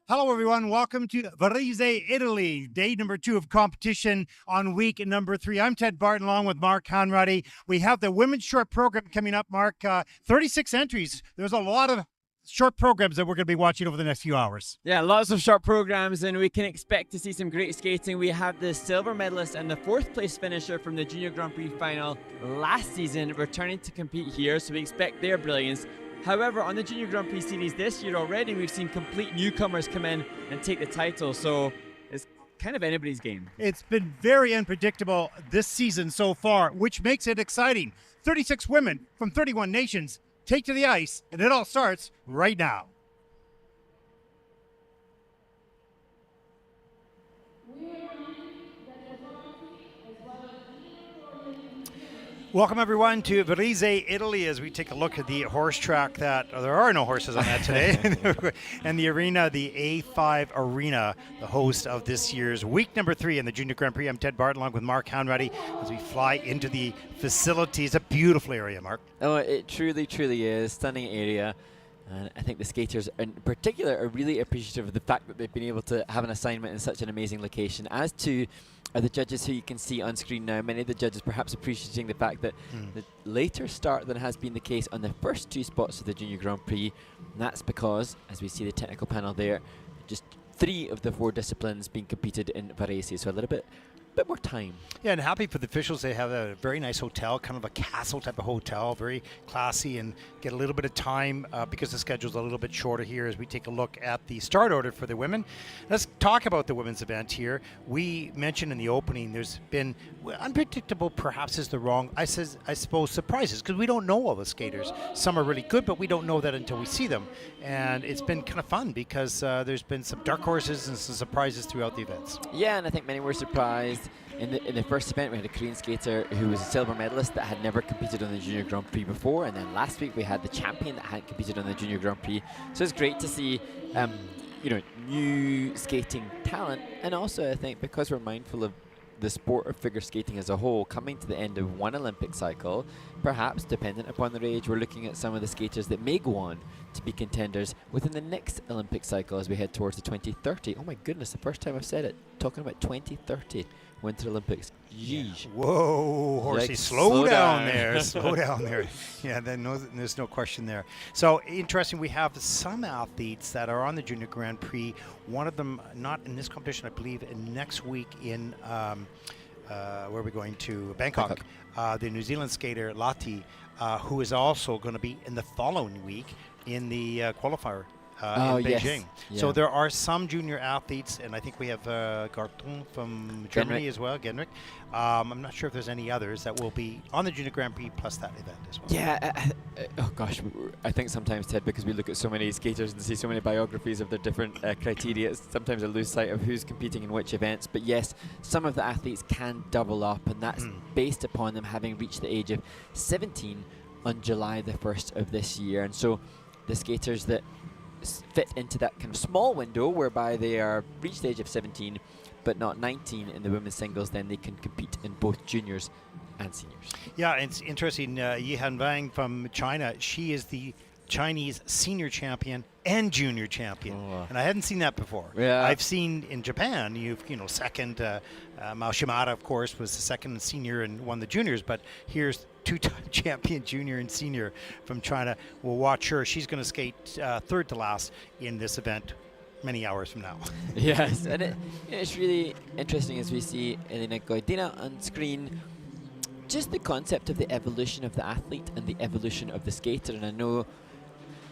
Hello, everyone. Welcome to Varese, Italy, day number 2 of competition on week number 3. I'm Ted Barton, along with Mark Conradi. We have the women's short program coming up, Mark. 36 entries. There's a lot of short programs that we're going to be watching over the next few hours. Yeah, lots of short programs, and we can expect to see some great skating. We have the silver medalist and the 4th place finisher from the Junior Grand Prix final last season returning to compete here, so we expect their brilliance. However, on the Junior Grand Prix series this year already, we've seen complete newcomers come in and take the title, so it's kind of anybody's game. It's been very unpredictable this season so far, which makes it exciting. 36 women from 31 nations take to the ice, and it all starts right now. Welcome, everyone, to Varese, Italy, as we take a look at the horse track that there are no horses on that today, and the arena, the A5 Arena, the host of this year's week number 3 in the Junior Grand Prix. I'm Ted Barton, along with Mark Conradi, as we fly into the facility. It's a beautiful area, Mark. Oh, it truly, truly is. Stunning area. And I think the skaters in particular are really appreciative of the fact that they've been able to have an assignment in such an amazing location. As to the judges who you can see on screen now, many of the judges perhaps appreciating the fact that the later start than has been the case on the first 2 spots of the Junior Grand Prix. And that's because, as we see the technical panel there, just 3 of the 4 disciplines being competed in Varese, so a little bit more time. Yeah, and happy for the officials. They have a very nice hotel, kind of a castle type of hotel, very classy, and get a little bit of time because the schedule's a little bit shorter here as we take a look at the start order for the women. Let's talk about the women's event here. We mentioned in the opening there's been unpredictable, perhaps is the wrong, I suppose, surprises, because we don't know all the skaters. Some are really good, but we don't know that until we see them. And it's been kind of fun because there's been some dark horses and some surprises throughout the events. Yeah, and I think many were surprised. In the first event, we had a Korean skater who was a silver medalist that had never competed on the Junior Grand Prix before, and then last week we had the champion that hadn't competed on the Junior Grand Prix. So it's great to see, new skating talent, and also I think because we're mindful of the sport of figure skating as a whole coming to the end of one Olympic cycle, perhaps dependent upon their age, we're looking at some of the skaters that may go on to be contenders within the next Olympic cycle as we head towards the 2030. Oh my goodness, the first time I've said it, talking about 2030 Winter Olympics. Yeesh. Yeah. Whoa, horsey, slow down there. Slow down there. Yeah, there's no question there. So interesting, we have some athletes that are on the Junior Grand Prix. One of them not in this competition, I believe, next week in where are we going to? Bangkok. The New Zealand skater Lahti, who is also going to be in the following week in the qualifier in Beijing. Yes. Yeah. So there are some junior athletes, and I think we have Garton from Germany as well, Genrich. I'm not sure if there's any others that will be on the Junior Grand Prix plus that event as well. Yeah, oh gosh, I think sometimes, Ted, because we look at so many skaters and see so many biographies of their different criteria, sometimes I lose sight of who's competing in which events. But yes, some of the athletes can double up, and that's based upon them having reached the age of 17 on July the 1st of this year. And so the skaters that fit into that kind of small window whereby they are reached the age of 17 but not 19 in the women's singles, then they can compete in both juniors and seniors. Yeah, it's interesting. Yihan Wang from China, she is the Chinese senior champion and junior champion, and I hadn't seen that before. Yeah. I've seen in Japan, second, Mao Shimada, of course, was the second senior and won the juniors, but here's 2-time champion junior and senior from China. We'll watch her. She's going to skate third to last in this event many hours from now. Yes, and it's really interesting as we see Elina Goidina on screen, just the concept of the evolution of the athlete and the evolution of the skater. And I know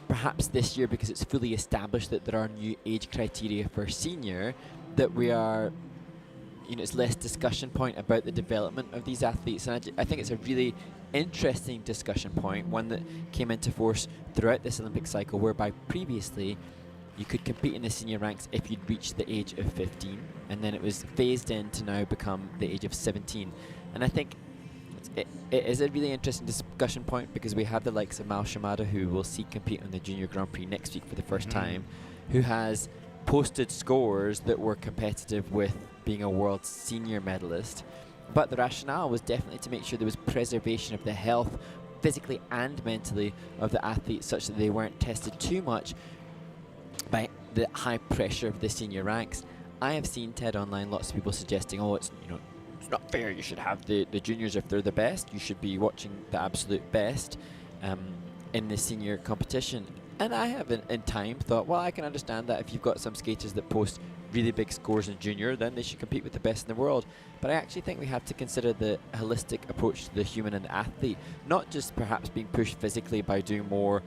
perhaps this year, because it's fully established that there are new age criteria for senior, that we are, it's less discussion point about the development of these athletes. And I think it's a really interesting discussion point, one that came into force throughout this Olympic cycle, whereby previously you could compete in the senior ranks if you'd reached the age of 15, and then it was phased in to now become the age of 17. And I think it is a really interesting discussion point, because we have the likes of Mao Shimada, who we'll see compete on the Junior Grand Prix next week for the first time, who has posted scores that were competitive with being a world senior medalist. But the rationale was definitely to make sure there was preservation of the health, physically and mentally, of the athletes, such that they weren't tested too much by the high pressure of the senior ranks. I have seen, Ted, online, lots of people suggesting, oh, it's it's not fair. You should have the juniors if they're the best. You should be watching the absolute best in the senior competition. And I have in time thought, well, I can understand that if you've got some skaters that post really big scores in junior, then they should compete with the best in the world. But I actually think we have to consider the holistic approach to the human and the athlete, not just perhaps being pushed physically by doing more,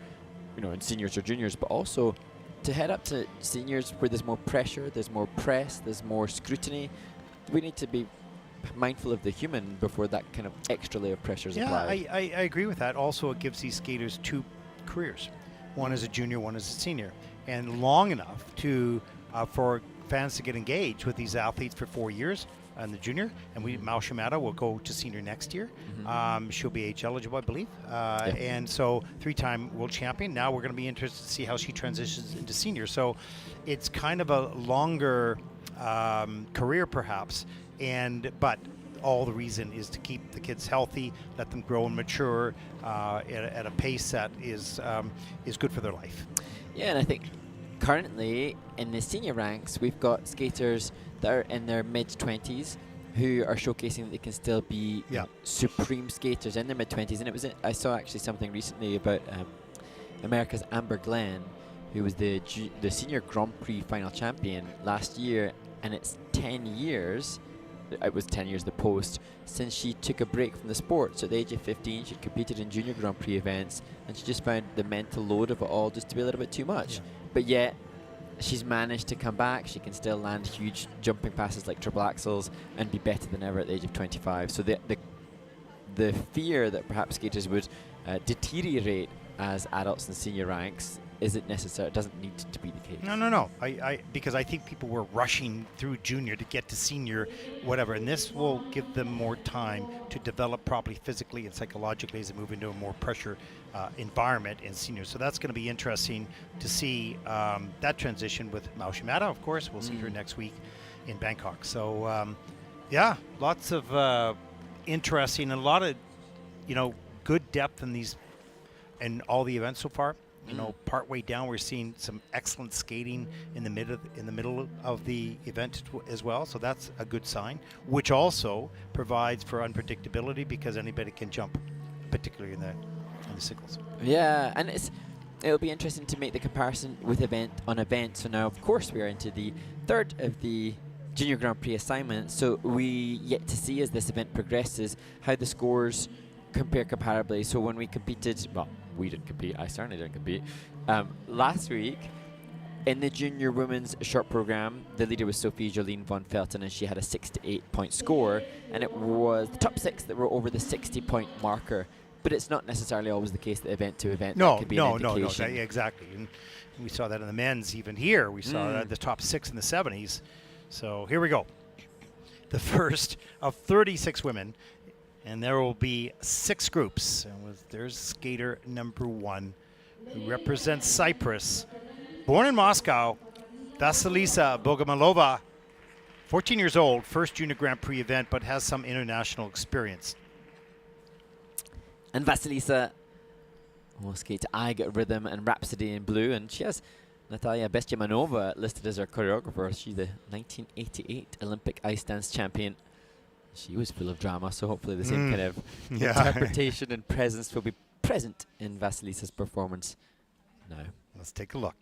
in seniors or juniors, but also to head up to seniors where there's more pressure, there's more press, there's more scrutiny. We need to be mindful of the human before that kind of extra layer of pressure is applied. Yeah, I agree with that. Also, it gives these skaters two careers. One as a junior, one as a senior. And long enough to for fans to get engaged with these athletes for 4 years in the junior. And Mao Shimada will go to senior next year. She'll be age eligible, I believe. And so 3-time world champion. Now we're going to be interested to see how she transitions into senior. So it's kind of a longer career perhaps. But all the reason is to keep the kids healthy, let them grow and mature at a pace that is good for their life. Yeah, and I think currently in the senior ranks, we've got skaters that are in their mid-20s who are showcasing that they can still be supreme skaters in their mid-20s. And I saw actually something recently about America's Amber Glenn, who was the senior Grand Prix final champion last year, and it's 10 years. It was 10 years the post since she took a break from the sport. So at the age of 15, she competed in junior Grand Prix events, and she just found the mental load of it all just to be a little bit too much. Yeah. But yet, she's managed to come back. She can still land huge jumping passes like triple axels and be better than ever at the age of 25. So the fear that perhaps skaters would deteriorate as adults in senior ranks isn't necessary. It doesn't need to be the case. No. Because I think people were rushing through junior to get to senior, whatever. And this will give them more time to develop properly physically and psychologically as they move into a more pressure environment in senior. So that's going to be interesting to see that transition with Mao Shimada, of course. We'll see her next week in Bangkok. So, lots of interesting and a lot of, good depth in all the events so far. Partway down, we're seeing some excellent skating in the middle of the event as well. So that's a good sign, which also provides for unpredictability because anybody can jump, particularly in the cycles. Yeah, and it'll be interesting to make the comparison with event on event. So now, of course, we are into the third of the Junior Grand Prix assignment. So we yet to see as this event progresses how the scores compare comparably. So when we competed, we didn't compete. I certainly didn't compete. Last week, in the junior women's short program, the leader was Sophie Jolene von Felten, and she had a 6 to 8 point score, and it was the top 6 that were over the 60-point marker. But it's not necessarily always the case that event to event. No, could be an indication. Exactly. And we saw that in the men's. Even here, we saw the top 6 in the 70s. So here we go. The first of 36 women. And there will be 6 groups. And there's skater number 1, who represents Cyprus. Born in Moscow, Vasilisa Bogomolova, 14 years old, first Junior Grand Prix event, but has some international experience. And Vasilisa will skate to I Get Rhythm and Rhapsody in Blue. And she has Natalia Bestyamanova listed as her choreographer. She's the 1988 Olympic ice dance champion. She was full of drama, so hopefully the same kind of interpretation and presence will be present in Vasilisa's performance now. Let's take a look.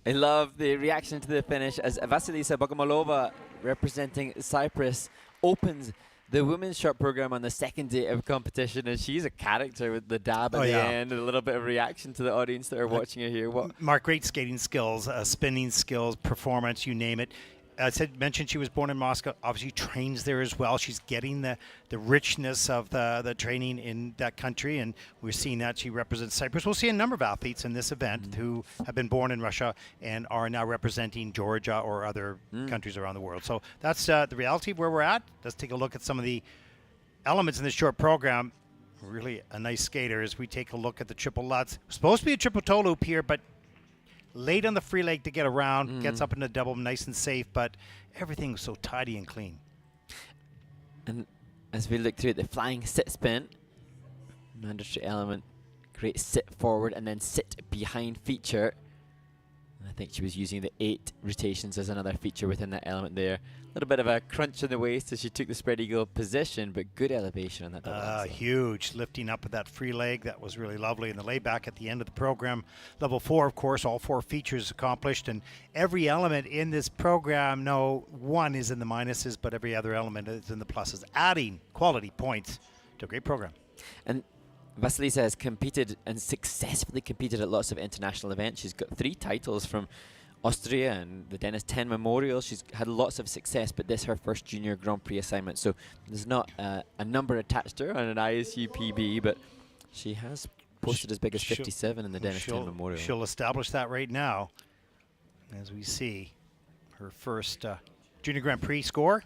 I love the reaction to the finish as Vasilisa Bogomolova, representing Cyprus, opens the women's short program on the second day of competition, and she's a character with the dab at the end and a little bit of reaction to the audience that are watching her here. Mark, great skating skills, spinning skills, performance, you name it. I mentioned she was born in Moscow, obviously trains there as well. She's getting the richness of the training in that country, and we're seeing that she represents Cyprus. We'll see a number of athletes in this event who have been born in Russia and are now representing Georgia or other countries around the world. So that's the reality of where we're at. Let's take a look at some of the elements in this short program. Really a nice skater as we take a look at the triple Lutz. Supposed to be a triple toe loop here, but late on the free leg to get around, gets up in the double nice and safe, but everything was so tidy and clean. And as we look through the flying sit spin, mandatory element, great sit forward and then sit behind feature. And I think she was using the 8 rotations as another feature within that element there. A little bit of a crunch in the waist as she took the spread eagle position, but good elevation on that double. Huge, lifting up with that free leg. That was really lovely. And the layback at the end of the program. Level 4, of course, all 4 features accomplished. And every element in this program, no one is in the minuses, but every other element is in the pluses, adding quality points to a great program. And Vasilisa has competed and successfully competed at lots of international events. She's got 3 titles from Austria and the Dennis 10 Memorial. She's had lots of success, but this is her first junior Grand Prix assignment. So there's not a number attached to her on an ISU PB, but she has posted as big as 57 in the Dennis 10 Memorial. She'll establish that right now as we see her first junior Grand Prix score.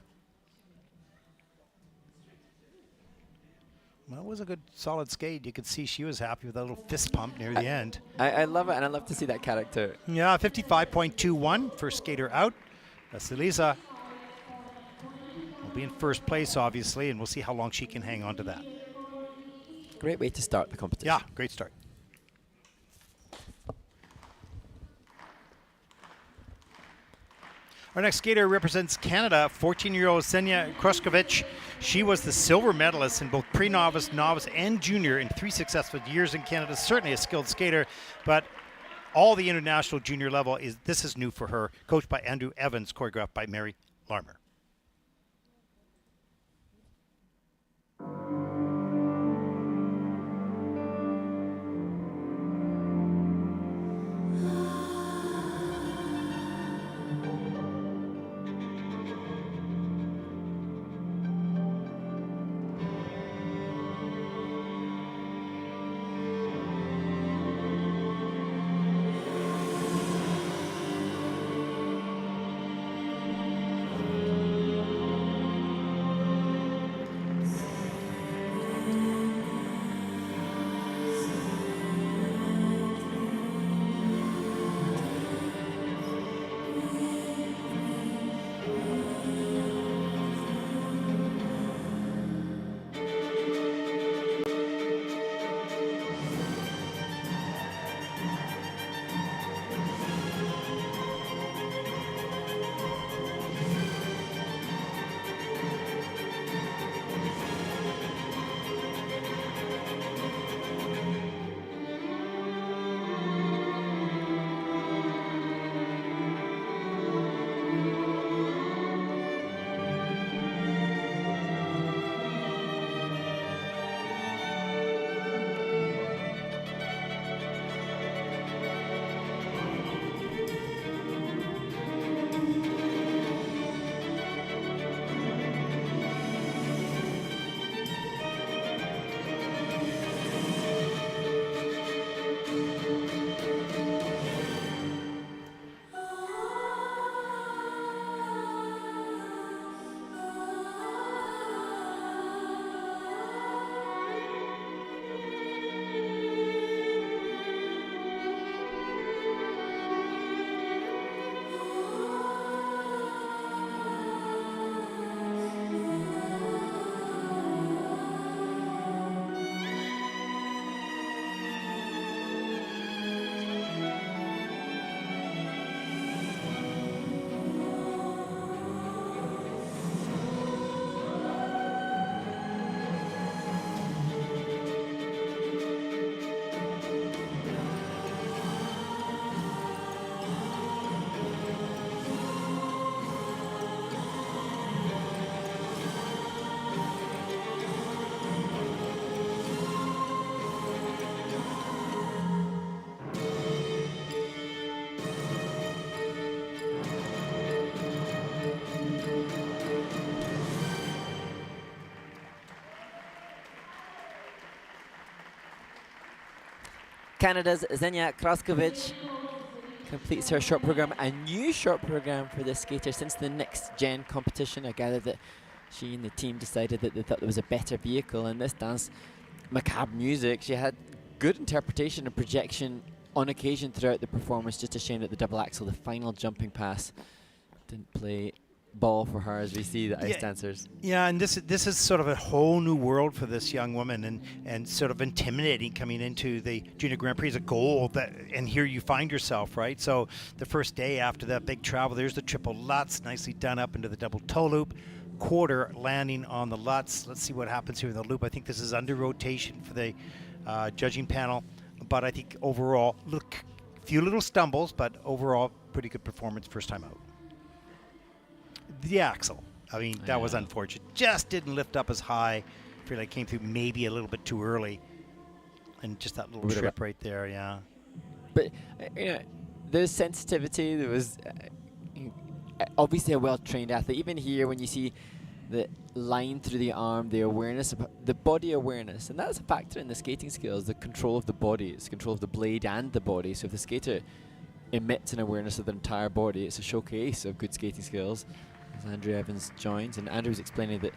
Well, it was a good, solid skate. You could see she was happy with that little fist pump near the end. I love it, and I love to see that character. Yeah, 55.21 for skater out. Vasilisa will be in first place, obviously, and we'll see how long she can hang on to that. Great way to start the competition. Yeah, great start. Our next skater represents Canada, 14-year-old Ksenia Krouzkevitch. She was the silver medalist in both pre-novice, novice, and junior in 3 successful years in Canada. Certainly a skilled skater, but all the international junior level, this is new for her. Coached by Andrew Evans, choreographed by Mary Larmer. Canada's Ksenia Krouzkevitch completes her short program, a new short program for this skater since the next gen competition. I gather that she and the team decided that they thought there was a better vehicle in this dance. Macabre music. She had good interpretation and projection on occasion throughout the performance. Just a shame that the double axel, the final jumping pass, didn't play ball for her as we see the ice dancers. Yeah, and this is sort of a whole new world for this young woman, and sort of intimidating coming into the Junior Grand Prix is a goal that, and here you find yourself, right? So the first day after that big travel, there's the triple Lutz, nicely done up into the double toe loop, quarter landing on the Lutz. Let's see what happens here in the loop. I think this is under rotation for the judging panel, but I think overall, look, few little stumbles, but overall pretty good performance first time out. The axle, I mean, that was unfortunate. Just didn't lift up as high. I feel like it came through maybe a little bit too early. And just that little trip right there, yeah. But, you know, there's sensitivity. There was obviously a well-trained athlete. Even here, when you see the line through the arm, the awareness, the body awareness, and that's a factor in the skating skills, the control of the body. It's control of the blade and the body. So if the skater emits an awareness of the entire body, it's a showcase of good skating skills. As Andrew Evans joins, and Andrew was explaining that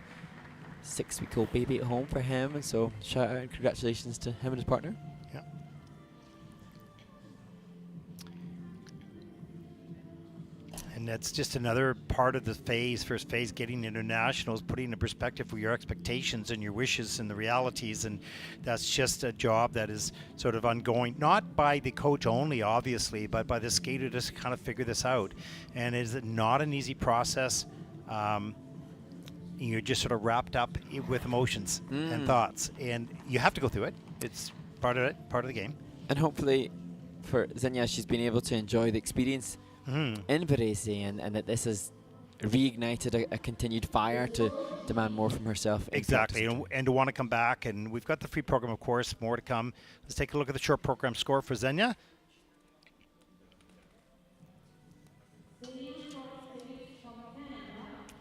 6-week-old baby at home for him, and so shout out and congratulations to him and his partner. Yeah. And that's just another part of the first phase, getting internationals, putting in perspective for your expectations and your wishes and the realities, and that's just a job that is sort of ongoing, not by the coach only, obviously, but by the skater to kind of figure this out. And it is not an easy process. You're just sort of wrapped up with emotions and thoughts, and you have to go through it. It's part of it, part of the game. And hopefully for Ksenia, she's been able to enjoy the experience in Varese, and that this has reignited a continued fire to demand more from herself. Exactly, and to want to come back. And we've got the free program, of course, more to come. Let's take a look at the short program score for Ksenia.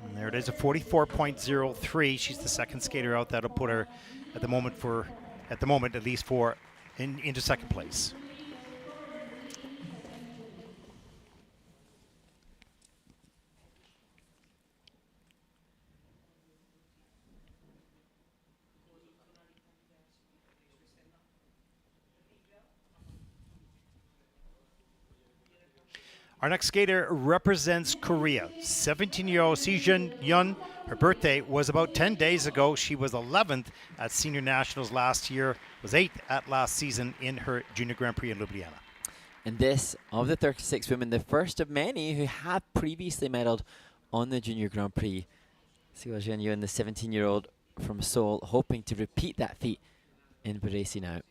And there it is, a 44.03. She's the second skater out. That'll put her at the moment at least into second place. Our next skater represents Korea, 17-year-old Seojin Youn. Her birthday was about 10 days ago. She was 11th at Senior Nationals last year, was 8th at last season in her Junior Grand Prix in Ljubljana. And this, of the 36 women, the first of many who have previously medaled on the Junior Grand Prix. Seojin Youn, the 17-year-old from Seoul, hoping to repeat that feat in Varese now.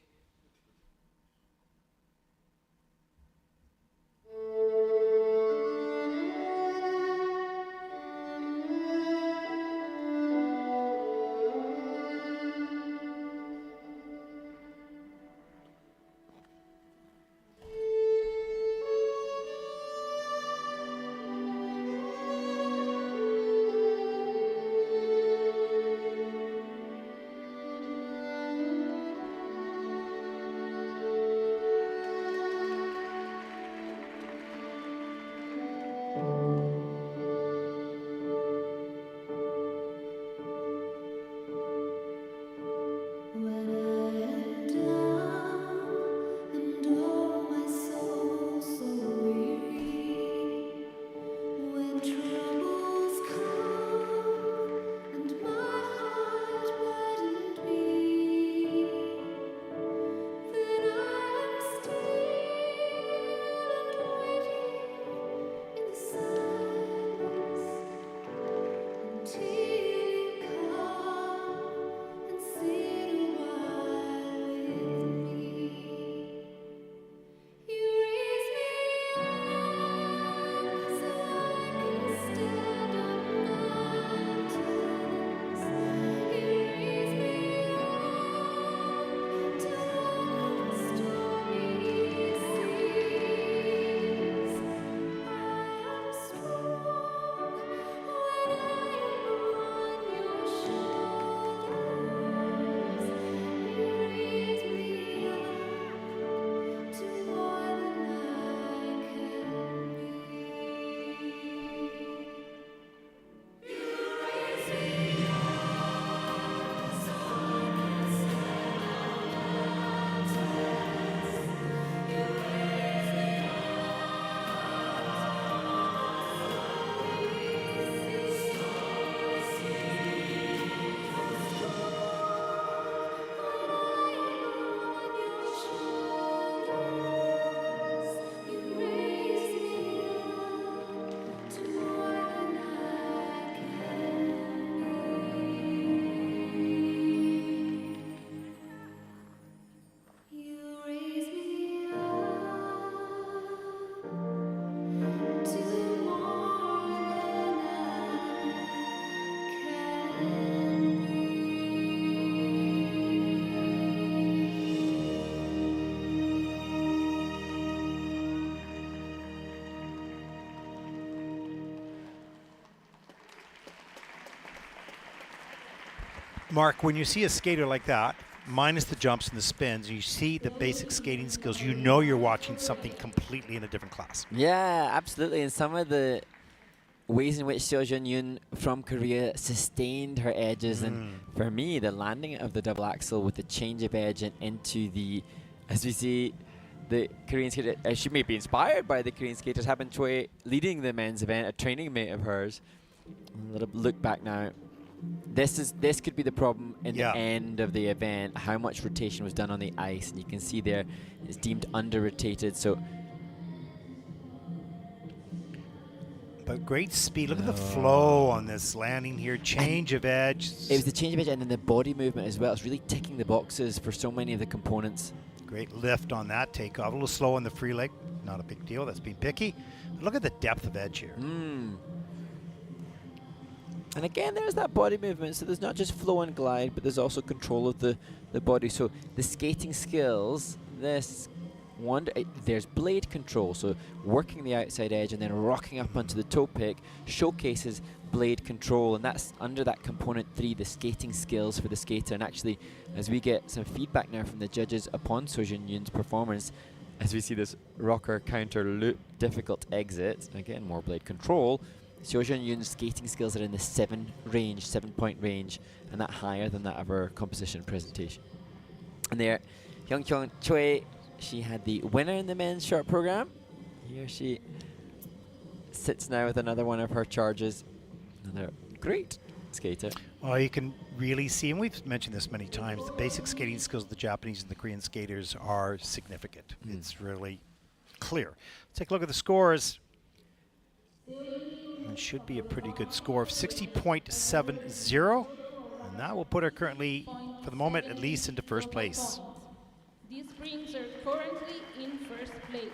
Mark, when you see a skater like that, minus the jumps and the spins, you see the basic skating skills, you know you're watching something completely in a different class. Yeah, absolutely. And some of the ways in which Seojin Youn from Korea sustained her edges, and for me, the landing of the double axel with the change of edge and into the, as we see, the Korean skater, she may be inspired by the Korean skaters, Haben Choi leading the men's event, a training mate of hers. A little look back now. This could be the problem in the end of the event, how much rotation was done on the ice, and you can see there it's deemed under-rotated. So, but great speed. Look at the flow on this landing here. Change of edge. It was the change of edge and then the body movement as well. It's really ticking the boxes for so many of the components. Great lift on that takeoff. A little slow on the free leg. Not a big deal. That's being picky. But look at the depth of edge here. And again, there's that body movement. So there's not just flow and glide, but there's also control of the body. So the skating skills, there's blade control. So working the outside edge and then rocking up onto the toe pick showcases blade control. And that's under that component 3, the skating skills for the skater. And actually, as we get some feedback now from the judges upon Seojin Youn's performance, as we see this rocker counter loop difficult exit, again, more blade control, Seojin Youn's skating skills are in the 7-point range, and that higher than that of her composition presentation. And there, Hyung Choi, she had the winner in the men's short program. Here she sits now with another one of her charges. Another great skater. Well, you can really see, and we've mentioned this many times, the basic skating skills of the Japanese and the Korean skaters are significant. It's really clear. Let's take a look at the scores. It should be a pretty good score of 60.70, and that will put her currently, for the moment at least, into first place. These brings her currently in first place.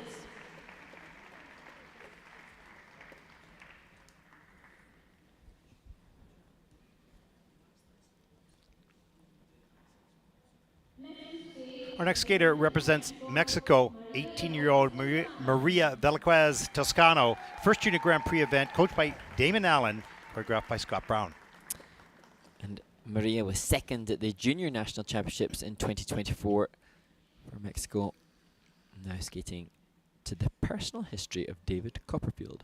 Our next skater represents Mexico, 18-year-old Maria Velazquez Toscano. First Junior Grand Prix event, coached by Damon Allen, choreographed by Scott Brown. And Maria was second at the Junior National Championships in 2024 for Mexico. Now skating to the personal history of David Copperfield.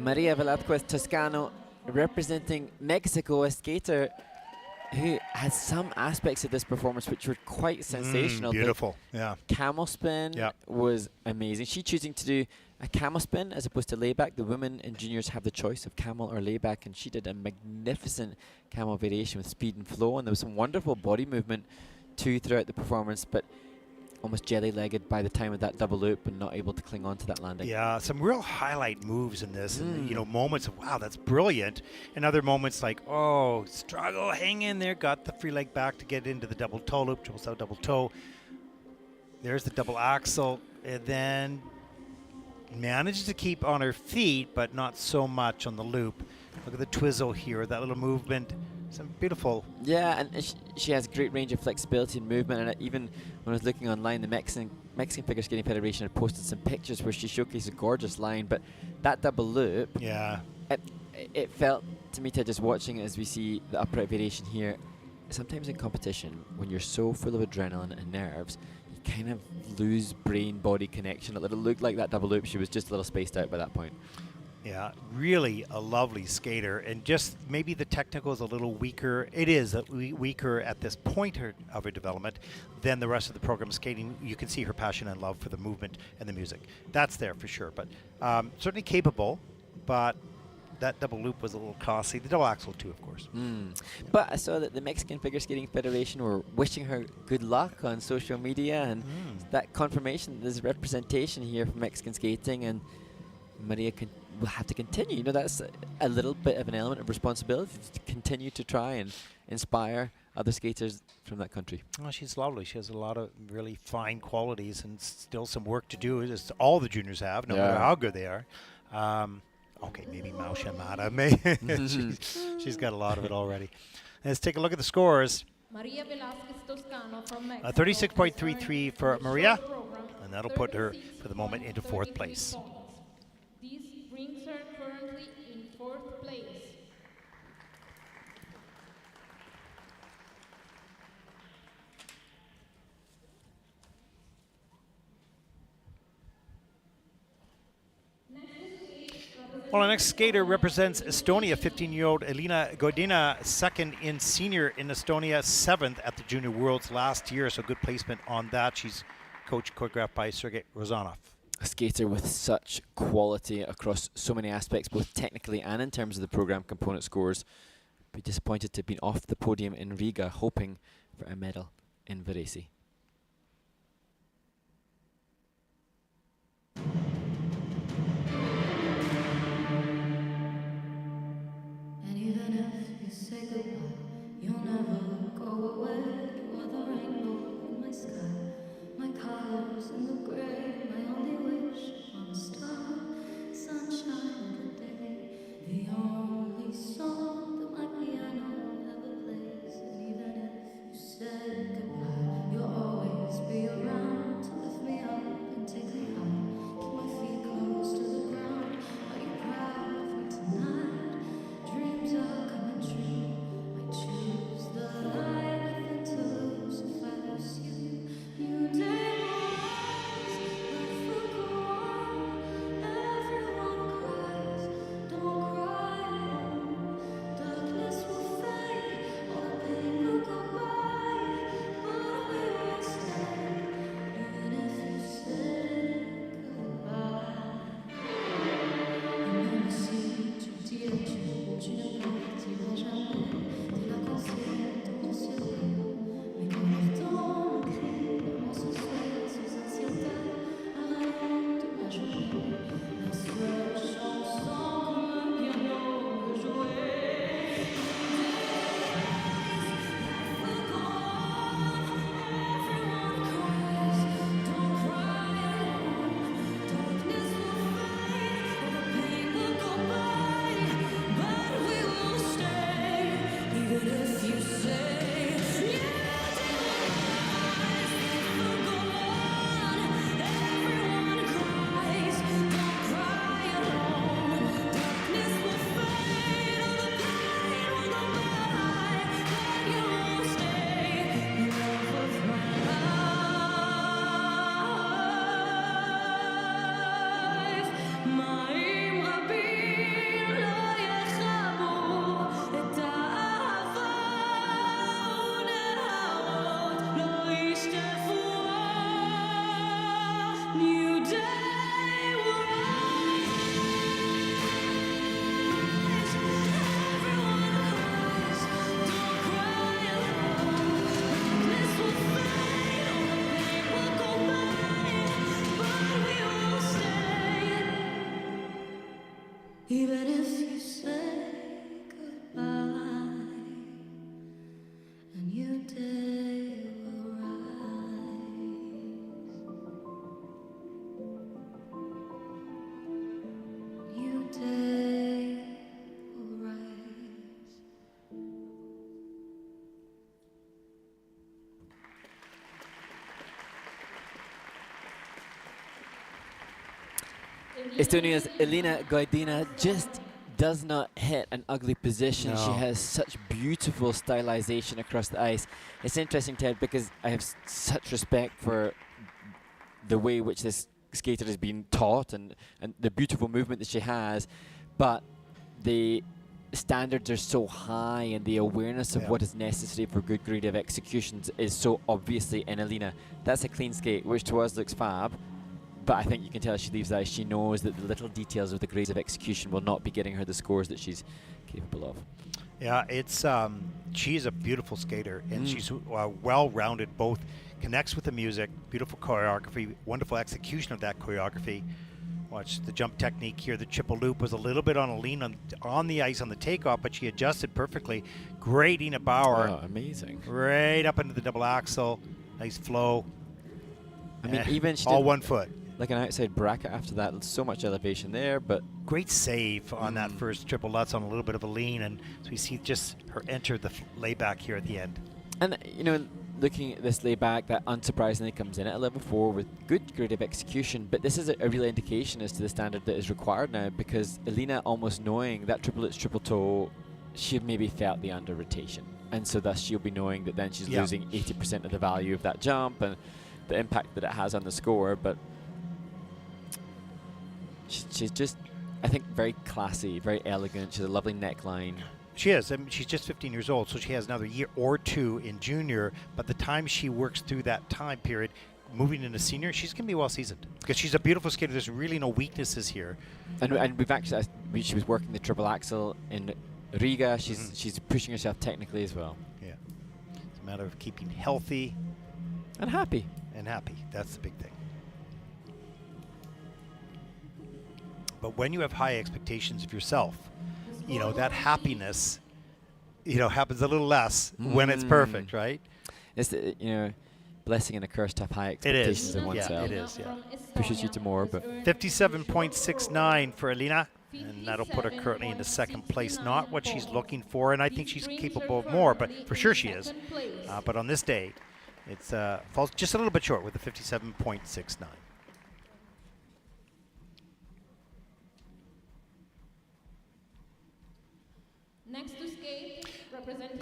Maria Velazquez Toscano, representing Mexico, a skater who had some aspects of this performance which were quite sensational. Beautiful, yeah. Camel spin was amazing. She choosing to do a camel spin as opposed to layback. The women in juniors have the choice of camel or layback, and she did a magnificent camel variation with speed and flow, and there was some wonderful body movement too throughout the performance, but almost jelly-legged by the time of that double loop and not able to cling on to that landing. Yeah, some real highlight moves in this, and moments of wow, that's brilliant, and other moments like oh, struggle, hang in there, got the free leg back to get into the double toe loop, double toe. There's the double axel, and then manages to keep on her feet, but not so much on the loop. Look at the twizzle here, that little movement. Some beautiful. Yeah, and she has great range of flexibility and movement. And even when I was looking online, the Mexican Figure Skating Federation had posted some pictures where she showcased a gorgeous line. But that double loop, it felt to me, just watching it as we see the upright variation here, sometimes in competition, when you're so full of adrenaline and nerves, you kind of lose brain-body connection. It looked like that double loop, she was just a little spaced out by that point. Yeah, really a lovely skater, and just maybe the technical is a little weaker. It is weaker at this point of her development than the rest of the program skating. You can see her passion and love for the movement and the music. That's there for sure, but certainly capable, but that double loop was a little costly. The double axel too, of course. But I saw that the Mexican Figure Skating Federation were wishing her good luck on social media, and that confirmation, there's representation here for Mexican skating, and Maria will have to continue. That's a little bit of an element of responsibility to continue to try and inspire other skaters from that country. Oh, she's lovely. She has a lot of really fine qualities and still some work to do, as all the juniors have, no matter how good they are. Okay, maybe Mao Shamada. She's got a lot of it already. Let's take a look at the scores. Maria Velazquez Toscano from Mexico. 36.33 for Maria, and that'll put her, for the moment, into 4th place. This brings her currently in 4th place. Well, our next skater represents Estonia, 15-year-old Elina Goidina, 2nd in senior in Estonia, 7th at the Junior Worlds last year, so good placement on that. She's choreographed by Sergei Rozanov. A skater with such quality across so many aspects, both technically and in terms of the program component scores. Be disappointed to have been off the podium in Riga, hoping for a medal in Varese. And even if you say goodbye, you'll never go away. You are the rainbow in my sky, my colors in the gray. My only wish on a star, sunshine of the day, the only song that my piano ever plays. And even if you say goodbye, you'll always be around to lift me up and take me high, keep my feet close to the ground. Are you proud of me tonight? Dreams are coming true. Even if you say goodbye, a new day will rise. New day will rise. Estonia's Elina Goidina just does not hit an ugly position. No. She has such beautiful stylization across the ice. It's interesting, Ted, because I have such respect for the way which this skater has been taught and the beautiful movement that she has, but the standards are so high and the awareness of what is necessary for good grade of executions is so obviously in Elina. That's a clean skate, which to us looks fab, but I think you can tell as she leaves the ice, she knows that the little details of the grades of execution will not be getting her the scores that she's capable of. Yeah, it's she's a beautiful skater, and she's well-rounded, both connects with the music, beautiful choreography, wonderful execution of that choreography. Watch the jump technique here. The triple loop was a little bit on a lean on the ice on the takeoff, but she adjusted perfectly. Great Ina Bauer. Oh, amazing. Right up into the double axel. Nice flow. I mean, even she all did 1 foot. like an outside bracket after that. So much elevation there, but Great save on that first triple lutz on a little bit of a lean, and so we see just her enter the layback here at the end. and you know, looking at this layback, that unsurprisingly comes in at a level 4 with good grade of execution, but this is a real indication as to the standard that is required now, because Elina, almost knowing that triple lutz, triple toe, she maybe felt the under rotation, and so thus she'll be knowing that then she's losing 80% of the value of that jump and the impact that it has on the score. But she's just, I think, very classy, very elegant. She has a lovely neckline. She is. I mean, she's just 15 years old, so she has another year or two in junior. But the time she works through that time period, moving into senior, she's going to be well seasoned because she's a beautiful skater. There's really no weaknesses here. And we've actually, she was working the triple axel in Riga. She's pushing herself technically as well. Yeah, it's a matter of keeping healthy and happy. That's the big thing. But when you have high expectations of yourself, you know, that happiness, you know, happens a little less when it's perfect, right? It's the, you know, blessing and a curse to have high expectations of oneself. Yeah, it is, yeah. Pushes you to more, but 57.69 for Elina, and that'll put her currently into second place. Not what she's looking for, and I think she's capable of more, but for sure she is. But on this day, it's falls just a little bit short with the 57.69.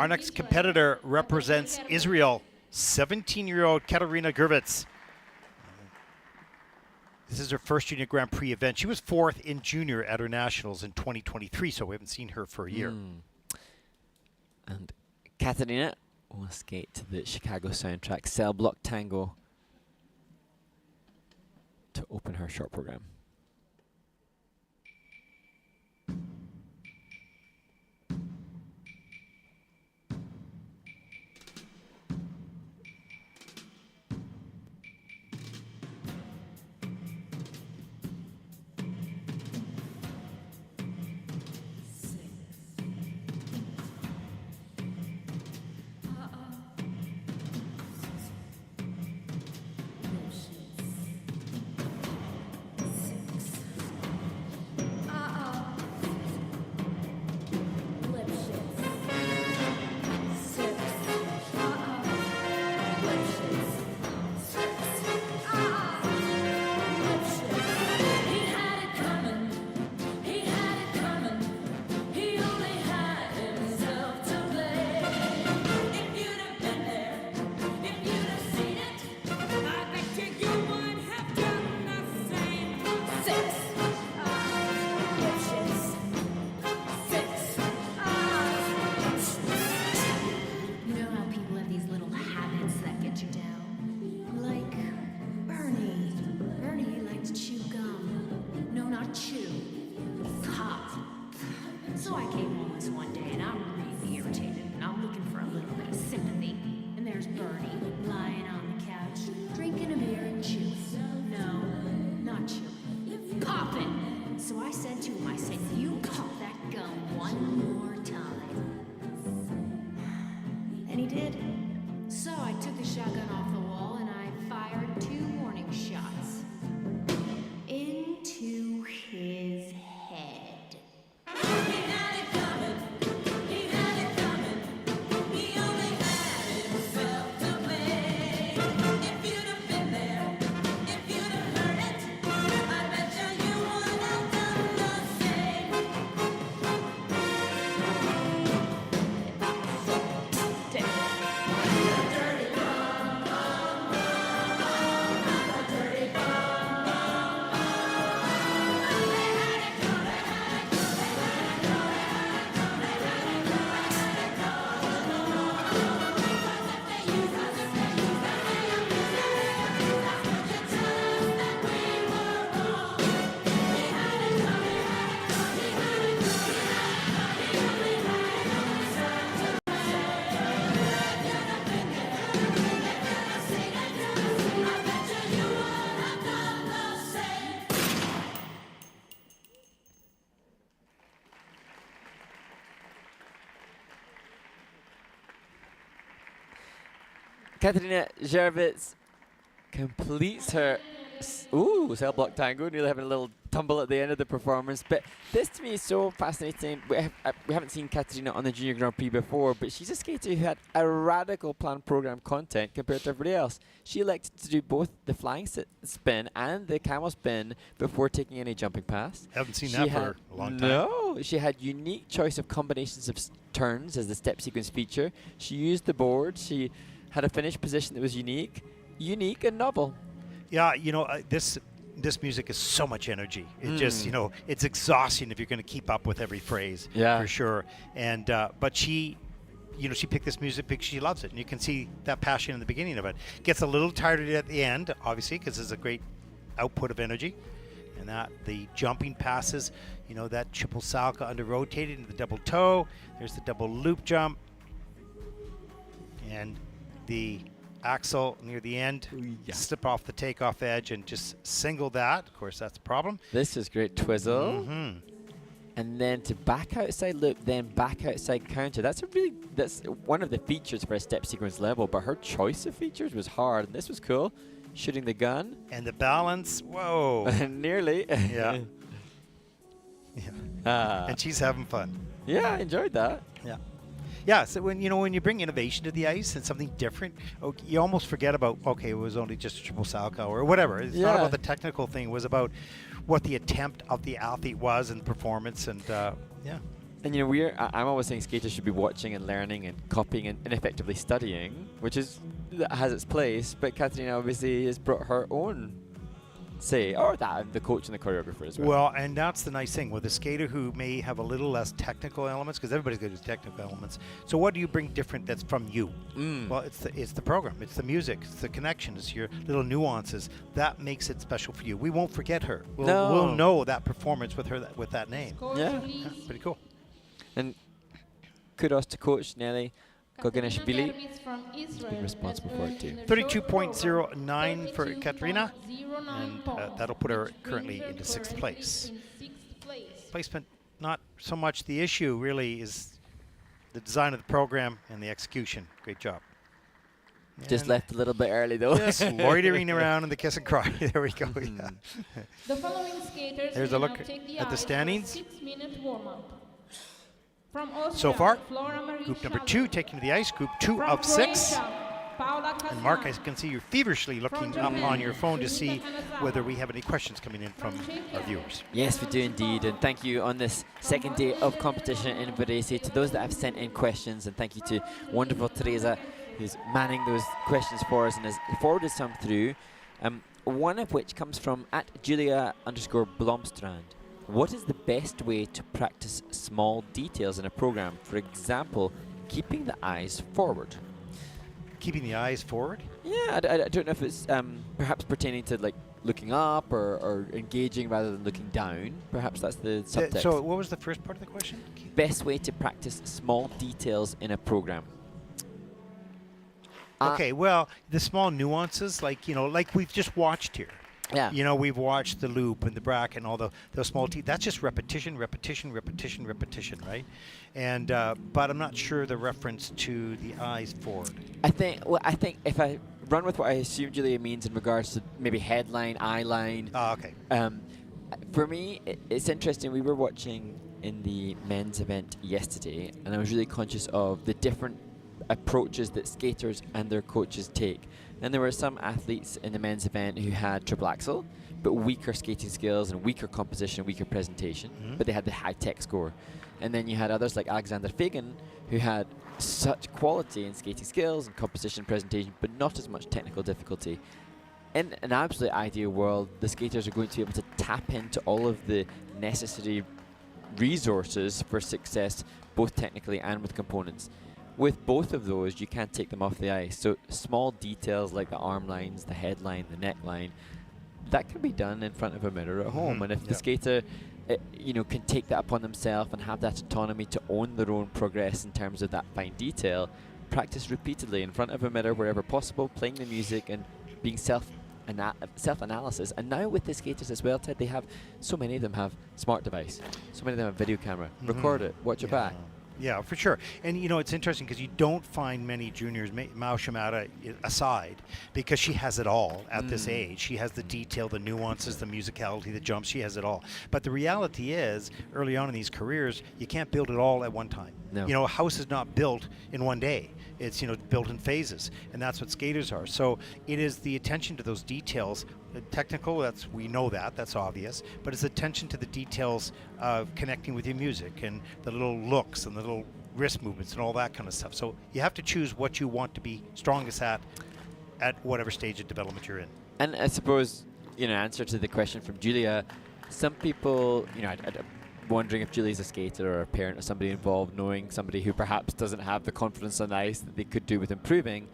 Our next competitor represents Israel, 17-year-old Katerina Gervitz. This is her first Junior Grand Prix event. She was 4th in junior at her nationals in 2023, so we haven't seen her for a year. And Katerina will skate to the Chicago soundtrack Cell Block Tango to open her short program. And he did. So I took the shotgun off the wall and I fired 2 warning shots. Into his head. Katerina Gervitz completes her cell block tango, nearly having a little tumble at the end of the performance. But this to me is so fascinating. We haven't seen Katerina on the Junior Grand Prix before, but she's a skater who had a radical planned program content compared to everybody else. She elected to do both the flying spin and the camel spin before taking any jumping pass. Haven't seen that for a long time. No, she had unique choice of combinations of turns as the step sequence feature. She used the board. She had a finish position that was unique and novel. Yeah, this music is so much energy. It just, it's exhausting if you're going to keep up with every phrase. Yeah. For sure. And but she picked this music because she loves it, and you can see that passion in the beginning of it. Gets a little tired at the end, obviously, because there's a great output of energy, and that the jumping passes, that triple salka under rotated into the double toe. There's the double loop jump, and the axle near the end, slip off the takeoff edge and just single that. Of course, that's the problem. This is great twizzle. And then to back outside loop, then back outside counter. That's one of the features for a step sequence level, but her choice of features was hard. And this was cool. Shooting the gun. And the balance, whoa. Nearly. Yeah. And she's having fun. Yeah, I enjoyed that. Yeah. Yeah, so when you bring innovation to the ice and something different, you almost forget about, it was only just a triple salchow or whatever. It's not about the technical thing. It was about what the attempt of the athlete was and performance, and yeah. And I'm always saying skaters should be watching and learning and copying and effectively studying, which that has its place. But Katerina obviously has brought her own say, or that the coach and the choreographer as well. Well, and that's the nice thing with a skater who may have a little less technical elements, because everybody's got to do technical elements. So what do you bring different that's from you? Well, it's the program, it's the music, it's the connection, it's your little nuances that makes it special for you. We won't forget her. We'll know that performance with her with that name. Yeah, pretty cool. And kudos to Coach Nelly Katerina Goginashvili. Gervitz from Been Israel responsible and for it earned too. in a short program 32.09 for Katerina, 32.09 and points, that'll put her which currently brings her into 6th currently place. in 6th place. Placement, not so much the issue, really, is the design of the program and the execution. Great job. Just And left a little bit early though. just loitering around in the kiss and cry. There we go. Yeah. The following skaters There's a will look now take the at the ice for a standings. 6-minute warm-up. From Austria, So far, Flora group number 2 taking to the ice, group 2 of 6. Paula Kasnar. And Mark, I can see you're feverishly looking up on your phone to see Sumika whether Kanazawa. we have any questions coming in from our viewers. Yes, we do indeed, and thank you on this second day of competition in Varese to those that have sent in questions, and thank you to wonderful Teresa who's manning those questions for us and has forwarded some through, one of which comes from @Julia_Blomstrand. What is the best way to practice small details in a program? For example, keeping the eyes forward. Keeping the eyes forward? Yeah, I don't know if it's perhaps pertaining to like looking up or engaging rather than looking down. Perhaps that's the subtext. So what was the first part of the question? Best way to practice small details in a program. Okay, well, the small nuances, like we've just watched here. Yeah. You know, we've watched the loop and the bracket and all those small that's just repetition, right? And but I'm not sure the reference to the eyes forward. I think if I run with what I assume Julia means in regards to maybe headline, eye line. Oh, okay. For me, it's interesting. We were watching in the men's event yesterday, and I was really conscious of the different approaches that skaters and their coaches take. And there were some athletes in the men's event who had triple axel, but weaker skating skills and weaker composition, weaker presentation, but they had the high-tech score. And then you had others like Alexander Fagan, who had such quality in skating skills and composition and presentation, but not as much technical difficulty. In an absolute ideal world, the skaters are going to be able to tap into all of the necessary resources for success, both technically and with components. With both of those, you can't take them off the ice. So small details like the arm lines, the headline, the neckline, that can be done in front of a mirror at home. And if the skater, can take that upon themselves and have that autonomy to own their own progress in terms of that fine detail, practice repeatedly in front of a mirror wherever possible, playing the music and being self-analysis. And now with the skaters as well, Ted, they have, so many of them have smart device. So many of them have video camera. Record it, watch it back. Yeah, for sure. And, you know, it's interesting because you don't find many juniors, Mao Shimada aside, because she has it all at this age. She has the detail, the nuances, the musicality, the jumps. She has it all. But the reality is, early on in these careers, you can't build it all at one time. No. You know, a house is not built in one day. It's, you know, built in phases. And that's what skaters are. So it is the attention to those details. Technical, we know that's obvious, but it's attention to the details of connecting with your music and the little looks and the little wrist movements and all that kind of stuff. So you have to choose what you want to be strongest at whatever stage of development you're in. And I suppose, answer to the question from Julia, some people, I'm wondering if Julia's a skater or a parent or somebody involved, knowing somebody who perhaps doesn't have the confidence on ice that they could do with improving.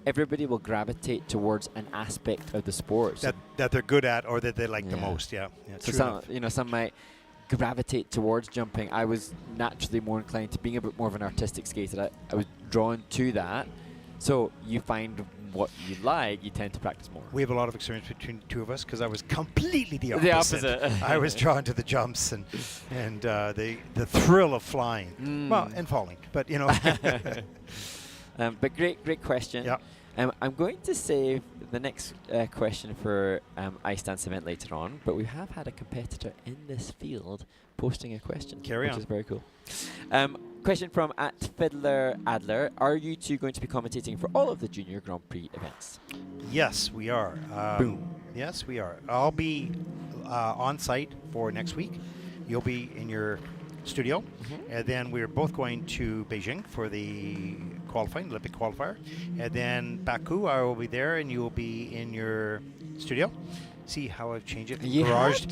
Everybody will gravitate towards an aspect of the sport that they're good at or that they like the most. Yeah. So some might gravitate towards jumping. I was naturally more inclined to being a bit more of an artistic skater. I was drawn to that. So you find what you like, you tend to practice more. We have a lot of experience between the two of us because I was completely the opposite. The opposite. I was drawn to the jumps and the thrill of flying. Well, and falling, but But great question. Yeah. I'm going to save the next question for Ice Dance event later on, but we have had a competitor in this field posting a question, which is very cool. Question from @FiddlerAdler. Are you two going to be commentating for all of the Junior Grand Prix events? Yes, we are. Boom. Yes, we are. I'll be on site for next week. You'll be in your studio, and then we're both going to Beijing for the Olympic qualifier, and then Baku, I will be there, and you will be in your studio. See how I've changed it?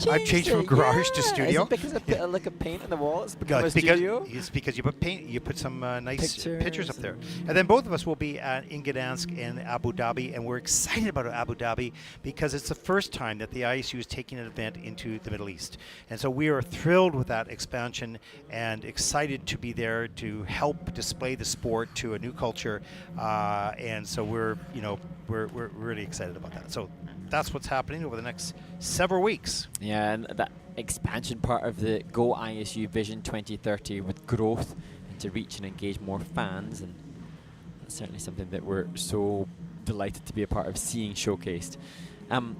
I've changed from garage to studio. Is it because I put like a paint on the wall? It's become a It's studio. it's because you put paint. You put some nice pictures up there, and then both of us will be in Gdansk and Abu Dhabi, and we're excited about Abu Dhabi because it's the first time that the ISU is taking an event into the Middle East, and so we are thrilled with that expansion and excited to be there to help display the sport to a new culture, and so we're really excited about that. So that's what's happening over the next several weeks. Yeah, and that expansion part of the Go ISU Vision 2030 with growth and to reach and engage more fans, and that's certainly something that we're so delighted to be a part of seeing showcased. Do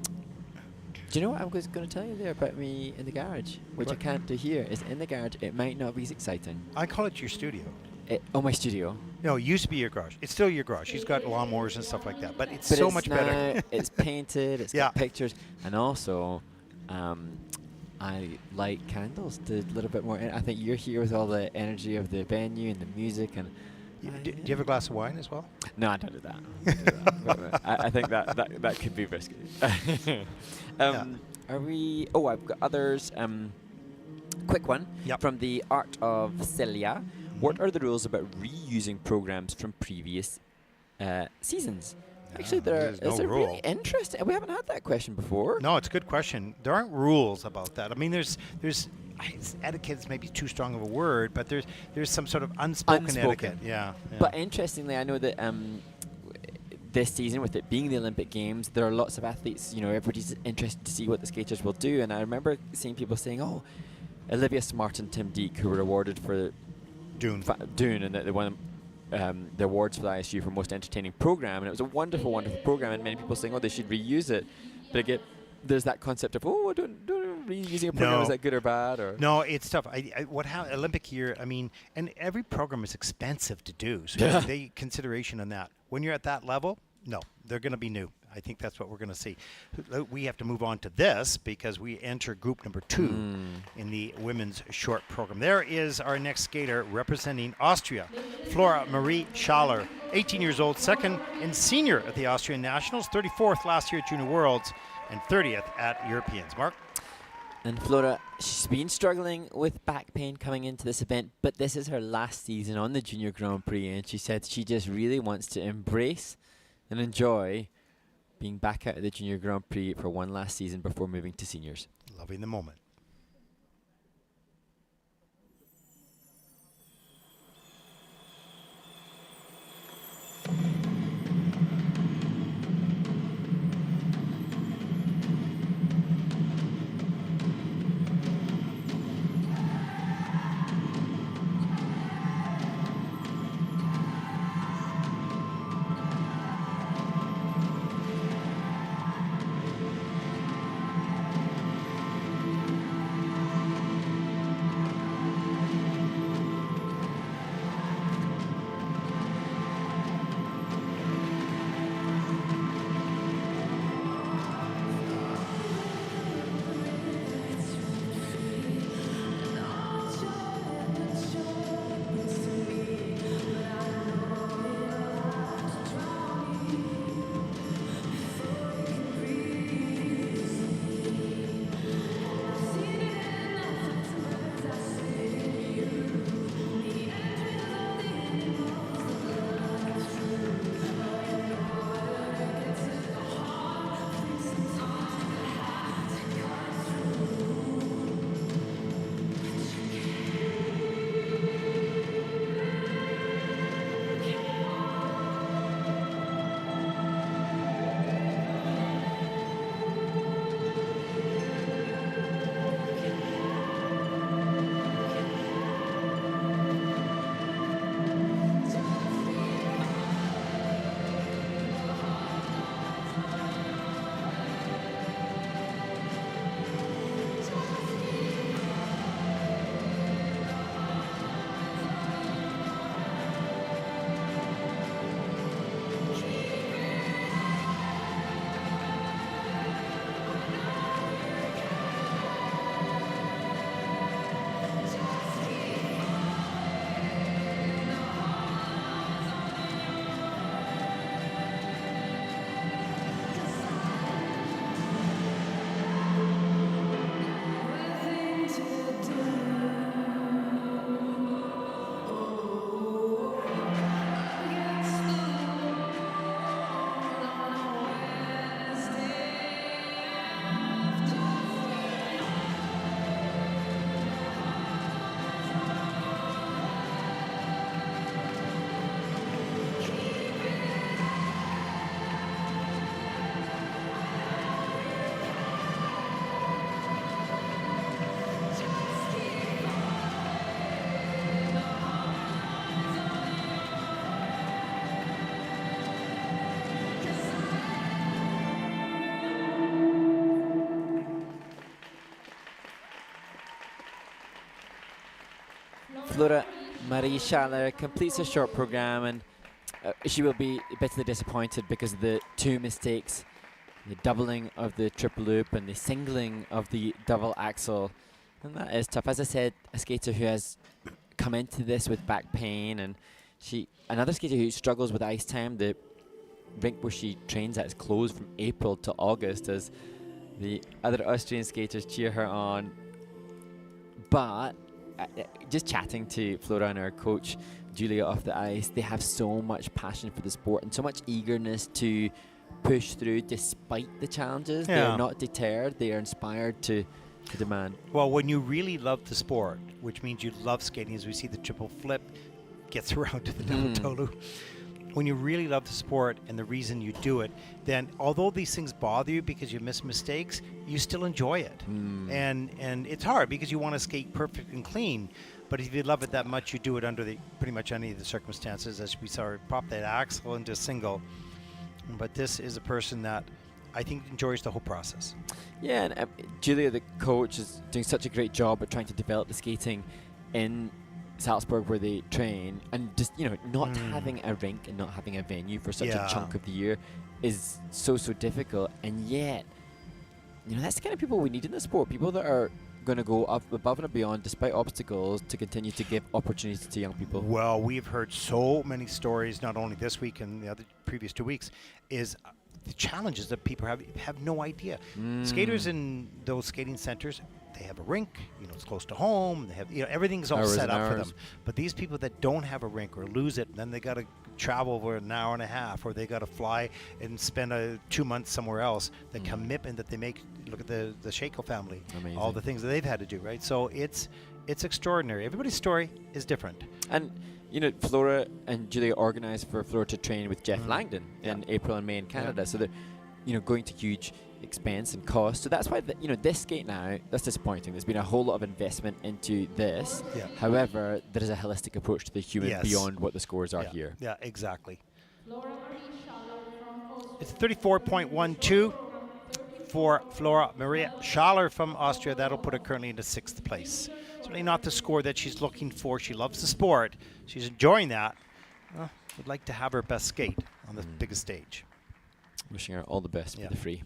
you know what I was going to tell you there about me in the garage, which I can't do here? Is in the garage, it might not be as exciting. I call it your studio. My studio. No, it used to be your garage. It's still your garage. She's got lawnmowers and stuff like that, but it's so much better. It's painted, it's got pictures, and also I light candles to a little bit more. I think you're here with all the energy of the venue and the music. And do you have a glass of wine as well? No, I don't do that. I think that could be risky. Are we? Oh, I've got others. Quick one from the Art of Celia. What are the rules about reusing programs from previous seasons? Actually, there's a really interesting. We haven't had that question before. No, it's a good question. There aren't rules about that. I mean, there's etiquette is maybe too strong of a word, but there's some sort of unspoken etiquette. Yeah. But interestingly, I know that this season, with it being the Olympic Games, there are lots of athletes, everybody's interested to see what the skaters will do. And I remember seeing people saying, oh, Olivia Smart and Tim Deek, who were awarded for Dune. Dune, and they won the awards for the ISU for most entertaining program, and it was a wonderful, wonderful program, and many people saying, oh, they should reuse it. But again, there's that concept of, oh, don't reusing a program, is that good or bad? Or no, it's tough. Olympic year, and every program is expensive to do, so they consideration on that. When you're at that level, no, they're going to be new. I think that's what we're going to see. We have to move on to this because we enter group number 2 in the women's short program. There is our next skater representing Austria, Flora Marie Schaller, 18 years old, second and senior at the Austrian Nationals, 34th last year at Junior Worlds, and 30th at Europeans. Mark? And Flora, she's been struggling with back pain coming into this event, but this is her last season on the Junior Grand Prix, and she said she just really wants to embrace and enjoy being back out at the Junior Grand Prix for one last season before moving to seniors. Loving the moment. Flora Marie Schaller completes her short program, and she will be bitterly disappointed because of the two mistakes, the doubling of the triple loop and the singling of the double axel. And that is tough. As I said, a skater who has come into this with back pain, and another skater who struggles with ice time. The rink where she trains at is closed from April to August as the other Austrian skaters cheer her on. But just chatting to Flora and her coach Julia off the ice, they have so much passion for the sport and so much eagerness to push through despite the challenges. Yeah. They are not deterred. They are inspired to demand. Well, when you really love the sport, which means you love skating, as we see the triple flip gets around to the double toe loop, when you really love the sport and the reason you do it, then although these things bother you because you miss mistakes, you still enjoy it. And it's hard because you want to skate perfect and clean. But if you love it that much, you do it under pretty much any of the circumstances. As we saw her pop that axle into single. But this is a person that I think enjoys the whole process. Yeah, and Julia, the coach, is doing such a great job at trying to develop the skating in Salzburg where they train, and just not having a rink and not having a venue for such a chunk of the year is so difficult. And yet, that's the kind of people we need in the sport. People that are going to go up above and beyond despite obstacles to continue to give opportunities to young people. Well, we've heard so many stories, not only this week and the other previous 2 weeks, is the challenges that people have no idea. Skaters in those skating centers, they have a rink, it's close to home, they have, everything's all set up for them. But these people that don't have a rink or lose it, then they got to travel over an hour and a half, or they got to fly and spend 2 months somewhere else. The commitment that they make, look at the Shaco family, Amazing. all the things that they've had to do, right? So it's extraordinary. Everybody's story is different. And Flora and Julia organized for Flora to train with Jeff Langdon in April and May in Canada. So they're going to huge expense and cost. So that's why this skate now, that's disappointing. There's been a whole lot of investment into this. Yeah. However, there is a holistic approach to the human beyond what the scores are here. Yeah, exactly. Flora Marie Schaller from Austria. It's 34.12 for Flora Maria Schaller from Austria. That'll put her currently into 6th place. Certainly not the score that she's looking for. She loves the sport. She's enjoying that. Well, would like to have her best skate on the biggest stage. Wishing her all the best for the free.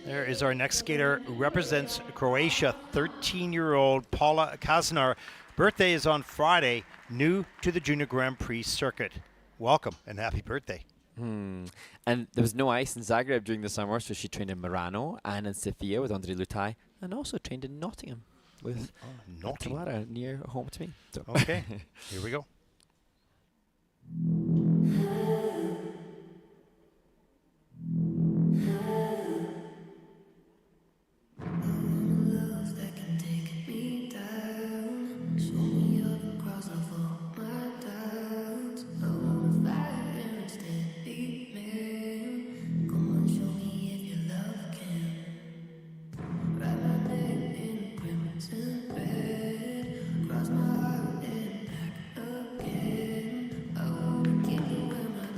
There is our next skater who represents Croatia, 13-year-old Paula Kasnar. Birthday is on Friday, new to the Junior Grand Prix circuit. Welcome and happy birthday. And there was no ice in Zagreb during the summer, so she trained in Merano and in Sofia with Andre Lutai, and also trained in Nottingham with Wada, near home to me. So Okay, here we go. Love that can take me down. Show me up across of all my doubts. I wanna fight and steady man. Come on, show me if your love can. Write my name in crimson red. Cross my heart and back again. I wanna keep you in my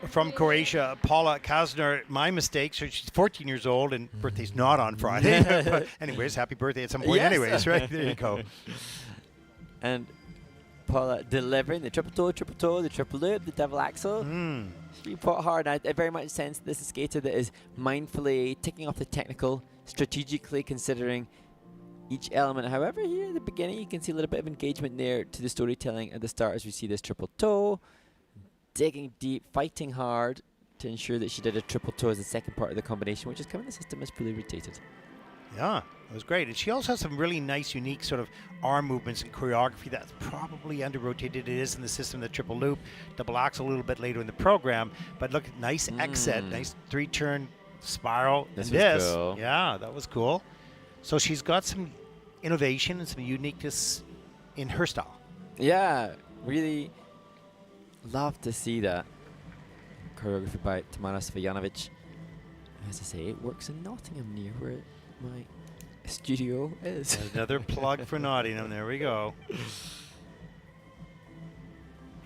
from Croatia, Paula Kasnar. My mistake. So she's 14 years old, and birthday's not on Friday. But anyways, happy birthday at some point. Yes. Anyways, right there you go. And Paula delivering the triple toe, the triple loop, the double axel. She fought hard. I very much sense this is a skater that is mindfully ticking off the technical, strategically considering each element. However, here at the beginning, you can see a little bit of engagement there to the storytelling at the start as we see this triple toe, digging deep, fighting hard to ensure that she did a triple toe as the second part of the combination, which is coming the system is fully rotated. Yeah, it was great. And she also has some really nice, unique sort of arm movements and choreography that's probably under-rotated. It is in the system, the triple loop, double axel a little bit later in the program. But look, nice exit, nice three-turn spiral. This and was cool. Yeah, that was cool. So she's got some innovation and some uniqueness in her style. Yeah, really love to see that. Choreography by Tamara Svajanovic. As I say, it works in Nottingham near where my studio is. Another plug for Nottingham. There we go.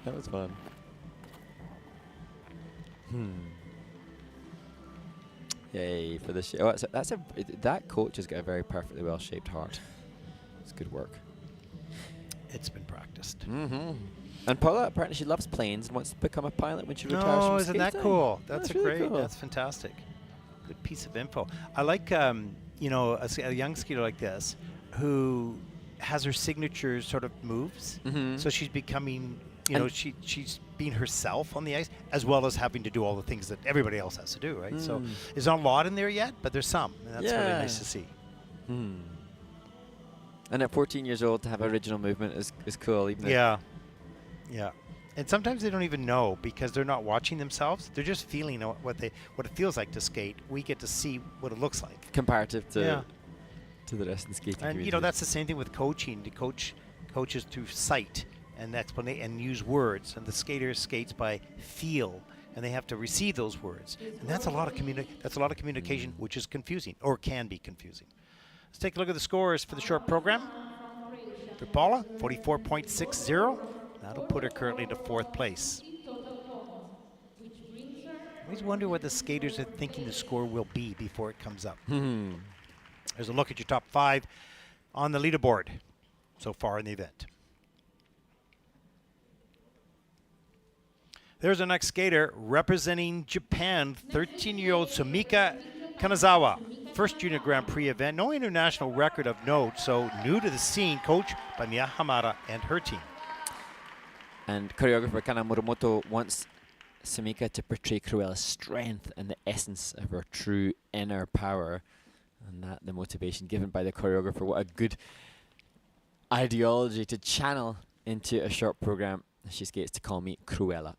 That was fun. Yay for the show. That coach has got a very perfectly well-shaped heart. It's good work. It's been practiced. And Paula, apparently she loves planes and wants to become a pilot when she retires from isn't that skating. cool? That's really great. cool. That's fantastic. Good piece of info. I like, you know, a young skater like this who has her signature sort of moves. So she's becoming, you know, she's being herself on the ice as well as having to do all the things that everybody else has to do, right? So there's not a lot in there yet, but there's some. And that's really nice to see. And at 14 years old, to have original movement is cool. Even Yeah. And sometimes they don't even know because they're not watching themselves. They're just feeling what it feels like to skate. We get to see what it looks like. comparative to the rest of the skating And community. you know, that's the same thing with coaching. The coaches through sight and explanation and use words, and the skater skates by feel, and they have to receive those words. And that's a lot of communication, which is confusing or can be confusing. Let's take a look at the scores for the short program. For Paula, 44.60. That'll put her currently to 4th place. I always wonder what the skaters are thinking the score will be before it comes up. There's a look at your top 5 on the leaderboard so far in the event. There's our next skater representing Japan, 13-year-old Sumika Kanazawa. First Junior Grand Prix event, no international record of note, so new to the scene, coached by Miya Hamada and her team. And choreographer Kana Muramoto wants Sumika to portray Cruella's strength and the essence of her true inner power. And that the motivation given by the choreographer. What a good ideology to channel into a short program. She skates to Call Me Cruella.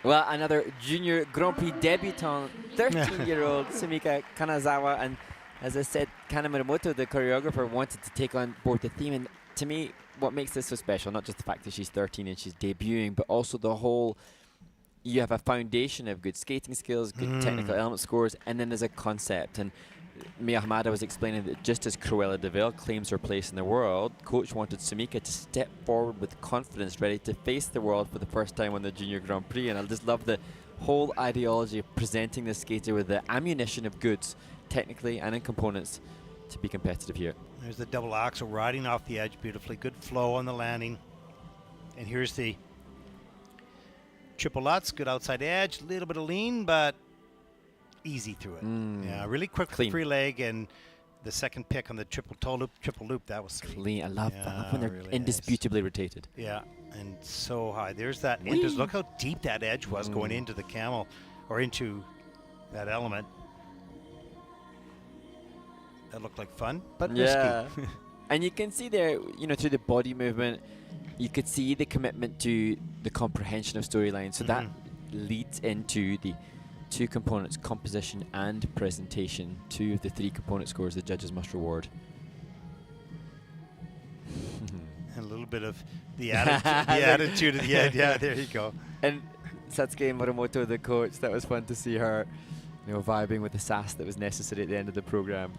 Well, another junior Grand Prix debutant, 13-year-old Sumika Kanazawa, and as I said, Kana Muramoto, the choreographer, wanted to take on board the theme. And to me, what makes this so special, not just the fact that she's 13 and she's debuting, but also the whole, you have a foundation of good skating skills, good technical element scores, and then there's a concept. And Mia Hamada was explaining that just as Cruella de Vil claims her place in the world, coach wanted Sumika to step forward with confidence, ready to face the world for the first time on the Junior Grand Prix. And I just love the whole ideology of presenting the skater with the ammunition of goods, technically and in components, to be competitive here. There's the double axel riding off the edge beautifully. Good flow on the landing. And here's the triple Lutz, good outside edge, a little bit of lean, but easy through it. Yeah, really quick free leg, and the second pick on the triple toe loop, triple loop, that was sweet. Clean. I love that. I love when they're really indisputably rotated. Yeah, and so high. There's that. Look how deep that edge was going into the camel, or into that element. That looked like fun, but risky. And you can see there, you know, through the body movement, you could see the commitment to the comprehension of storyline. So that leads into the two components, composition and presentation, two of the three component scores the judges must reward. And a little bit of the attitude at the end. Yeah, there you go. And Satsuki Muramoto, the coach, that was fun to see her, you know, vibing with the sass that was necessary at the end of the program.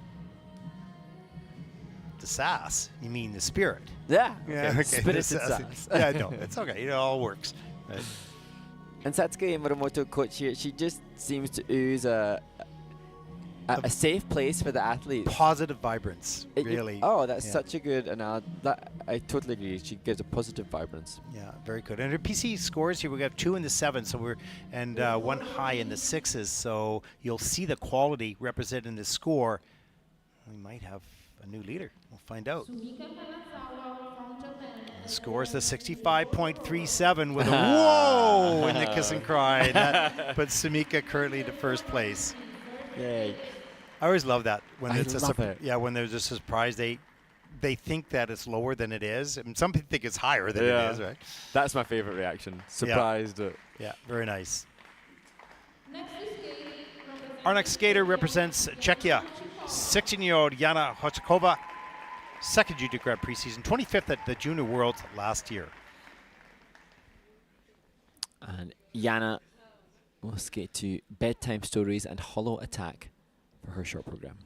The sass? You mean the spirit? Yeah. Okay. Spirited sass. Yeah, no, it's okay. It all works. Right. And Satsuki Muramoto, coach here, she just seems to ooze a safe place for the athletes. Positive vibrance, really. Oh, that's such a good analogy. I totally agree. She gives a positive vibrance. Yeah, very good. And her PC scores here, we got 2 in the 7s, so we're one high in the 6s. So you'll see the quality represented in the score. We might have a new leader. We'll find out. Scores the 65.37 with a whoa in the kiss and cry. That puts Sumika currently to first place. Yay. I always love that when when there's a surprise. They think that it's lower than it is, and some people think it's higher than it is. Right? That's my favorite reaction. Surprised. Yeah, very nice. Our next skater represents Czechia, 16-year-old Jana Horcickova. Second junior Grand Prix season, 25th at the Junior Worlds last year. And Jana will skate to Bedtime Stories and Hollow Attack for her short program.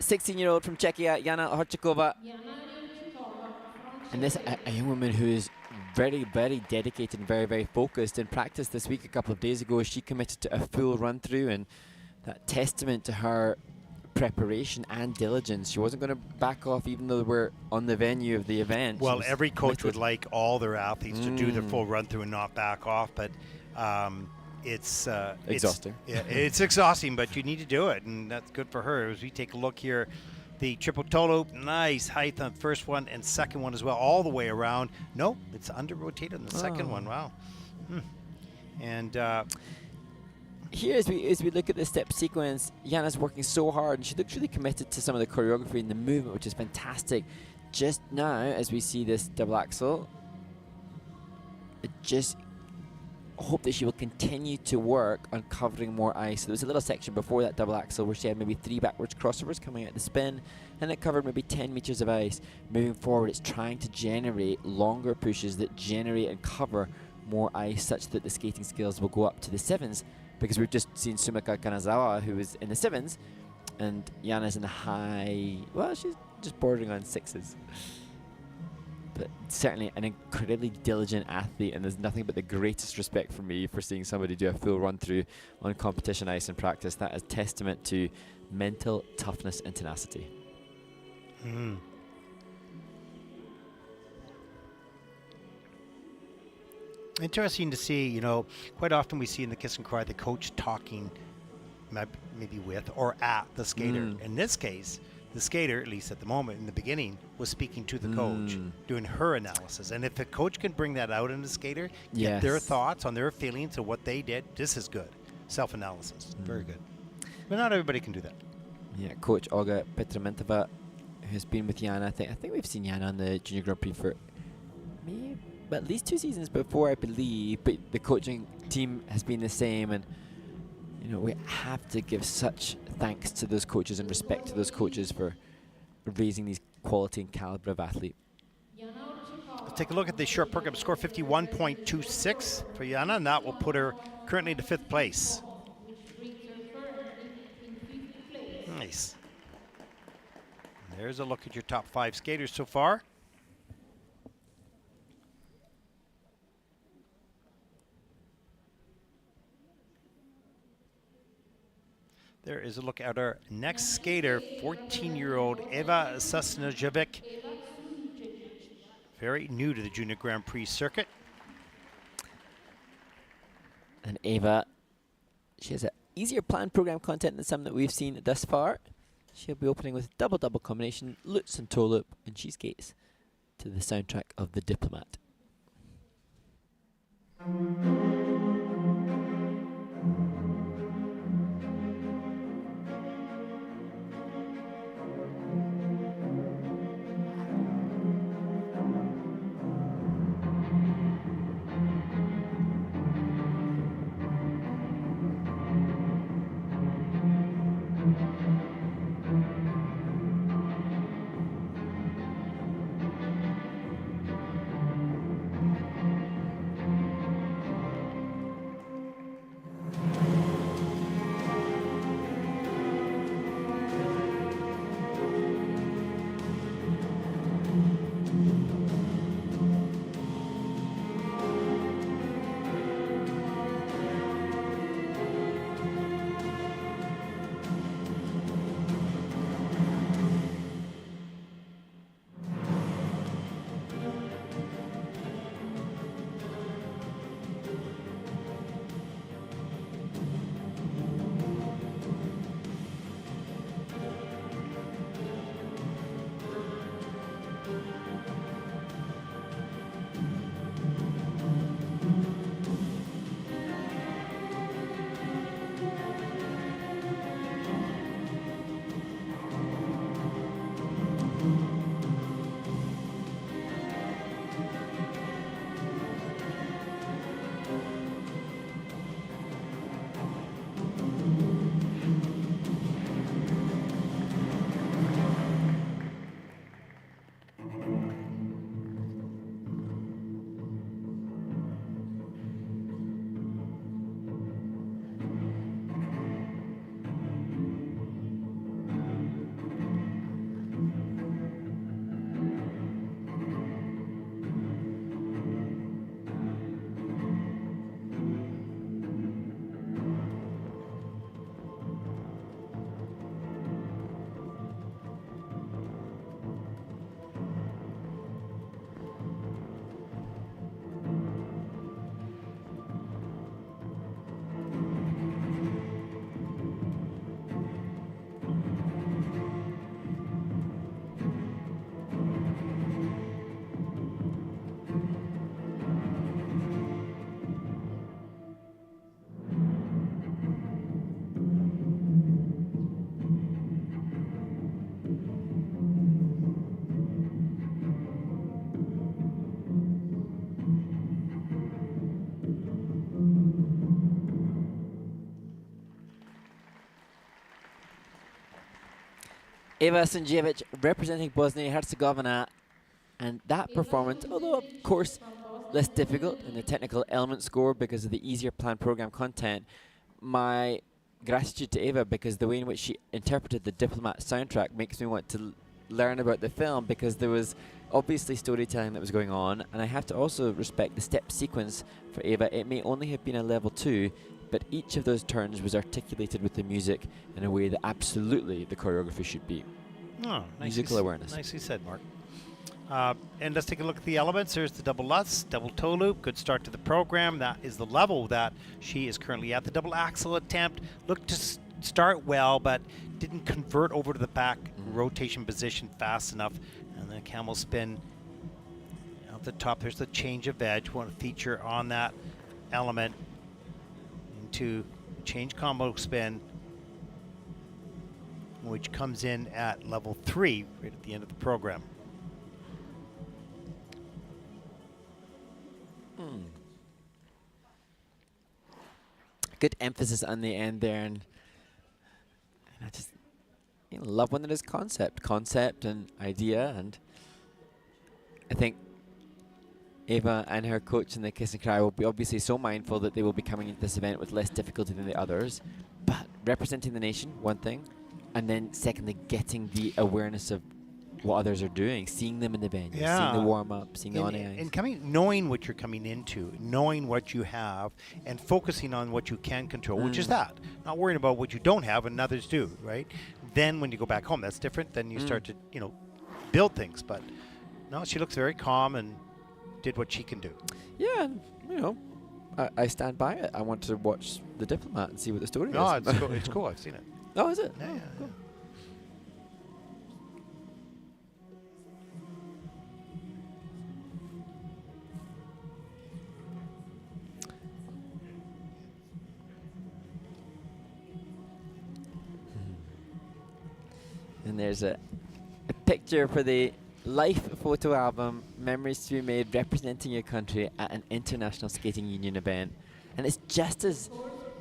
16-year-old from Czechia, Jana Horcickova. And this, a young woman who is very, very dedicated and very, very focused. In practice this week, a couple of days ago, she committed to a full run-through, and that testament to her preparation and diligence. She wasn't going to back off even though we're on the venue of the event. Well, every coach would like all their athletes to do the full run-through and not back off, but it's exhausting. It's exhausting, but you need to do it, and that's good for her. As we take a look here, the triple toe loop, nice height on the first one and second one as well, all the way around. No, it's under-rotated on the second one. Wow. And here, as we look at the step sequence, Jana's working so hard, and she looks really committed to some of the choreography and the movement, which is fantastic. Just now, as we see this double axel, I just hope that she will continue to work on covering more ice. So there was a little section before that double axel where she had maybe 3 backwards crossovers coming out the spin, and it covered maybe 10 meters of ice. Moving forward, it's trying to generate longer pushes that generate and cover more ice, such that the skating skills will go up to the 7s, because we've just seen Sumika Kanazawa, who is in the 7s, and Jana's in the high, well, she's just bordering on 6s. But certainly an incredibly diligent athlete, and there's nothing but the greatest respect for me for seeing somebody do a full run-through on competition ice in practice. That is testament to mental toughness and tenacity. Interesting to see, you know, quite often we see in the kiss and cry the coach talking maybe with or at the skater. In this case, the skater, at least at the moment, in the beginning, was speaking to the coach, doing her analysis. And if the coach can bring that out in the skater, get their thoughts on their feelings of what they did, this is good. Self-analysis, very good. But not everybody can do that. Yeah, Coach Olga Petramentova, who's been with Jana. I think we've seen Jana on the Junior Grand Prix for maybe at least 2 seasons before, I believe. But the coaching team has been the same, and you know, we have to give such thanks to those coaches and respect to those coaches for raising these quality and caliber of athlete. Let's take a look at the short program score, 51.26 for Jana, and that will put her currently to 5th place. Nice. And there's a look at your top 5 skaters so far. There is a look at our next skater, 14-year-old Eva Suznjevic. Very new to the Junior Grand Prix circuit. And Eva, she has an easier planned program content than some that we've seen thus far. She'll be opening with double-double combination, Lutz and toe loop, and she skates to the soundtrack of The Diplomat. Eva Suznjevic representing Bosnia and Herzegovina, and that performance, although of course less difficult in the technical element score because of the easier planned program content, my gratitude to Eva because the way in which she interpreted the Diplomat soundtrack makes me want to learn about the film, because there was obviously storytelling that was going on, and I have to also respect the step sequence for Eva. It may only have been a level 2, but each of those turns was articulated with the music in a way that absolutely the choreography should be. Oh, Musical awareness. Nicely said, Mark. And let's take a look at the elements. There's the double Lutz, double toe loop. Good start to the program. That is the level that she is currently at. The double axel attempt looked to start well, but didn't convert over to the back rotation position fast enough. And then a camel spin at the top. There's the change of edge. We want to feature on that element into change combo spin, which comes in at level 3 right at the end of the program. Good emphasis on the end there, and I just love when there is concept and idea, and I think Eva and her coach in the Kiss and Cry will be obviously so mindful that they will be coming into this event with less difficulty than the others, but representing the nation, one thing, and then secondly getting the awareness of what others are doing, seeing them in the venue, seeing the warm-up, seeing the on-ice. And knowing what you're coming into, knowing what you have, and focusing on what you can control, which is that. Not worrying about what you don't have and others do, right? Then when you go back home, that's different. Then you start to, build things. But no, she looks very calm and did what she can do. Yeah, and, I stand by it. I want to watch The Diplomat and see what the story is. No, it's cool. It's cool. I've seen it. Oh, is it? Yeah, oh, yeah, cool. And there's a picture for the life photo album, Memories to be Made, representing your country at an International Skating Union event. And it's just as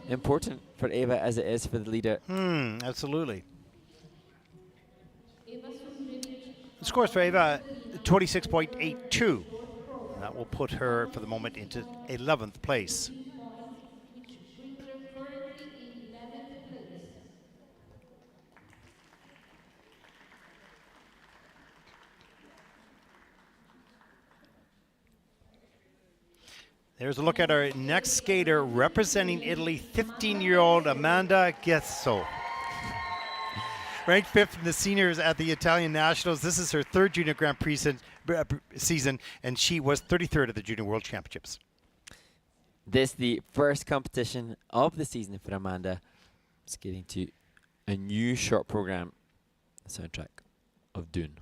important for Eva as it is for the leader. Absolutely. The scores for Eva, 26.82. That will put her, for the moment, into 11th place. There's a look at our next skater representing Italy, 15-year-old Amanda Gesso. Ranked 5th in the seniors at the Italian Nationals. This is her 3rd Junior Grand Prix season, and she was 33rd at the Junior World Championships. This the first competition of the season for Amanda, skating to a new short program, the soundtrack of Dune.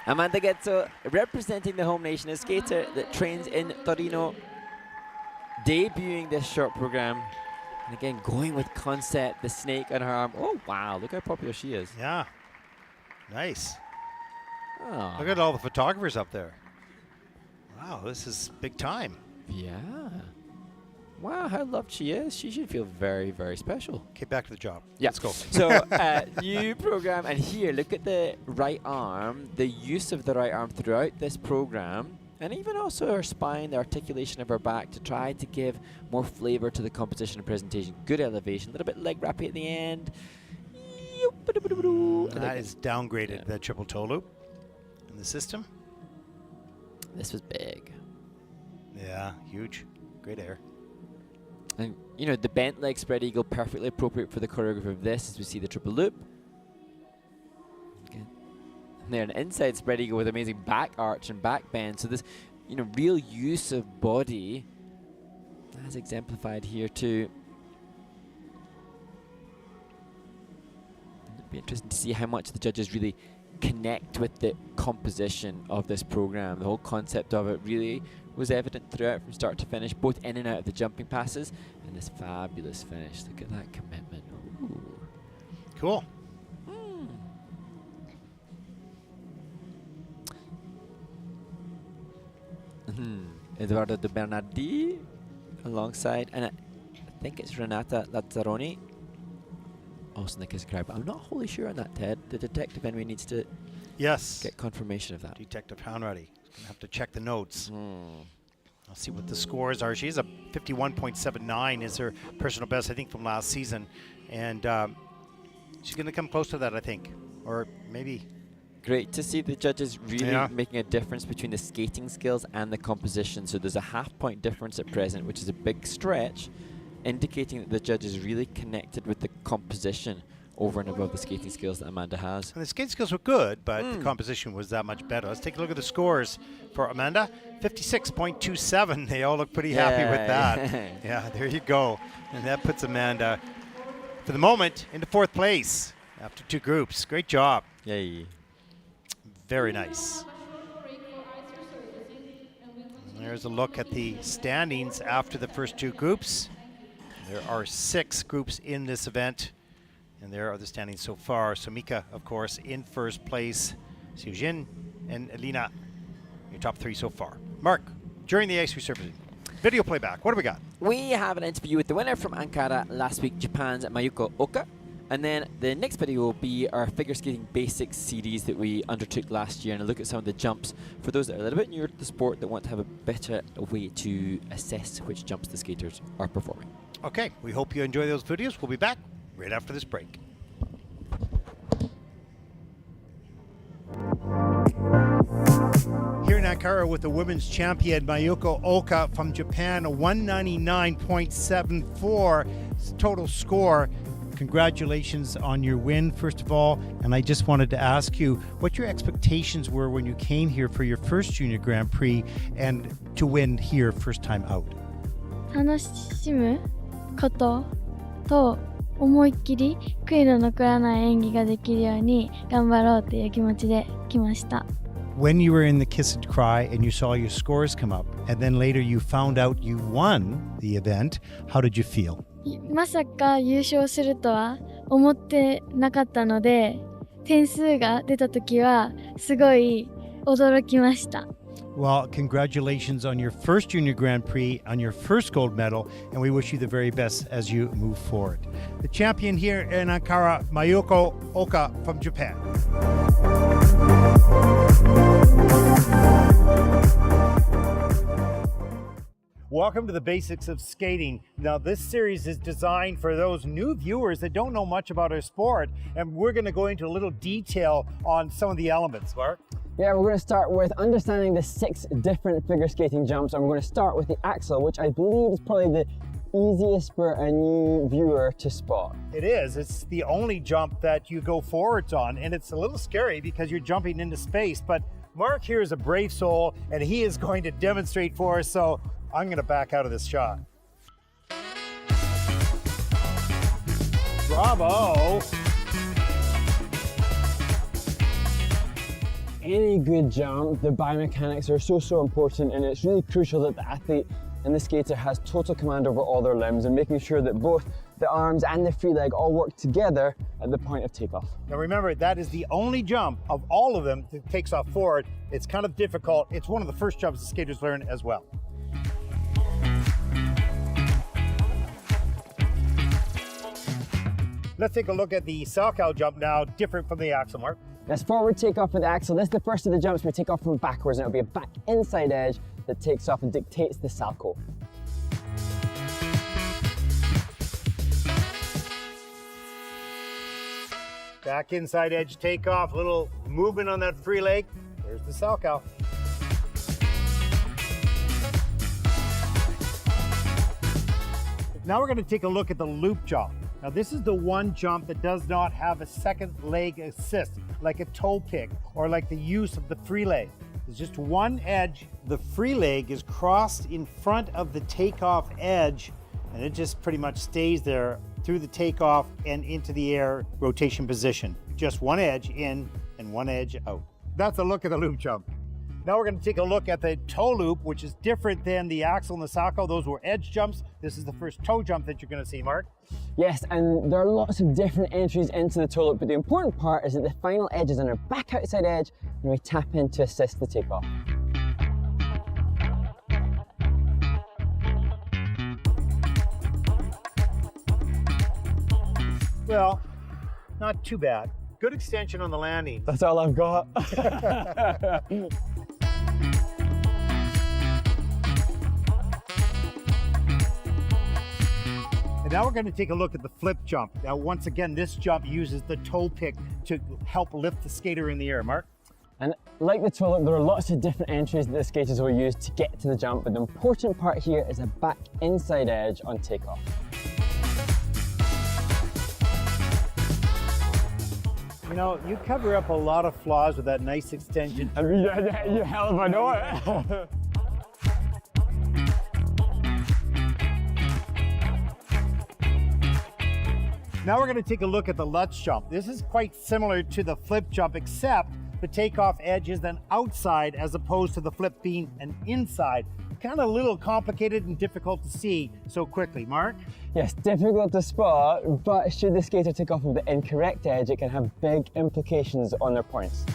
Amanda Getzo, representing the home nation, a skater that trains in Torino, debuting this short program. And again, going with concept, the snake on her arm. Oh, wow, look how popular she is. Yeah. Nice. Oh. Look at all the photographers up there. Wow, this is big time. Yeah. Wow, how loved she is. She should feel very, very special. Okay, back to the job. Yeah. Let's go. So, new program. And here, look at the right arm, the use of the right arm throughout this program. And even also her spine, the articulation of her back to try to give more flavor to the composition and presentation. Good elevation, a little bit leg wrappy at the end. That is downgraded, the triple toe loop in the system. This was big. Yeah, huge. Great air. And, you know, the bent leg spread eagle, perfectly appropriate for the choreography of this as we see the triple loop. Okay. And there, an inside spread eagle with amazing back arch and back bend. So this, you know, real use of body as exemplified here too. It'd be interesting to see how much the judges really connect with the composition of this program. The whole concept of it really was evident throughout from start to finish, both in and out of the jumping passes, and this fabulous finish. Look at that commitment. Ooh. Cool. Eduardo De Bernardi alongside, and I think it's Renata Lazzaroni. Also in the kiss crowd, but I'm not wholly sure on that, Ted. The detective anyway needs to get confirmation of that. Detective Houndruddy. Gonna have to check the notes. I'll see what the scores are. She's a 51.79 is her personal best, I think, from last season. And she's going to come close to that, I think. Or maybe. Great to see the judges really making a difference between the skating skills and the composition. So there's a half-point difference at present, which is a big stretch, indicating that the judges really connected with the composition over and above the skating skills that Amanda has. And the skating skills were good, but the composition was that much better. Let's take a look at the scores for Amanda. 56.27. They all look pretty happy with that. Yeah, there you go. And that puts Amanda, for the moment, into 4th place after 2 groups. Great job. Yay. Very nice. And there's a look at the standings after the first 2 groups. There are 6 groups in this event. And there are the standings so far. Sumika, of course, in 1st place. Seojin and Elina, your top 3 so far. Mark, during the ice resurfacing, video playback, what do we got? We have an interview with the winner from Ankara last week, Japan's Mayuko Oka. And then the next video will be our figure skating basics series that we undertook last year, and a look at some of the jumps for those that are a little bit newer to the sport that want to have a better way to assess which jumps the skaters are performing. Okay, we hope you enjoy those videos. We'll be back right after this break. Here in Ankara with the women's champion Mayuko Oka from Japan, a 199.74 total score. Congratulations on your win, first of all. And I just wanted to ask you what your expectations were when you came here for your first Junior Grand Prix and to win here first time out. 楽しむことと思いっきり悔いの残らない演技ができるように頑張ろうという気持ちで来ました。When you were in the Kiss and Cry and you saw your scores come up, and then later you found out you won the event, how did you feel? まさか優勝するとは思ってなかったので、点数が出た時はすごい驚きました。Well, congratulations on your first Junior Grand Prix, on your first gold medal, and we wish you the very best as you move forward. The champion here in Ankara, Mayuko Oka from Japan. Welcome to the Basics of Skating. Now, this series is designed for those new viewers that don't know much about our sport, and we're going to go into a little detail on some of the elements. Mark? Yeah, we're going to start with understanding the 6 different figure skating jumps, and we're going to start with the axel, which I believe is probably the easiest for a new viewer to spot. It is. It's the only jump that you go forwards on, and it's a little scary because you're jumping into space, but Mark here is a brave soul, and he is going to demonstrate for us, so I'm going to back out of this shot. Bravo! any good jump, the biomechanics are so important, and it's really crucial that the athlete and the skater has total command over all their limbs and making sure that both the arms and the free leg all work together at the point of takeoff. Now remember, that is the only jump of all of them that takes off forward. It's kind of difficult. It's one of the first jumps the skaters learn as well. Let's take a look at the Salchow jump now, different from the axel, Mark. That's forward takeoff with the axel. This is the first of the jumps we take off from backwards, and it'll be a back inside edge that takes off and dictates the Salchow. Back inside edge takeoff, little movement on that free leg. There's the Salchow. Now we're going to take a look at the loop jump. Now this is the one jump that does not have a second leg assist, like a toe pick or like the use of the free leg. There's just one edge. The free leg is crossed in front of the takeoff edge, and it just pretty much stays there through the takeoff and into the air rotation position. Just one edge in and one edge out. That's a look at the loop jump. Now we're going to take a look at the toe loop, which is different than the axel and the Salchow. Those were edge jumps. This is the first toe jump that you're going to see, Mark. Yes, and there are lots of different entries into the toe loop, but the important part is that the final edge is on our back outside edge, and we tap in to assist the takeoff. Well, not too bad. Good extension on the landing. That's all I've got. And now we're going to take a look at the flip jump. Now, once again, this jump uses the toe pick to help lift the skater in the air. Mark? And like the toe loop, there are lots of different entries that the skaters will use to get to the jump, but the important part here is a back inside edge on takeoff. You know, you cover up a lot of flaws with that nice extension. I mean, you hell if I know it. Now we're going to take a look at the Lutz jump. This is quite similar to the flip jump, except the takeoff edge is an outside as opposed to the flip being an inside. Kind of a little complicated and difficult to see so quickly. Mark? Yes, difficult to spot, but should the skater take off with the incorrect edge, it can have big implications on their points.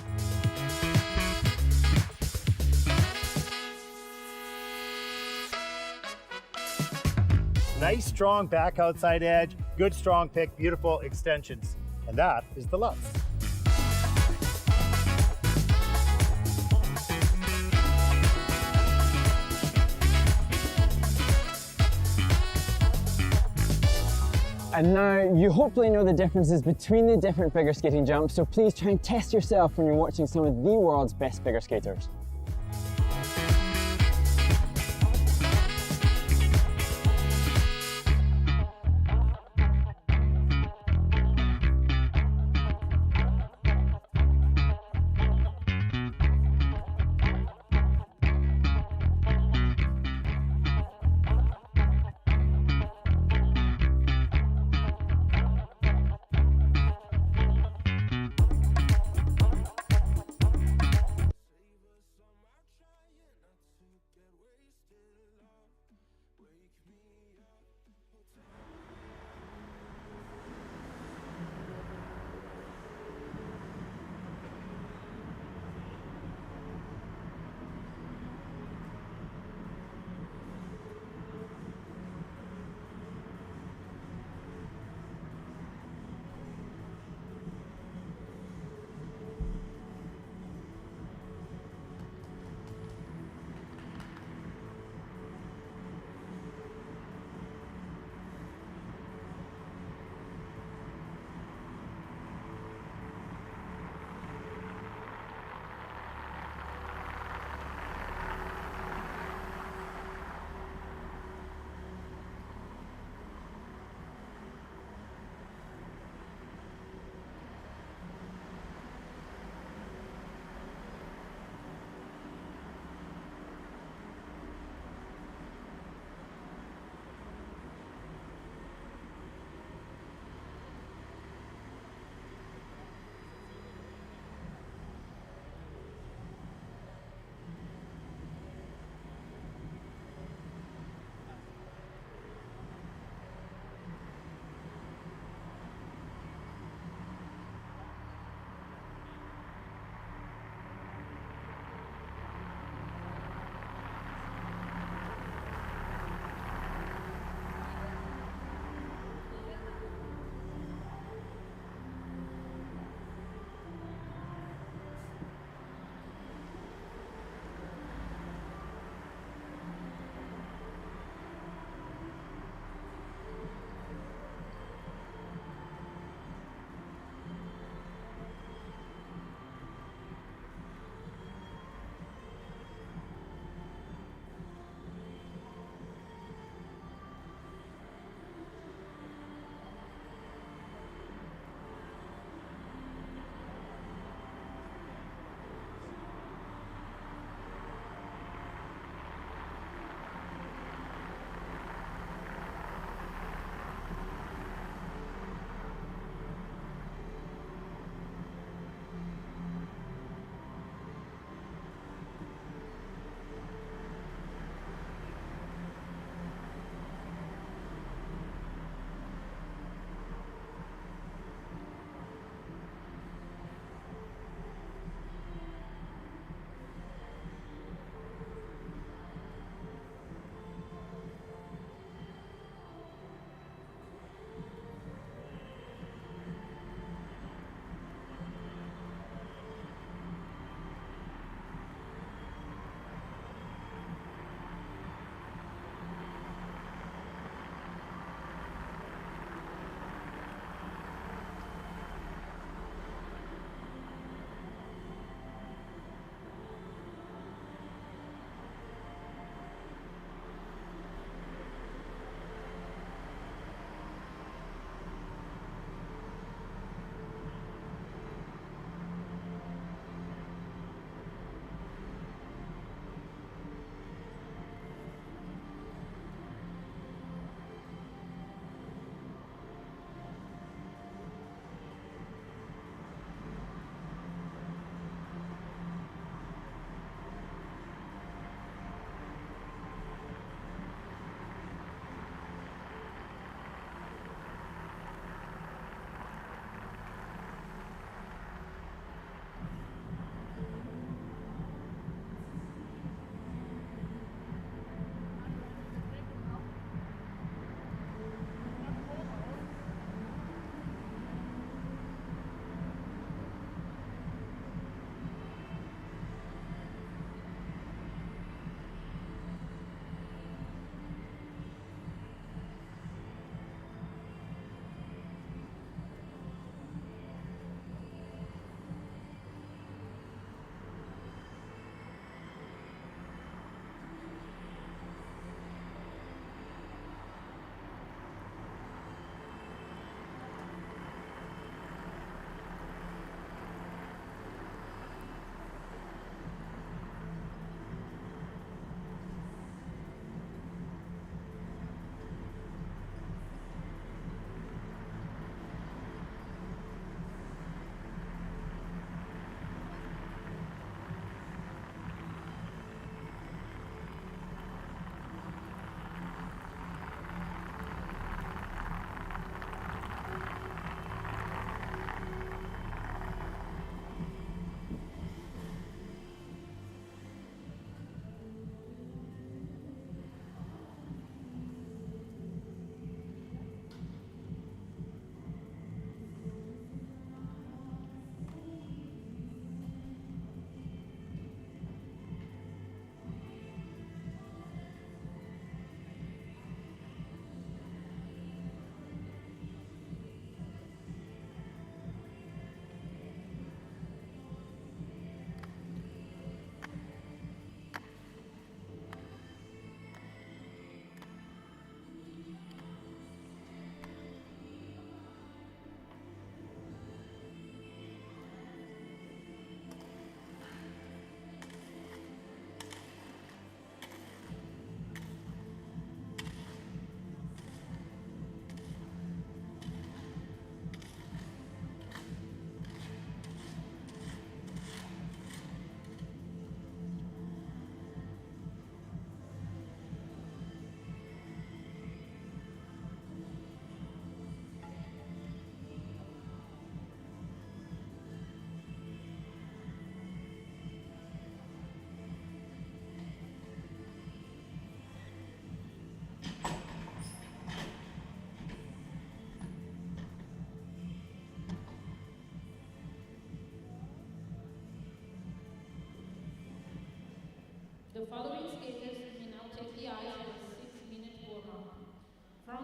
Nice, strong back outside edge, good strong pick, beautiful extensions. And that is the Lutz. And now you hopefully know the differences between the different figure skating jumps, so please try and test yourself when you're watching some of the world's best figure skaters.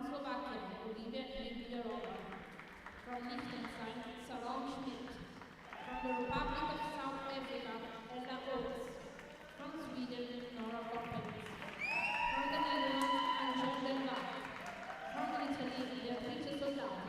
Slovakia, Olivia Lengyelova. From Liechtenstein, Salome Schmid. From the Republic of South Africa, Elina Goidina. From Sweden, Nora Coppens. From the Netherlands, Anja Horcickova. From Italy, Beatrice Soldati.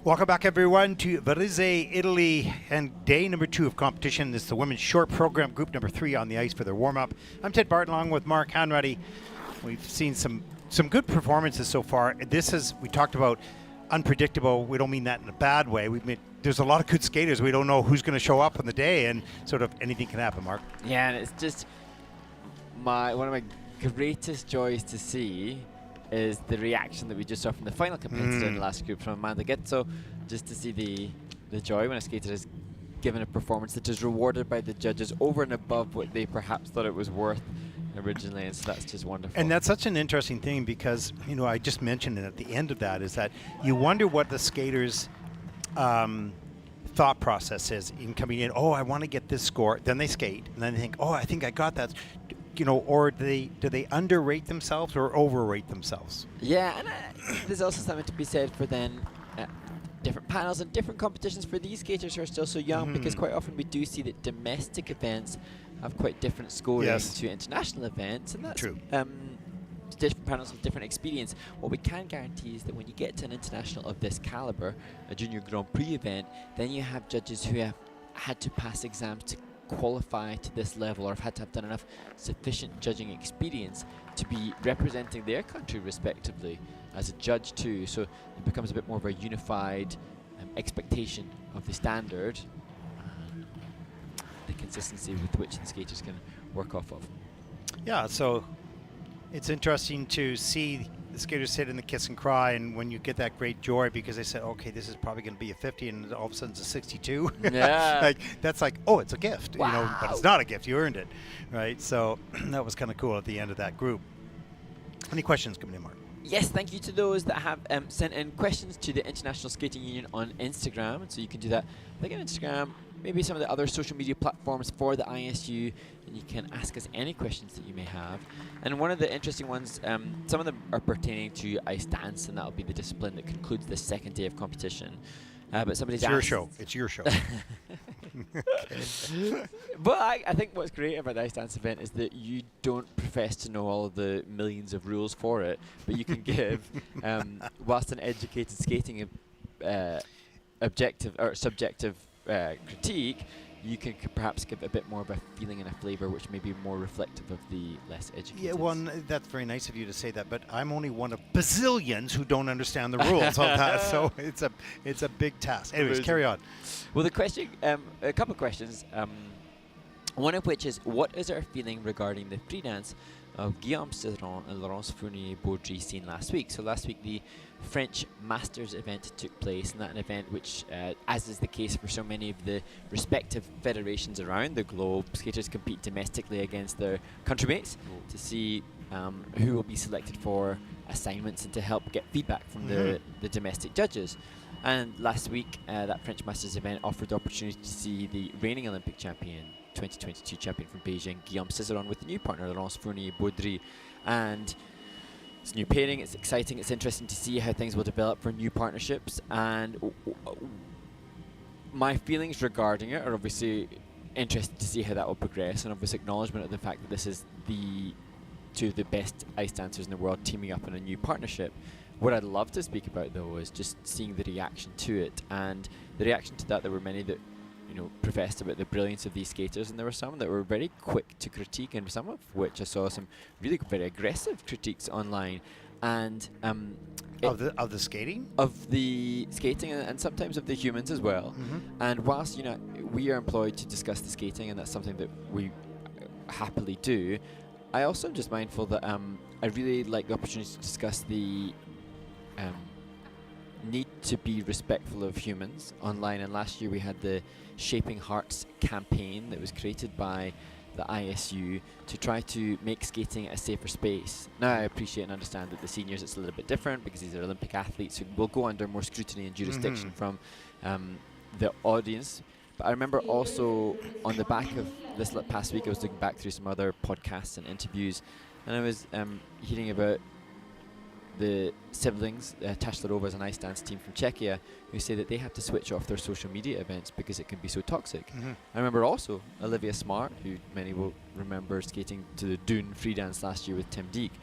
Welcome back, everyone, to Varese, Italy, and day number 2 of competition. This is the women's short program, group number 3 on the ice for their warm-up. I'm Ted Barton, along with Mark Hanratty. We've seen some good performances so far. This is, we talked about unpredictable. We don't mean that in a bad way. There's a lot of good skaters. We don't know who's going to show up on the day, and sort of anything can happen, Mark. Yeah, and it's just one of my greatest joys to see is the reaction that we just saw from the final competitor in the last group from Amanda Gitzo, just to see the joy when a skater is given a performance that is rewarded by the judges over and above what they perhaps thought it was worth originally, and so that's just wonderful. And that's such an interesting thing because, you know, I just mentioned it at the end of that, is that you wonder what the skaters' thought process is in coming in. Oh, I want to get this score. Then they skate, and then they think, oh, I think I got that. You know, or do they underrate themselves or overrate themselves? Yeah, and there's also something to be said for then different panels and different competitions for these skaters who are still so young, because quite often we do see that domestic events have quite different scoring to international events, and that's true. Different panels with different experience. What we can guarantee is that when you get to an international of this caliber, a junior Grand Prix event, then you have judges who have had to pass exams to qualify to this level, or have had to have done enough sufficient judging experience to be representing their country respectively as a judge too. So it becomes a bit more of a unified expectation of the standard and the consistency with which the skaters can work off of. Yeah, so it's interesting to see the skaters sit in the kiss and cry, and when you get that great joy because they said, okay, this is probably going to be a 50, and all of a sudden it's a 62. Yeah. Like, that's like, oh, it's a gift. Wow. You know, but it's not a gift. You earned it, right? So that was kind of cool at the end of that group. Any questions coming in, Mark? Yes, thank you to those that have sent in questions to the International Skating Union on Instagram. And so you can do that. Like on Instagram, maybe some of the other social media platforms for the ISU, and you can ask us any questions that you may have. And one of the interesting ones, some of them are pertaining to ice dance, and that'll be the discipline that concludes the second day of competition. But somebody's It's your asked show. It's your show. But I think what's great about the ice dance event is that you don't profess to know all of the millions of rules for it, but you can give, whilst an educated skating objective or subjective critique, you can perhaps give a bit more of a feeling and a flavour which may be more reflective of the less educated. Yeah, well, that's very nice of you to say that, but I'm only one of bazillions who don't understand the rules of that, so it's a big task. Anyways, carry on. Well, the question, a couple of questions, one of which is, what is our feeling regarding the free dance of Guillaume Cizeron and Laurence Fournier-Baudry seen last week? So last week the French Masters event took place, and that an event which, as is the case for so many of the respective federations around the globe, skaters compete domestically against their countrymates to see who will be selected for assignments and to help get feedback from the domestic judges. And last week, that French Masters event offered the opportunity to see the reigning Olympic champion, 2022 champion from Beijing, Guillaume Cizeron, with the new partner, Laurence Fournier-Baudry. And it's a new pairing, it's exciting, it's interesting to see how things will develop for new partnerships. And my feelings regarding it are obviously interested to see how that will progress, and obviously acknowledgement of the fact that this is two of the best ice dancers in the world teaming up in a new partnership. What I'd love to speak about, though, is just seeing the reaction to it. And the reaction to that, there were many that, you know, professed about the brilliance of these skaters, and there were some that were very quick to critique, and some of which I saw some really very aggressive critiques online. And Of the skating? Of the skating, and sometimes of the humans as well. And whilst, you know, we are employed to discuss the skating, and that's something that we happily do, I also am just mindful that I really like the opportunity to discuss the need to be respectful of humans online. And last year we had the Shaping Hearts campaign that was created by the ISU to try to make skating a safer space. Now, I appreciate and understand that the seniors, it's a little bit different because these are Olympic athletes who will go under more scrutiny and jurisdiction from the audience. But I remember also on the back of this past week, I was looking back through some other podcasts and interviews, and I was hearing about the siblings, Tashlarova is an ice dance team from Czechia, who say that they have to switch off their social media events because it can be so toxic. I remember also Olivia Smart, who many will remember skating to the Dune free dance last year with Tim Deek,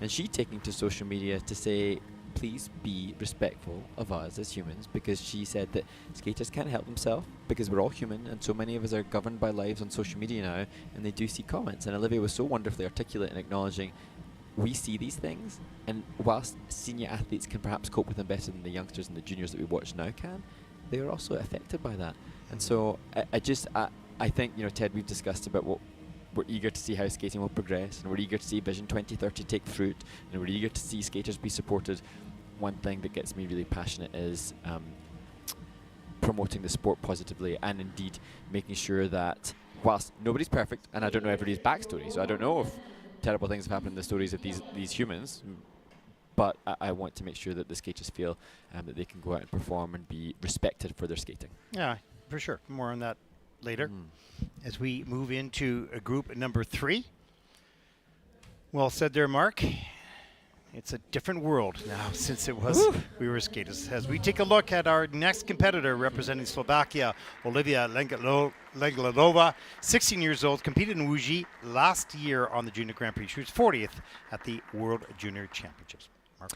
and she taking to social media to say, please be respectful of us as humans, because she said that skaters can't help themselves because we're all human, and so many of us are governed by lives on social media now, and they do see comments. And Olivia was so wonderfully articulate in acknowledging we see these things, and whilst senior athletes can perhaps cope with them better than the youngsters and the juniors that we watch now can, they are also affected by that. And so I think, you know, Ted, we've discussed about what we're eager to see how skating will progress, and we're eager to see Vision 2030 take fruit, and we're eager to see skaters be supported. One thing that gets me really passionate is promoting the sport positively, and indeed making sure that whilst nobody's perfect, and I don't know everybody's backstory, so I don't know if terrible things have happened in the stories of these humans, but I want to make sure that the skaters feel that they can go out and perform and be respected for their skating. Yeah, for sure. More on that later. As we move into group number 3. Well said there, Mark. It's a different world now since it was we were skaters. As we take a look at our next competitor representing Slovakia, Olivia Lengyelova, 16 years old, competed in Wuji last year on the Junior Grand Prix. She was 40th at the World Junior Championships. Mark.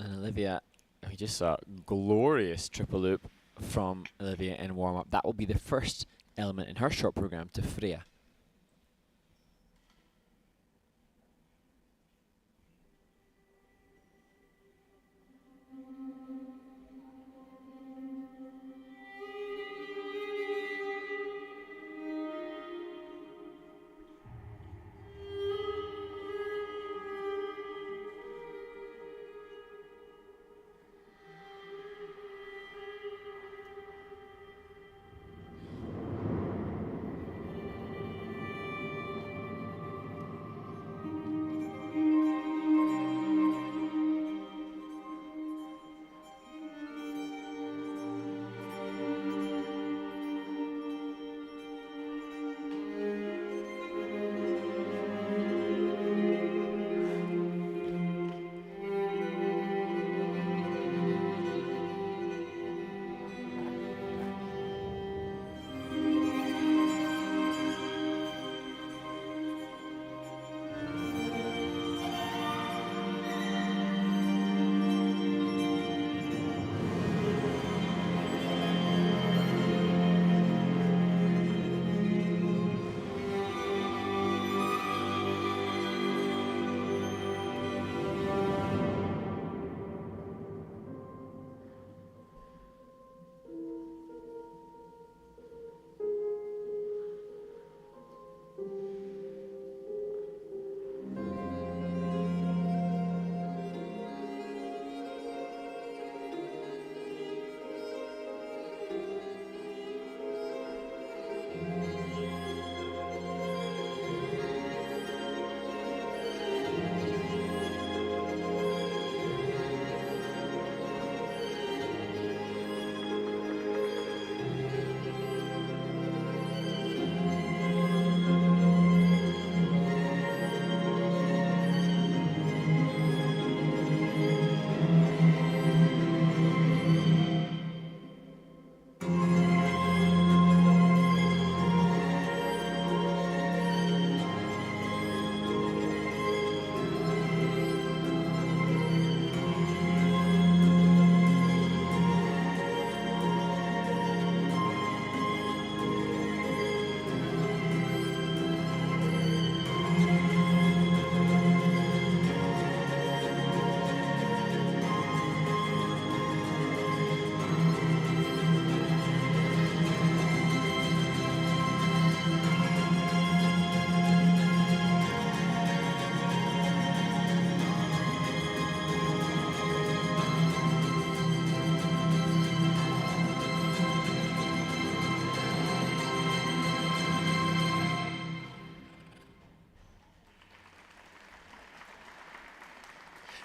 And Olivia, we just saw a glorious triple loop from Olivia in warm-up. That will be the first element in her short program to Freya.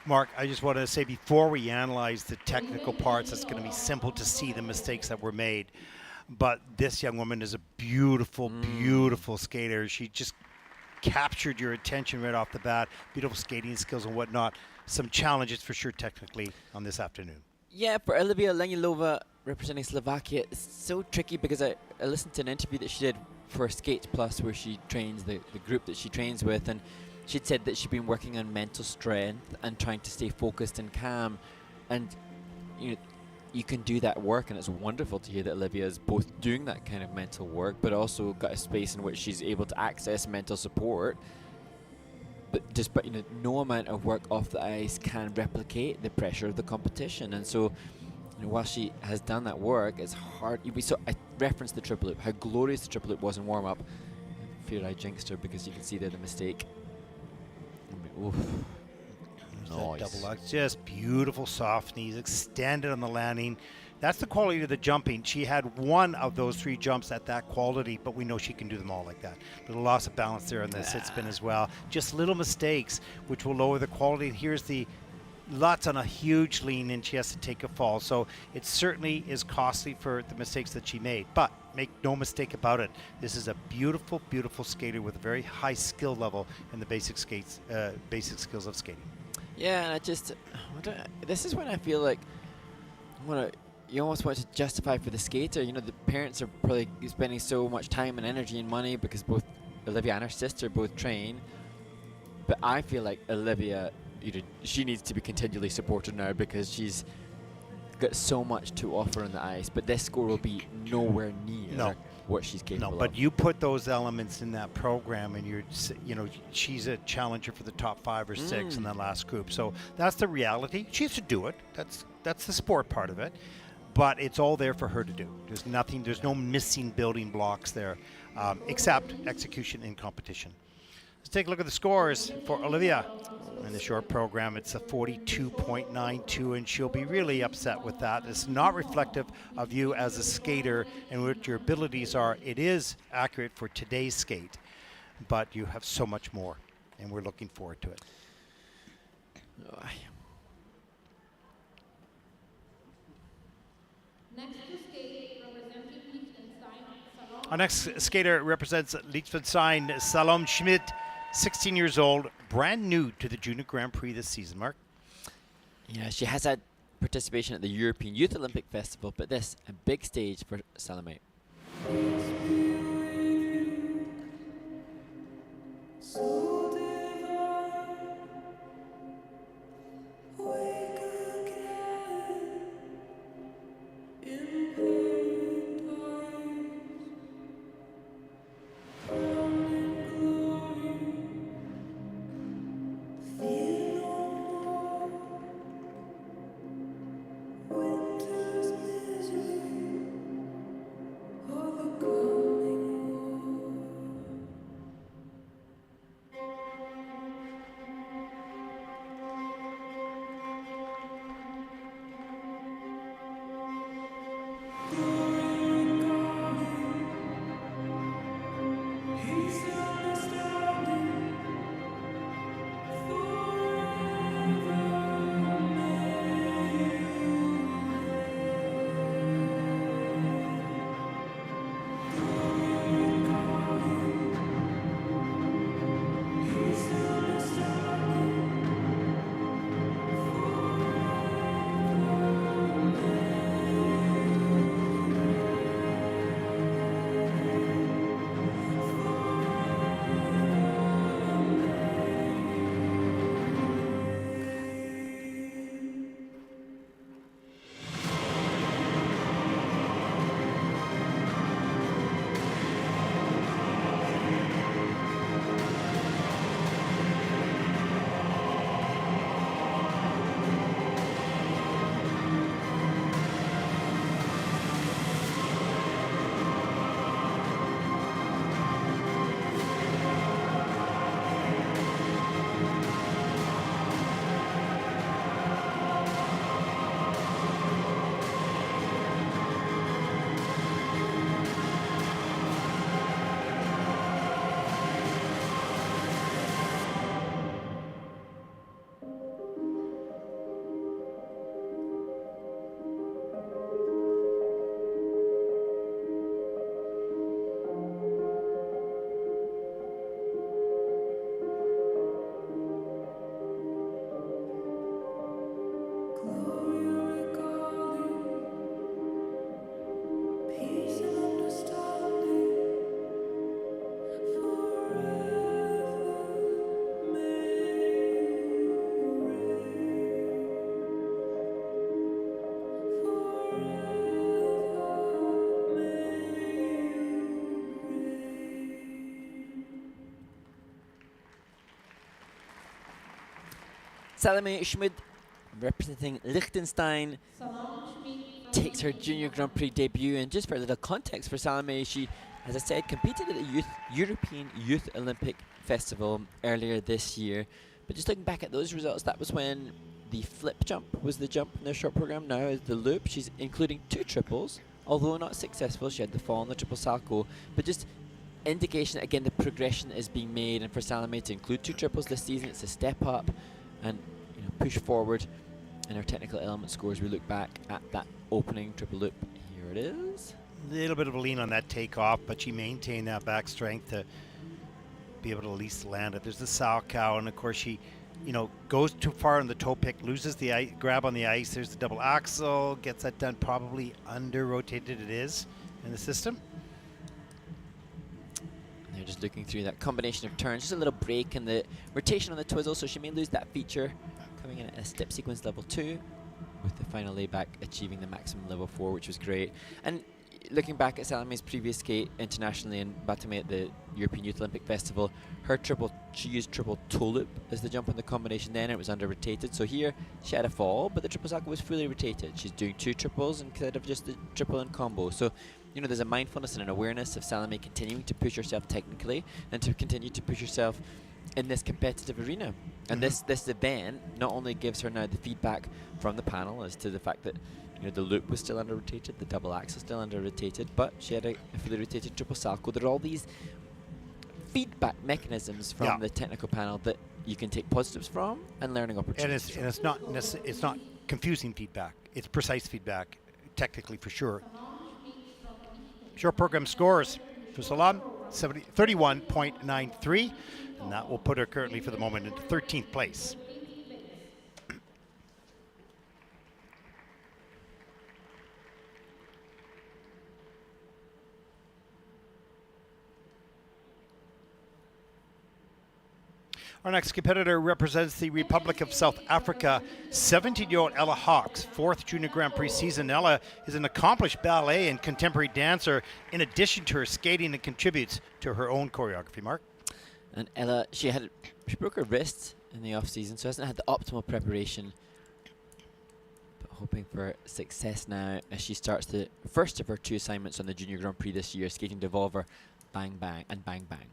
Mark, I just want to say before we analyze the technical parts, it's going to be simple to see the mistakes that were made. But this young woman is a beautiful, beautiful skater. She just captured your attention right off the bat. Beautiful skating skills and whatnot. Some challenges for sure technically on this afternoon. Yeah, for Olivia Lengyelova representing Slovakia, it's so tricky because I listened to an interview that she did for Skate Plus where she trains the group that she trains with, and she'd said that she'd been working on mental strength and trying to stay focused and calm. And you can do that work, and it's wonderful to hear that Olivia is both doing that kind of mental work but also got a space in which she's able to access mental support. But no amount of work off the ice can replicate the pressure of the competition. And so while she has done that work, it's hard. I referenced the triple loop, how glorious the triple loop was in warm-up. I fear I jinxed her because you can see there the mistake. Oof. Nice. Double lugs, just beautiful soft knees, extended on the landing. That's the quality of the jumping. She had one of those 3 jumps at that quality, but we know she can do them all like that. Little loss of balance there on the sit spin as well. Just little mistakes, which will lower the quality. Here's the lots on a huge lean, and she has to take a fall. So it certainly is costly for the mistakes that she made. But make no mistake about it, this is a beautiful, beautiful skater with a very high skill level in the basic skills of skating. Yeah, and this is when I feel like you almost want to justify for the skater. The parents are probably spending so much time and energy and money because both Olivia and her sister both train. But I feel like Olivia, she needs to be continually supported now because she's got so much to offer on the ice. But this score will be nowhere near what she's capable of. But you put those elements in that program, and she's a challenger for the top 5 or 6 in that last group. So that's the reality. She has to do it. That's the sport part of it. But it's all there for her to do. There's no missing building blocks there, except execution in competition. Let's take a look at the scores for Olivia. In the short program, it's a 42.92, and she'll be really upset with that. It's not reflective of you as a skater and what your abilities are. It is accurate for today's skate, but you have so much more, and we're looking forward to it. Our next skater represents Liechtenstein, Salome Schmid, 16 years old, brand new to the Junior Grand Prix this season, Mark. Yeah, she has had participation at the European Youth Olympic Festival, but this, a big stage for Salome. Salome Schmid, representing Liechtenstein, Salome Schmid takes her Junior Grand Prix debut. And just for a little context for Salome, she, as I said, competed at the European Youth Olympic Festival earlier this year. But just looking back at those results, that was when the flip jump was the jump in their short program. Now is the loop. She's including 2 triples, although not successful. She had the fall on the triple salto, but just indication that, again, the progression is being made. And for Salome to include 2 triples this season, it's a step up and push forward in our technical element scores. We look back at that opening triple loop. Here it is. A little bit of a lean on that takeoff, but she maintained that back strength to be able to at least land it. There's the Salchow, and of course she, goes too far on the toe pick, loses the grab on the ice. There's the double axel, gets that done, probably under rotated it is in the system. And they're just looking through that combination of turns, just a little break in the rotation on the twizzle, so she may lose that feature. Coming in at a step sequence level 2, with the final layback achieving the maximum level 4, which was great. And looking back at Salome's previous skate internationally in Batumi at the European Youth Olympic Festival, she used triple toe loop as the jump on the combination then, and it was under rotated. So here she had a fall, but the triple salto was fully rotated. She's doing 2 triples instead of just the triple and combo. So, there's a mindfulness and an awareness of Salome continuing to push herself technically and to continue to push herself in this competitive arena. And this event not only gives her now the feedback from the panel as to the fact that the loop was still under rotated, the double axle still under rotated, but she had a fully rotated triple salto. There are all these feedback mechanisms from the technical panel that you can take positives from and learning opportunities. And it's not confusing feedback. It's precise feedback, technically for sure. Short program scores for Salome 31.93, and that will put her currently for the moment into 13th place. Our next competitor represents the Republic of South Africa, 17-year-old Ella Hawks, 4th Junior Grand Prix season. Ella is an accomplished ballet and contemporary dancer. In addition to her skating, and contributes to her own choreography. Mark? And Ella, she broke her wrist in the off-season, so hasn't had the optimal preparation. But hoping for success now as she starts the first of her 2 assignments on the Junior Grand Prix this year, skating Devolver, Bang Bang, and Bang Bang.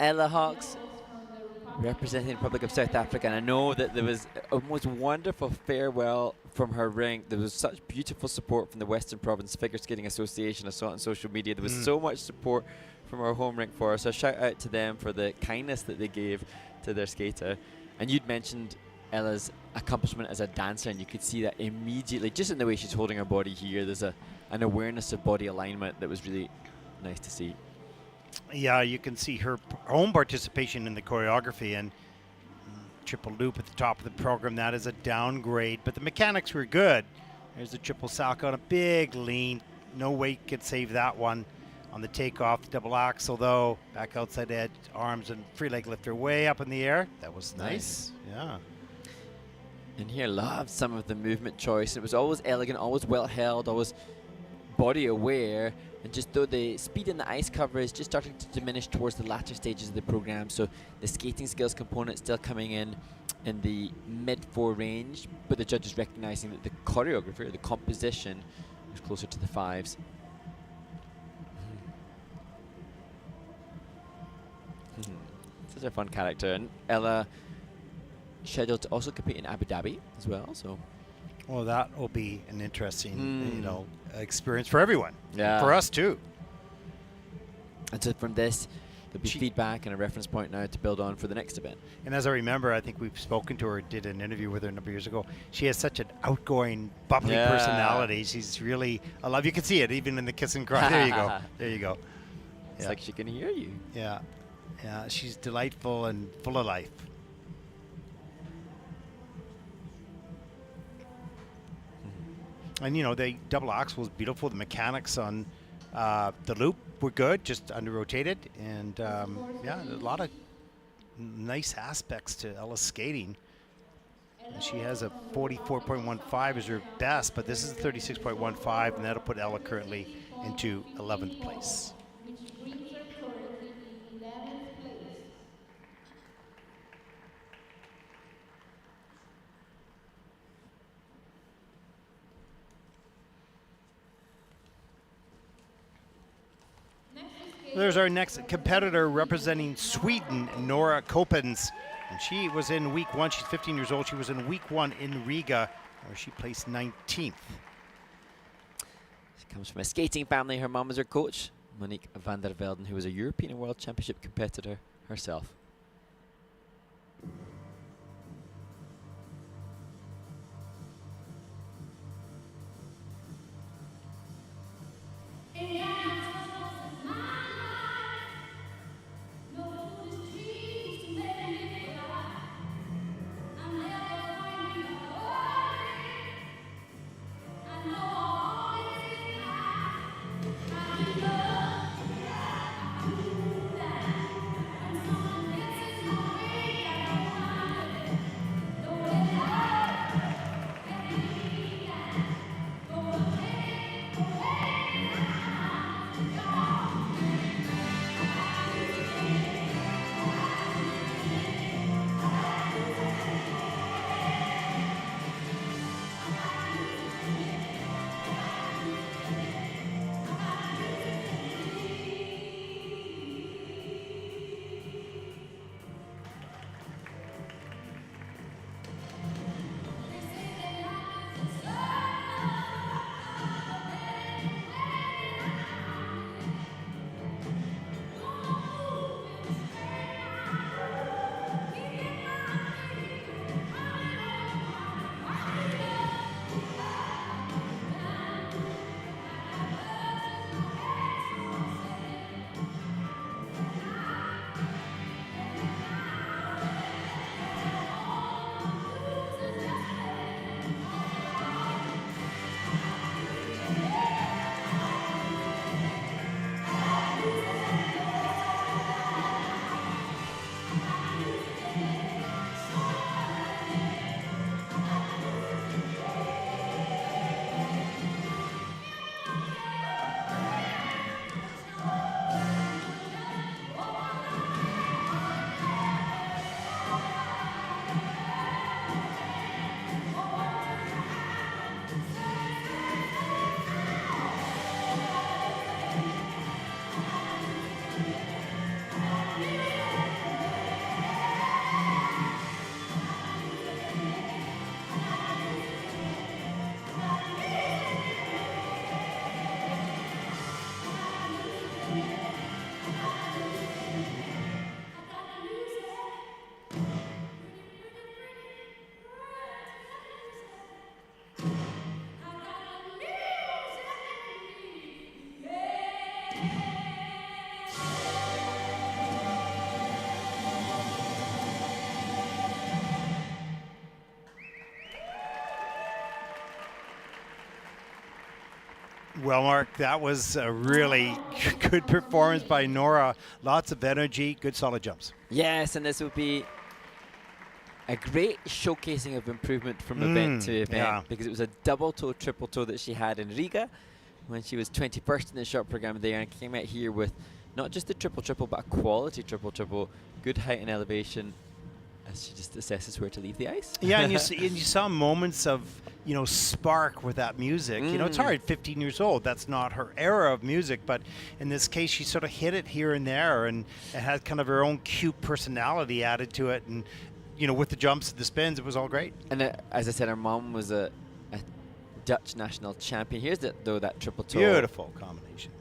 Ella Hawks, representing the Republic of South Africa, and I know that there was a most wonderful farewell from her rink. There was such beautiful support from the Western Province Figure Skating Association. I saw it on social media. There was so much support from our home rink for her, so a shout out to them for the kindness that they gave to their skater. And you'd mentioned Ella's accomplishment as a dancer, and you could see that immediately just in the way she's holding her body here. There's an awareness of body alignment that was really nice to see. Yeah, you can see her own participation in the choreography, and triple loop at the top of the program. That is a downgrade, but the mechanics were good. There's the triple salchow on a big lean. No weight could save that one. On the takeoff, the double axel though, back outside edge, arms and free leg lifter way up in the air. That was nice. Yeah. And here, loved some of the movement choice. It was always elegant, always well held, always body aware. And just though the speed in the ice cover is just starting to diminish towards the latter stages of the program, so the skating skills component still coming in the mid-4 range, but the judges recognizing that the choreography or the composition is closer to the 5s. Such a fun character. And Ella scheduled to also compete in Abu Dhabi as well, so well, that will be an interesting experience for everyone. Yeah. For us too. And so from this, there'll be feedback and a reference point now to build on for the next event. And as I remember, I think we've spoken to her, did an interview with her a number of years ago. She has such an outgoing, bubbly personality. She's really, I love, you can see it even in the kiss and cry. There you go. There you go. It's like she can hear you. Yeah. Yeah, she's delightful and full of life. And you know, the double axel was beautiful. The mechanics on the loop were good, just under rotated, and yeah, a lot of nice aspects to Ella's skating. And she has a 44.15 as her best, but this is 36.15, and that'll put Ella currently into 11th place. There's our next competitor representing Sweden, Nora Coppens. And she was in week 1. She's 15 years old. She was in week 1 in Riga, where she placed 19th. She comes from a skating family. Her mom was her coach, Monique van der Velden, who was a European and World Championship competitor herself. Well, Mark, that was a really good performance by Nora. Lots of energy, good solid jumps. Yes, and this would be a great showcasing of improvement from event to event, because it was a double toe, triple toe that she had in Riga when she was 21st in the short program there, and came out here with not just the triple triple, but a quality triple triple, good height and elevation, as she just assesses where to leave the ice. Yeah, and you saw moments of, you know, spark with that music. You know, it's hard, 15 years old. That's not her era of music, but in this case, she sort of hit it here and there, and it had kind of her own cute personality added to it. And, you know, with the jumps and the spins, it was all great. And as I said, her mom was a Dutch national champion. Here's that triple toe. Beautiful combination.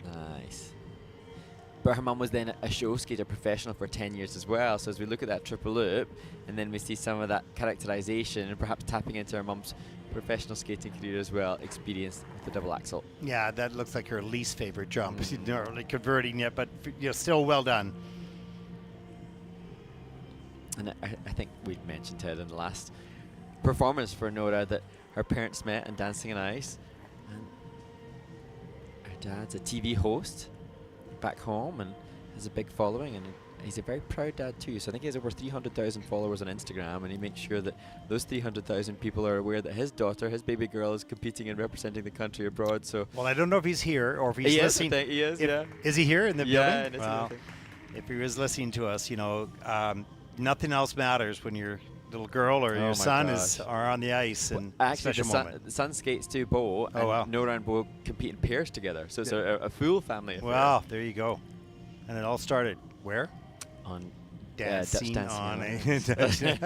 Nice. But her mum was then a show skater professional for 10 years as well. So as we look at that triple loop, and then we see some of that characterization and perhaps tapping into her mum's professional skating career as well, experience with the double axel. Yeah, that looks like her least favorite jump. She's not really converting yet, but you know, still well done. And I think we'd mentioned, Ted, in the last performance for Nora that her parents met in Dancing on Ice. And her dad's a TV host back home and has a big following, and he's a very proud dad too. So I think he has over 300,000 followers on Instagram, and he makes sure that those 300,000 people are aware that his daughter, his baby girl, is competing and representing the country abroad. So well, I don't know if he's here or if he's listening. He is, yeah. Is he here in the building? building? Well, if he was listening to us, you know, nothing else matters when your little girl or your son are on the ice. And actually, the son skates too, Bo. Oh, wow. Nora and Bo compete in pairs together. So it's a full family affair. Wow, there you go. And it all started where? On Dancing Dutch on Dancing.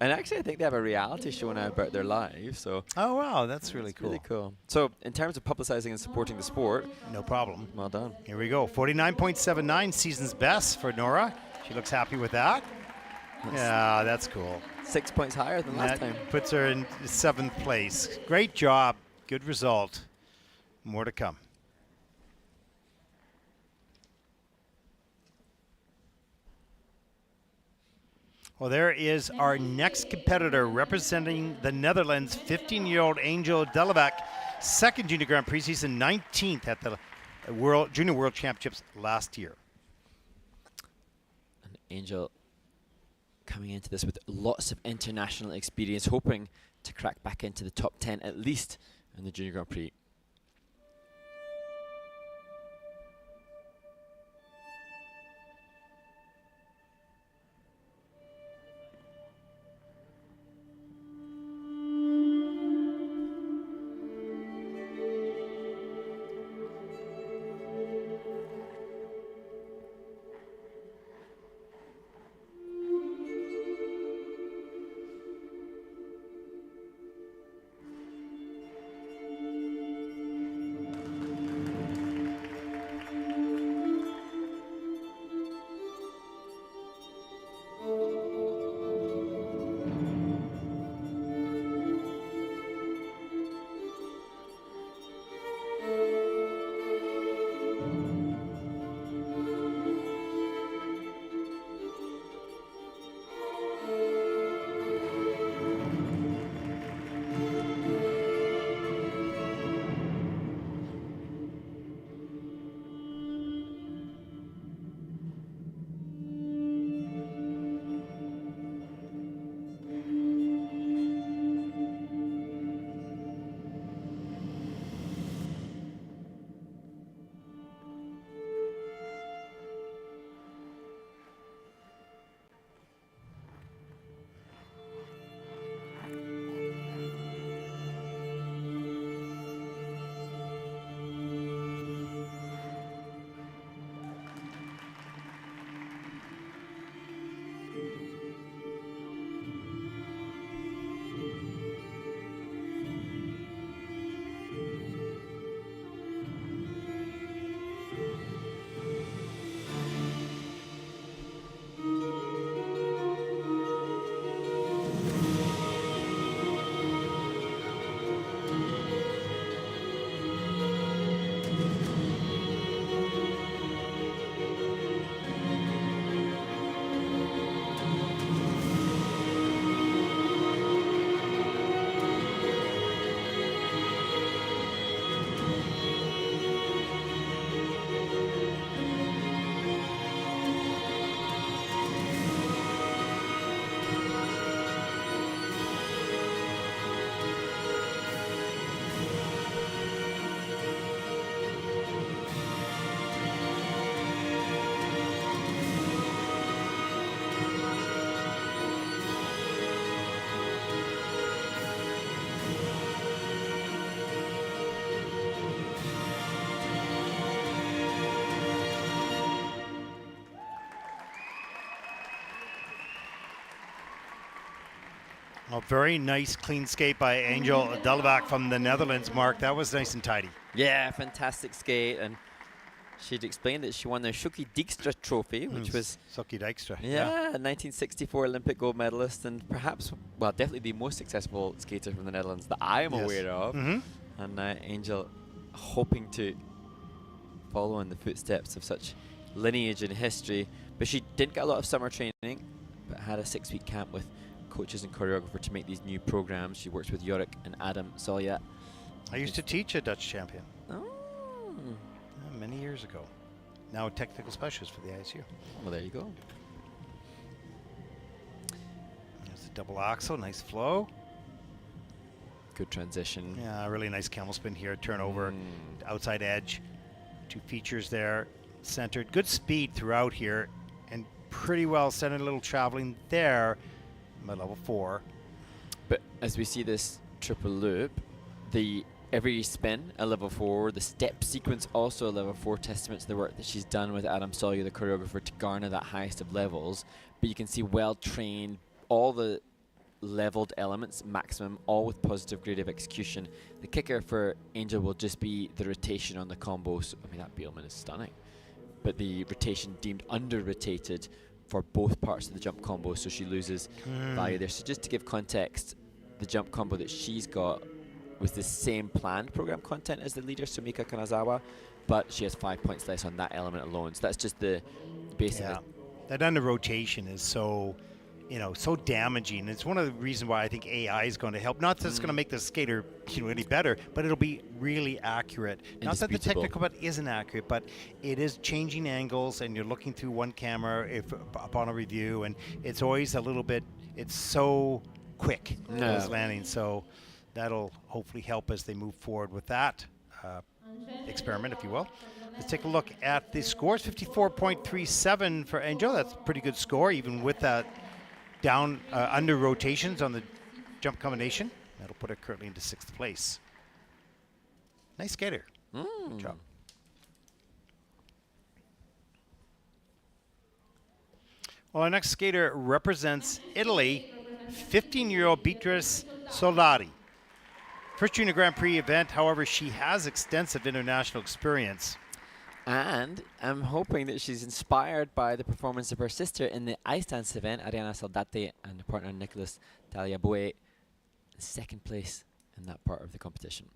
And actually, I think they have a reality show now about their lives. So oh, wow, that's really cool. Really cool. So in terms of publicizing and supporting the sport, no problem. Well done. Here we go. 49.79, season's best for Nora. She looks happy with that. Yeah, that's cool. 6 points higher than last time. Puts her in 7th place. Great job. Good result. More to come. Well, there is our next competitor representing the Netherlands, 15-year-old Angel Delleback, second Junior Grand Prix season, 19th at the Junior World Championships last year. And Angel coming into this with lots of international experience, hoping to crack back into the top 10 at least in the Junior Grand Prix. A very nice clean skate by Angel Delleback from the Netherlands, Mark. That was nice and tidy. Yeah, fantastic skate. And she'd explained that she won the Shuki Dijkstra Trophy, which was Sophia Dijkstra. yeah, a 1964 Olympic gold medalist, and perhaps, well, definitely the most successful skater from the Netherlands that I am aware of. And Angel hoping to follow in the footsteps of such lineage and history. But she didn't get a lot of summer training, but had a 6-week camp with coaches and choreographer to make these new programs. She works with Jorik and Adam Solja. I used to teach a Dutch champion. Oh. Many years ago. Now a technical specialist for the ISU. Well, there you go. There's the double axel, nice flow. Good transition. Yeah, really nice camel spin here, turnover, outside edge. 2 features there, centered. Good speed throughout here, and pretty well centered, a little traveling there by level 4. But as we see this triple loop, every spin a level 4, the step sequence also a level 4, testament to the work that she's done with Adam Solja, the choreographer, to garner that highest of levels. But you can see well trained, all the leveled elements, maximum, all with positive grade of execution. The kicker for Angel will just be the rotation on the combo. So, I mean, that Bielman is stunning. But the rotation deemed under-rotated for both parts of the jump combo, so she loses value there. So just to give context, the jump combo that she's got was the same planned program content as the leader, Sumika Kanazawa, but she has 5 points less on that element alone. So that's just the basic. Yeah. That under rotation is so, so damaging. It's one of the reasons why I think AI is going to help. Not that it's going to make the skater, any better, but it'll be really accurate. Not that the technical part isn't accurate, but it is changing angles, and you're looking through one camera upon a review, and it's always a little bit. It's so quick those landings. So that'll hopefully help as they move forward with that experiment, if you will. Let's take a look at the scores. 54.37 for Angel. That's a pretty good score, even with that down under rotations on the jump combination. That'll put her currently into 6th place. Nice skater. Good job. Well, our next skater represents Italy, 15-year-old Beatrice Soldati. First Junior Grand Prix event, however, she has extensive international experience. And I'm hoping that she's inspired by the performance of her sister in the ice dance event, Ariana Soldati, and her partner Nicholas Taliaboe, 2nd place in that part of the competition.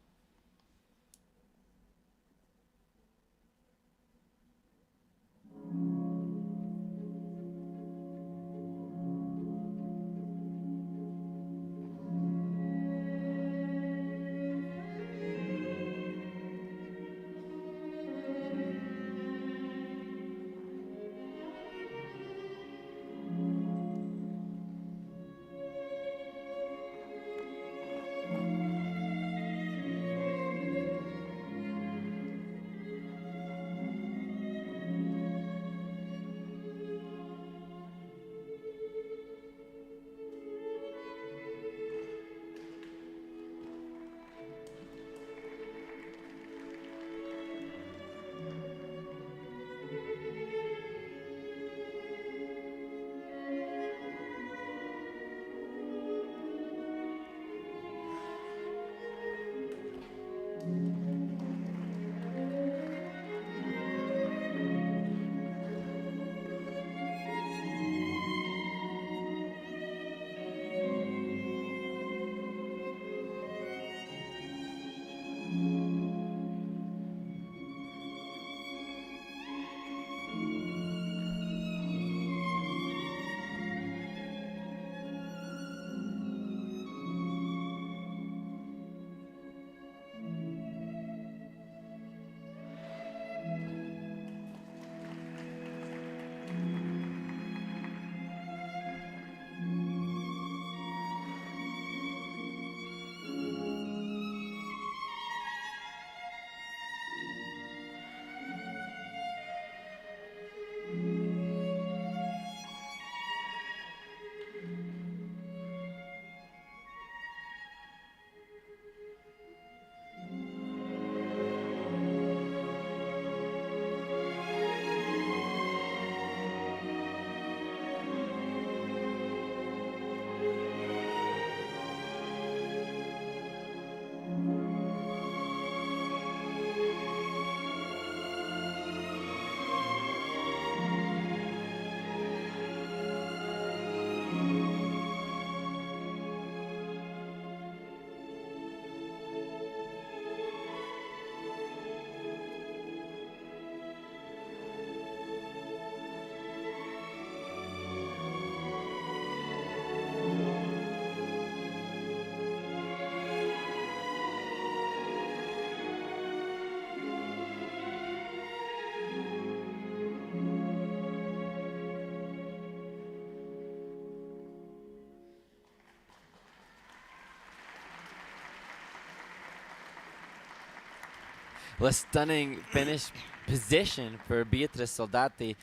Well, a stunning finish position for Beatrice Soldati.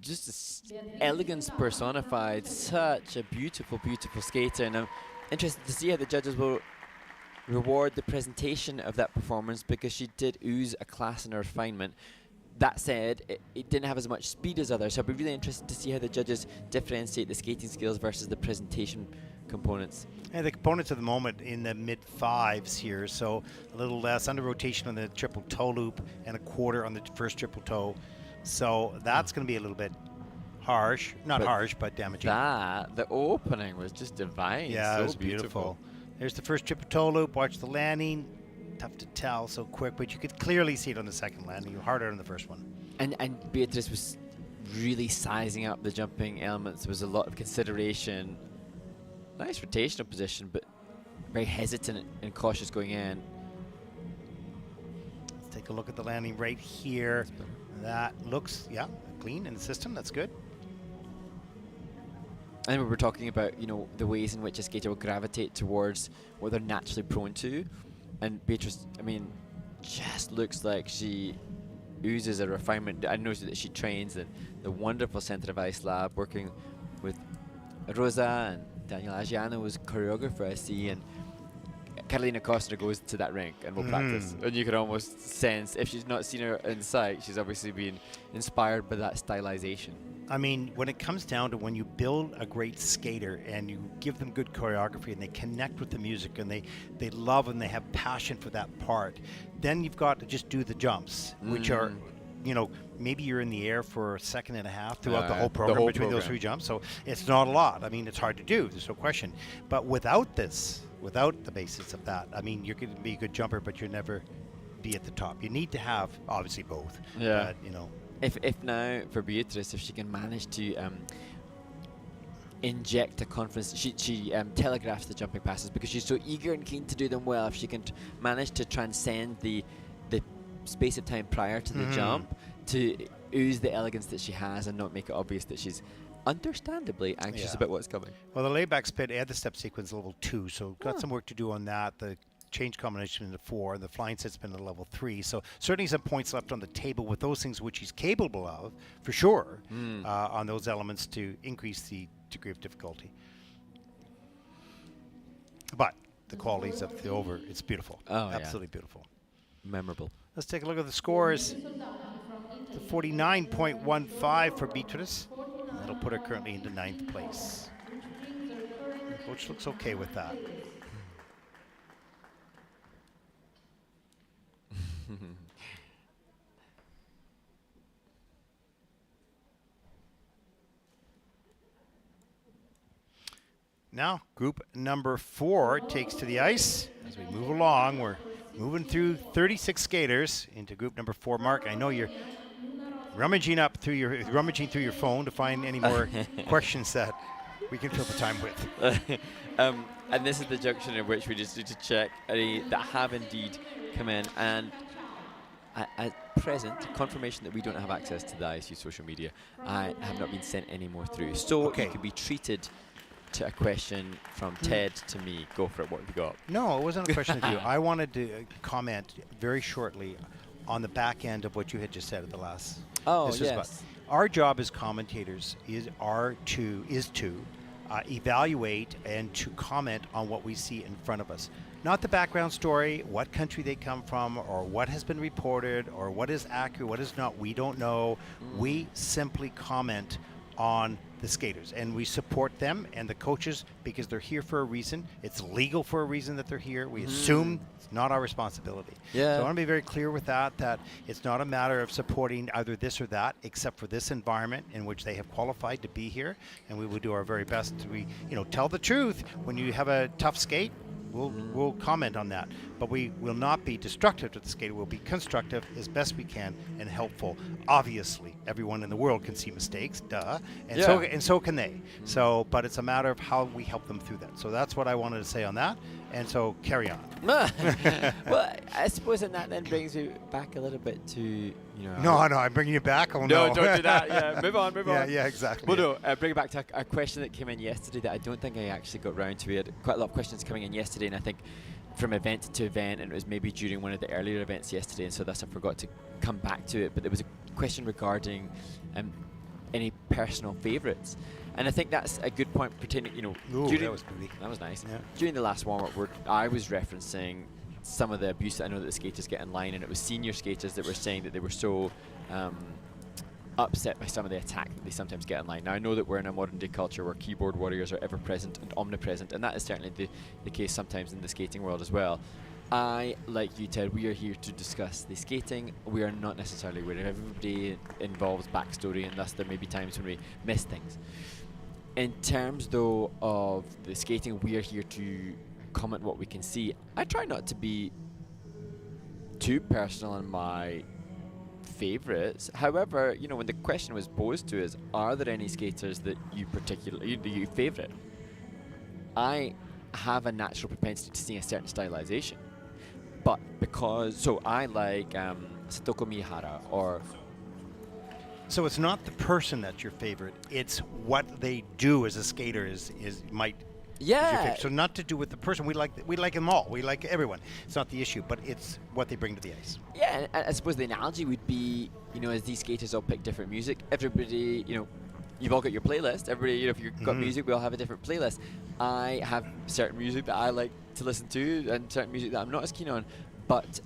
Just elegance personified. Such a beautiful, beautiful skater. And I'm interested to see how the judges will reward the presentation of that performance, because she did ooze a class and a refinement. That said, it didn't have as much speed as others, so I'd be really interested to see how the judges differentiate the skating skills versus the presentation components. And the components at the moment in the mid-5s here, so a little less under rotation on the triple toe loop and a quarter on the first triple toe. So that's going to be a little bit harsh. Not harsh, but damaging. The opening was just divine. Yeah, so it was beautiful. There's the first triple toe loop. Watch the landing. Tough to tell so quick, but you could clearly see it on the second landing. Harder on the first one. And Beatrice was really sizing up the jumping elements. There was a lot of consideration. Nice rotational position, but very hesitant and cautious going in. Let's take a look at the landing right here. That looks, clean in the system. That's good. And we were talking about, the ways in which a skater will gravitate towards what they're naturally prone to. And Beatrice, just looks like she oozes a refinement. I noticed that she trains at the wonderful Center of Ice Lab, working with Rosa, and Daniel Agiano was choreographer, I see, and Carolina Kostner goes to that rink and will practice. And you can almost sense, if she's not seen her in sight, she's obviously been inspired by that stylization. When it comes down to when you build a great skater and you give them good choreography and they connect with the music and they love and they have passion for that part, then you've got to just do the jumps, which are, maybe you're in the air for a second and a half throughout the whole program between those 3 jumps. So it's not a lot. It's hard to do. There's no question. But without the basis of that, you're going to be a good jumper, but you'll never be at the top. You need to have, obviously, both. Yeah. But, If now for Beatrice, if she can manage to inject a confidence, she telegraphs the jumping passes because she's so eager and keen to do them well. If she can manage to transcend the space of time prior to the jump to ooze the elegance that she has and not make it obvious that she's understandably anxious about what's coming. Well, the layback spin and the step sequence level 2, so got some work to do on that. The change combination into 4, and the flying set spin at level 3. So certainly some points left on the table with those things which he's capable of, for sure, on those elements to increase the degree of difficulty. But the qualities of the over, it's beautiful. Oh, absolutely beautiful. Memorable. Let's take a look at the scores. The 49.15 for Beatrice. That'll put her currently into 9th place. The coach looks okay with that. Now, group number 4 takes to the ice. As we move along, we're moving through 36 skaters into group number 4. Mark, I know you're rummaging through your phone to find any more questions that we can fill the time with. And this is the junction in which we just need to check any that have indeed come in. And at present, confirmation that we don't have access to the ISU social media. I have not been sent any more through. So you could be treated to a question from Ted to me. Go for it. What have you got? No, it wasn't a question to you. I wanted to comment very shortly on the back end of what you had just said at the last. Oh, yes. Our job as commentators is to evaluate and to comment on what we see in front of us. Not the background story, what country they come from, or what has been reported, or what is accurate, what is not. We don't know. We simply comment on the skaters, and we support them and the coaches because they're here for a reason. It's legal for a reason that they're here. We assume it's not our responsibility. Yeah. So I want to be very clear with that it's not a matter of supporting either this or that, except for this environment in which they have qualified to be here, and we will do our very best to tell the truth. When you have a tough skate, we'll comment on that, but we will not be destructive to the skater. We'll be constructive as best we can and helpful. Obviously, everyone in the world can see mistakes, and so can they. So, but it's a matter of how we help them through that. So that's what I wanted to say on that. And so carry on. Well, I suppose that then brings you back a little bit to No, I'm bringing you back. Oh no! No, don't do that. Yeah, move on. Yeah, exactly. Well, no, bring it back to a question that came in yesterday that I don't think I actually got round to. We had quite a lot of questions coming in yesterday, and I think from event to event, and it was maybe during one of the earlier events yesterday, and so thus I forgot to come back to it. But there was a question regarding any personal favourites, and I think that's a good point. Pertaining, Ooh, that was pretty. that was nice. Yeah. During the last warm-up, I was referencing some of the abuse that I know that the skaters get in line, and it was senior skaters that were saying that they were so upset by some of the attack that they sometimes get in line. Now, I know that we're in a modern day culture where keyboard warriors are ever present and omnipresent, and that is certainly the case sometimes in the skating world as well. I, like you, Ted, we are here to discuss the skating. We are not necessarily aware of everybody involves backstory, and thus there may be times when we miss things. In terms, though, of the skating, we are here to comment what we can see. I try not to be too personal in my favourites. However, when the question was posed to us, are there any skaters that you particularly favourite? I have a natural propensity to see a certain stylization, but I like Satoko Mihara or. So it's not the person that's your favorite; it's what they do as a skater is your favorite. So not to do with the person. We like them all. We like everyone. It's not the issue, but it's what they bring to the ice. Yeah, and I suppose the analogy would be, as these skaters all pick different music, everybody, you've all got your playlist. Everybody, if you've got music, we all have a different playlist. I have certain music that I like to listen to and certain music that I'm not as keen on. But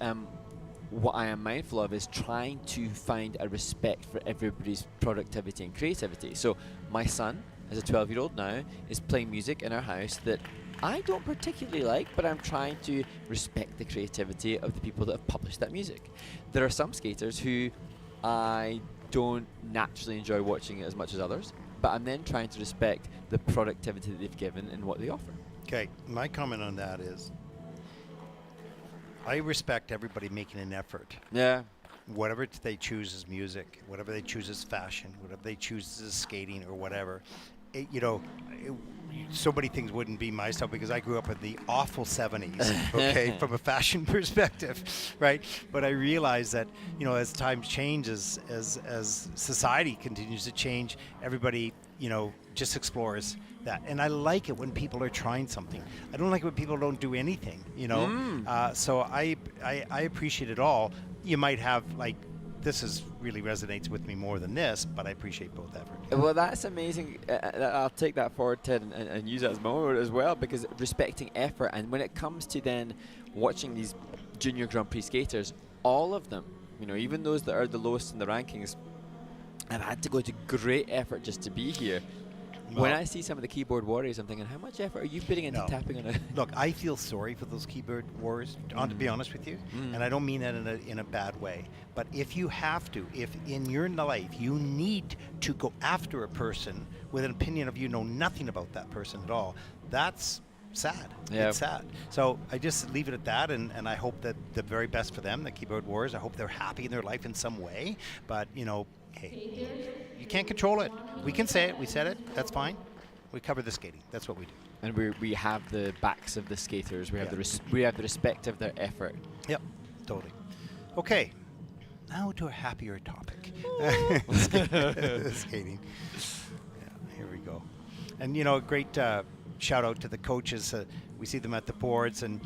what I am mindful of is trying to find a respect for everybody's productivity and creativity. So my son, as a 12-year-old now, is playing music in our house that I don't particularly like, but I'm trying to respect the creativity of the people that have published that music. There are some skaters who I don't naturally enjoy watching it as much as others, but I'm then trying to respect the productivity that they've given and what they offer. Okay, my comment on that is I respect everybody making an effort. Yeah. Whatever they choose as music, whatever they choose as fashion, whatever they choose as skating or whatever, so many things wouldn't be my stuff because I grew up in the awful 70s, okay, from a fashion perspective, right? But I realize that, as times change, as society continues to change, everybody, just explores that. And I like it when people are trying something. I don't like it when people don't do anything, So I appreciate it all. You might have, this really resonates with me more than this, but I appreciate both effort. Well, that's amazing. I'll take that forward, Ted, and use that as my word as well, because respecting effort, and when it comes to then watching these junior Grand Prix skaters, all of them, even those that are the lowest in the rankings, have had to go to great effort just to be here. When I see some of the keyboard warriors, I'm thinking, how much effort are you putting into tapping on it? Look, I feel sorry for those keyboard warriors, to be honest with you, and I don't mean that in a bad way. But if you have to, if in your life you need to go after a person with an opinion of you know nothing about that person at all, that's sad. Yeah. It's sad. So I just leave it at that, and I hope that the very best for them, the keyboard warriors. I hope they're happy in their life in some way. But, hey, you can't control it. We can say it. We said it. That's fine. We cover the skating. That's what we do. And we have the backs of the skaters. We have the respect of their effort. Yep, totally. Okay, now to a happier topic. Skating. Yeah, here we go. And a great shout out to the coaches. We see them at the boards, and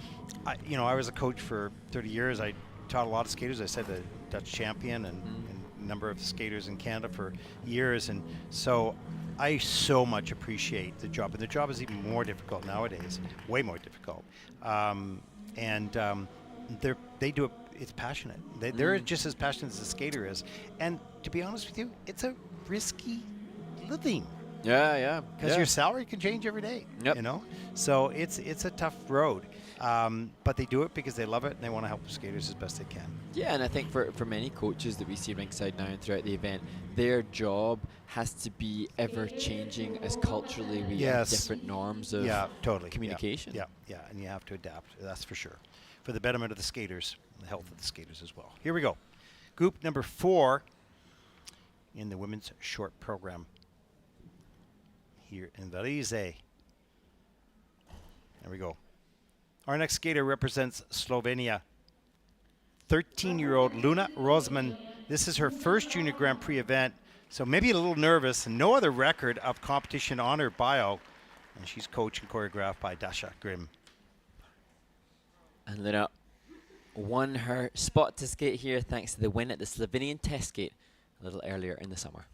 I was a coach for 30 years. I taught a lot of skaters. I said the Dutch champion and number of skaters in Canada for years, and so I so much appreciate the job, and the job is even more difficult nowadays, way more difficult. They do it. It's passionate. They're just as passionate as the skater is, and to be honest with you, it's a risky living. Yeah. Because your salary can change every day. Yep. So it's a tough road. But they do it because they love it and they want to help the skaters as best they can. Yeah, and I think for many coaches that we see ringside now and throughout the event, their job has to be ever changing as culturally we have different norms of communication. Yeah, and you have to adapt, that's for sure. For the betterment of the skaters, the health of the skaters as well. Here we go. Group number 4 in the women's short program here in Varese. There we go. Our next skater represents Slovenia. 13-year-old Luna Rozman. This is her first Junior Grand Prix event, so maybe a little nervous. No other record of competition on her bio, and she's coached and choreographed by Dasha Grimm. And Luna won her spot to skate here thanks to the win at the Slovenian test skate a little earlier in the summer.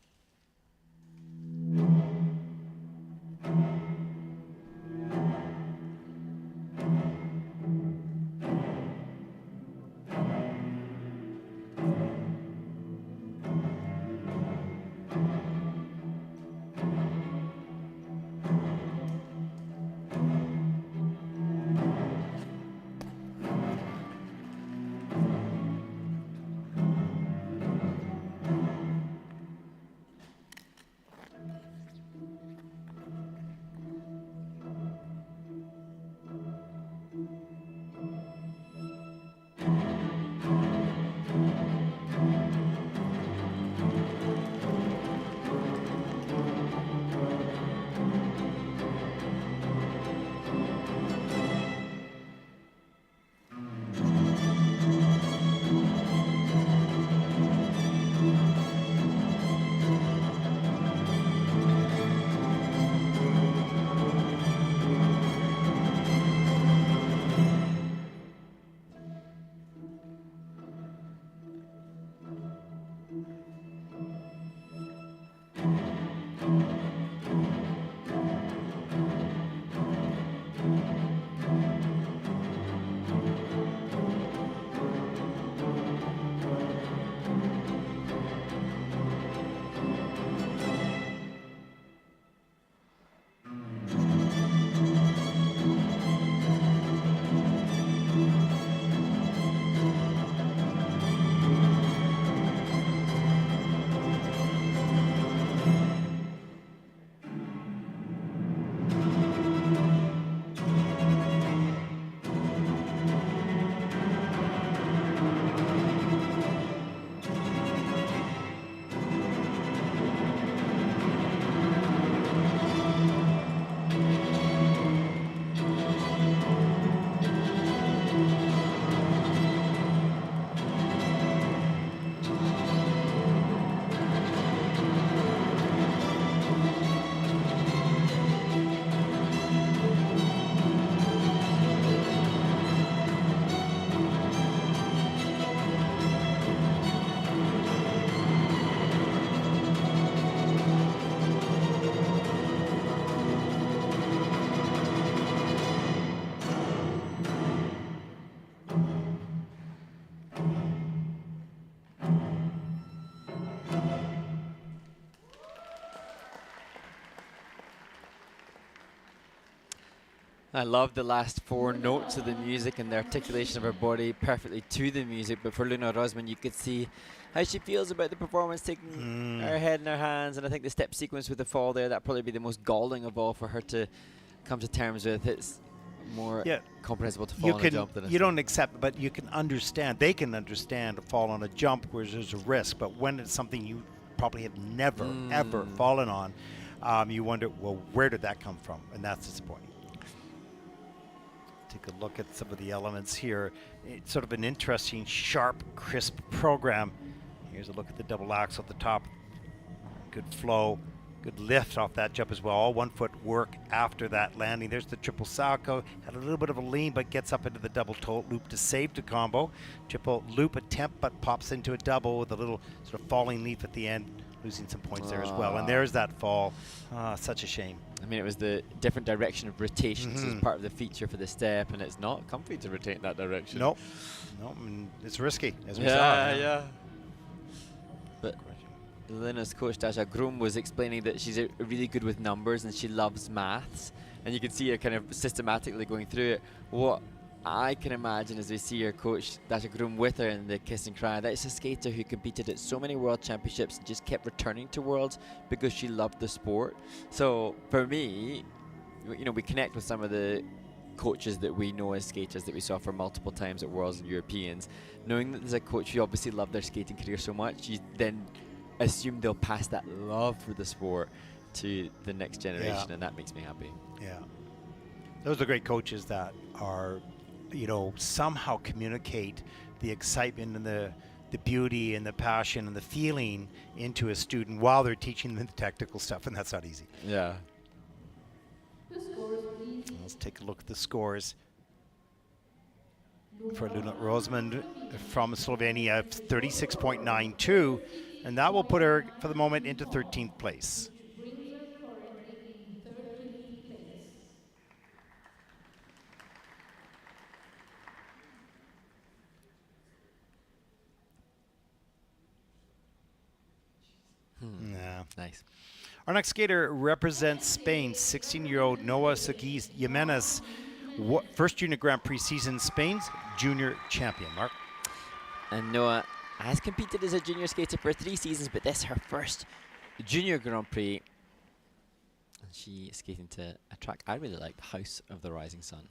I love the last four notes of the music and the articulation of her body perfectly to the music. But for Luna Rosman, you could see how she feels about the performance, taking her head in her hands. And I think the step sequence with the fall there, that'd probably be the most galling of all for her to come to terms with. It's more comprehensible to fall on a jump than you don't accept, but you can understand. They can understand a fall on a jump where there's a risk. But when it's something you probably have never, ever fallen on, you wonder, well, where did that come from? And that's disappointing. Take a look at some of the elements here. It's sort of an interesting, sharp, crisp program. Here's a look at the double axel at the top. Good flow, good lift off that jump as well. All 1 foot work after that landing. There's the triple salto. Had a little bit of a lean, but gets up into the double toe loop to save the combo. Triple loop attempt, but pops into a double with a little sort of falling leaf at the end, losing some points there as well. And there's that fall. Such a shame. I mean, it was the different direction of rotations as part of the feature for the step, and it's not comfy to rotate that direction. Nope. Nope. It's risky, as we saw. Yeah. But Elena's coach, Dasha Grum, was explaining that she's really good with numbers and she loves maths. And you can see her kind of systematically going through it. What I can imagine as we see her coach, Dasha Grum, with her in the kiss and cry, that it's a skater who competed at so many world championships and just kept returning to worlds because she loved the sport. So for me, you know, we connect with some of the coaches that we know as skaters that we saw for multiple times at Worlds and Europeans. Knowing that there's a coach who obviously loved their skating career so much, you then assume they'll pass that love for the sport to the next generation, and that makes me happy. Yeah. Those are great coaches that are, you know, somehow communicate the excitement and the beauty and the passion and the feeling into a student while they're teaching them the technical stuff, and that's not easy. Yeah. Let's take a look at the scores. for Luna Rosemond from Slovenia, 36.92, and that will put her, for the moment, into 13th place. Yeah. Nice. Our next skater represents Spain, 16-year-old Noa Segui Jimenez, first Junior Grand Prix season, Spain's junior champion. Mark? And Noa has competed as a junior skater for 3 seasons, but this is her first Junior Grand Prix. And she is skating to a track I really like, the House of the Rising Sun.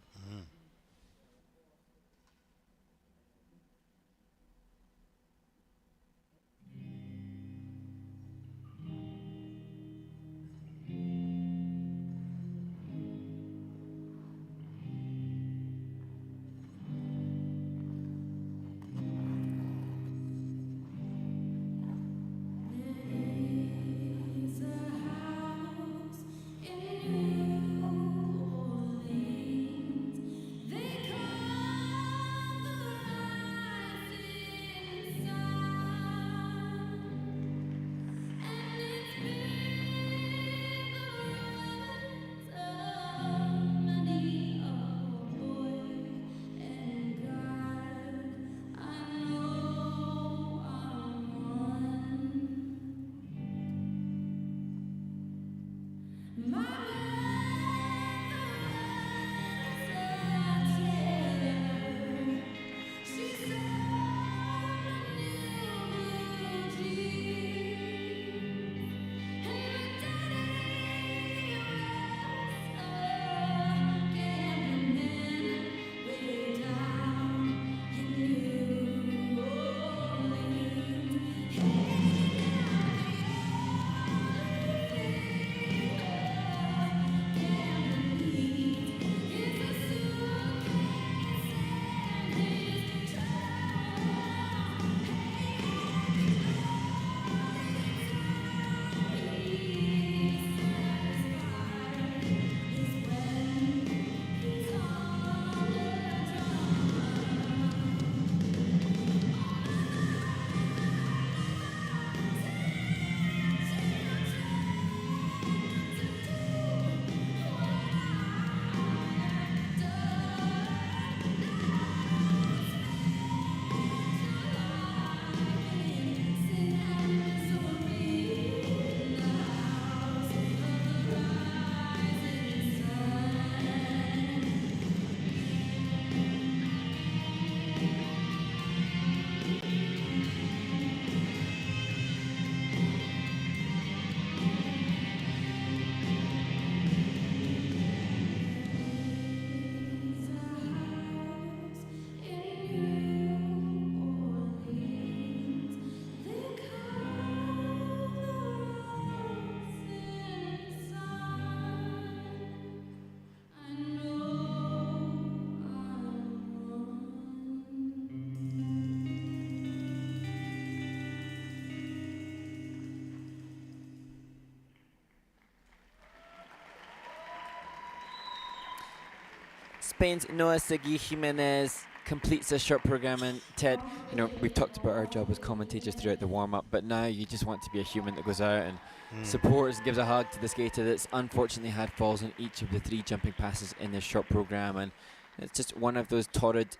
Spain's Noa Segui Jimenez completes a short program, and Ted, you know, we've talked about our job as commentators throughout the warm-up, but now you just want to be a human that goes out and supports, gives a hug to the skater that's unfortunately had falls on each of the 3 jumping passes in this short program, and it's just one of those torrid,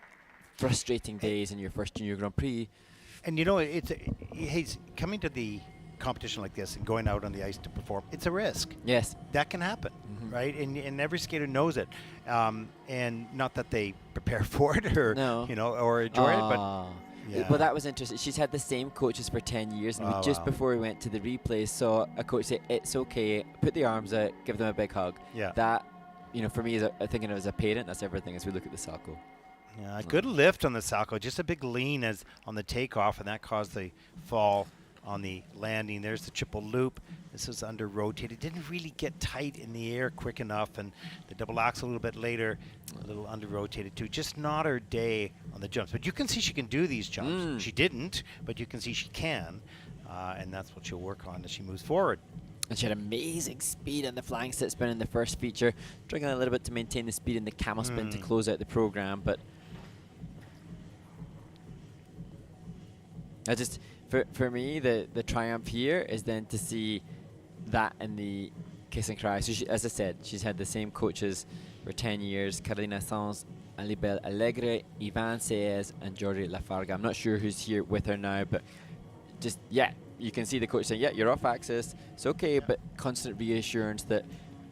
frustrating days in your first Junior Grand Prix. And you know, he's coming to the competition like this and going out on the ice to perform. It's a risk. Yes, that can happen, right? And every skater knows it, and not that they prepare for it or you know, or enjoy it, but yeah. Well, that was interesting. She's had the same coaches for 10 years, and we just before we went to the replay saw a coach say, "It's okay, put the arms out, give them a big hug." Yeah. That, you know, for me, thinking of as a parent, that's everything as we look at the Salco. Yeah, a good lift on the Salco, just a big lean as on the takeoff, and that caused the fall on the landing. There's the triple loop. This was under rotated. Didn't really get tight in the air quick enough, and the double axel a little bit later, a little under rotated too. Just not her day on the jumps. But you can see she can do these jumps. She didn't, but you can see she can, and that's what she'll work on as she moves forward. And she had amazing speed on the flying sit spin in the first feature, struggling a little bit to maintain the speed in the camel spin to close out the program, but I just, for me, the triumph here is then to see that in the kiss and cry. So as I said, she's had the same coaches for 10 years, Carolina Sanz, Alibel Alegre, Ivan Saez, and Jordi Lafarga. I'm not sure who's here with her now, but just, yeah, you can see the coach saying, yeah, you're off axis, it's okay, but constant reassurance that,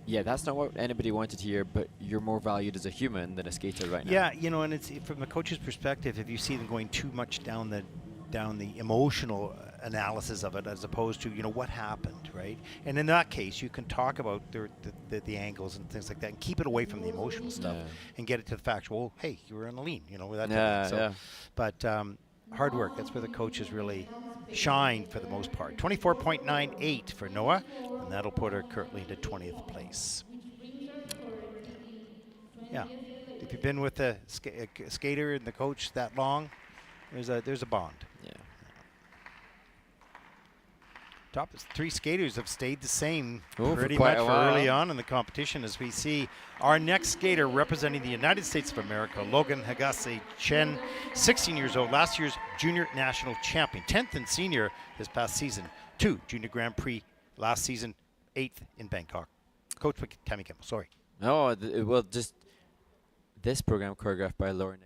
yeah, that's not what anybody wanted here, but you're more valued as a human than a skater right now. Yeah, you know, and it's from the coach's perspective, if you see them going too much down the emotional analysis of it, as opposed to, you know, what happened, right? And in that case, you can talk about the angles and things like that, and keep it away from the emotional stuff, and get it to the factual. Hey, you were on a lean, you know, that. So, but hard work. That's where the coaches really shine for the most part. 24.98 for Noa, and that'll put her currently into 20th place. Yeah, if you've been with a skater and the coach that long, there's a bond. Yeah. Top 3 skaters have stayed the same pretty much for early on in the competition, as we see our next skater representing the United States of America, Logan Higase-Chen, 16 years old, last year's junior national champion, 10th in senior this past season, 2 junior Grand Prix last season, 8th in Bangkok. Coach Tammy Kimball, sorry. No, well, just this program choreographed by Lauren.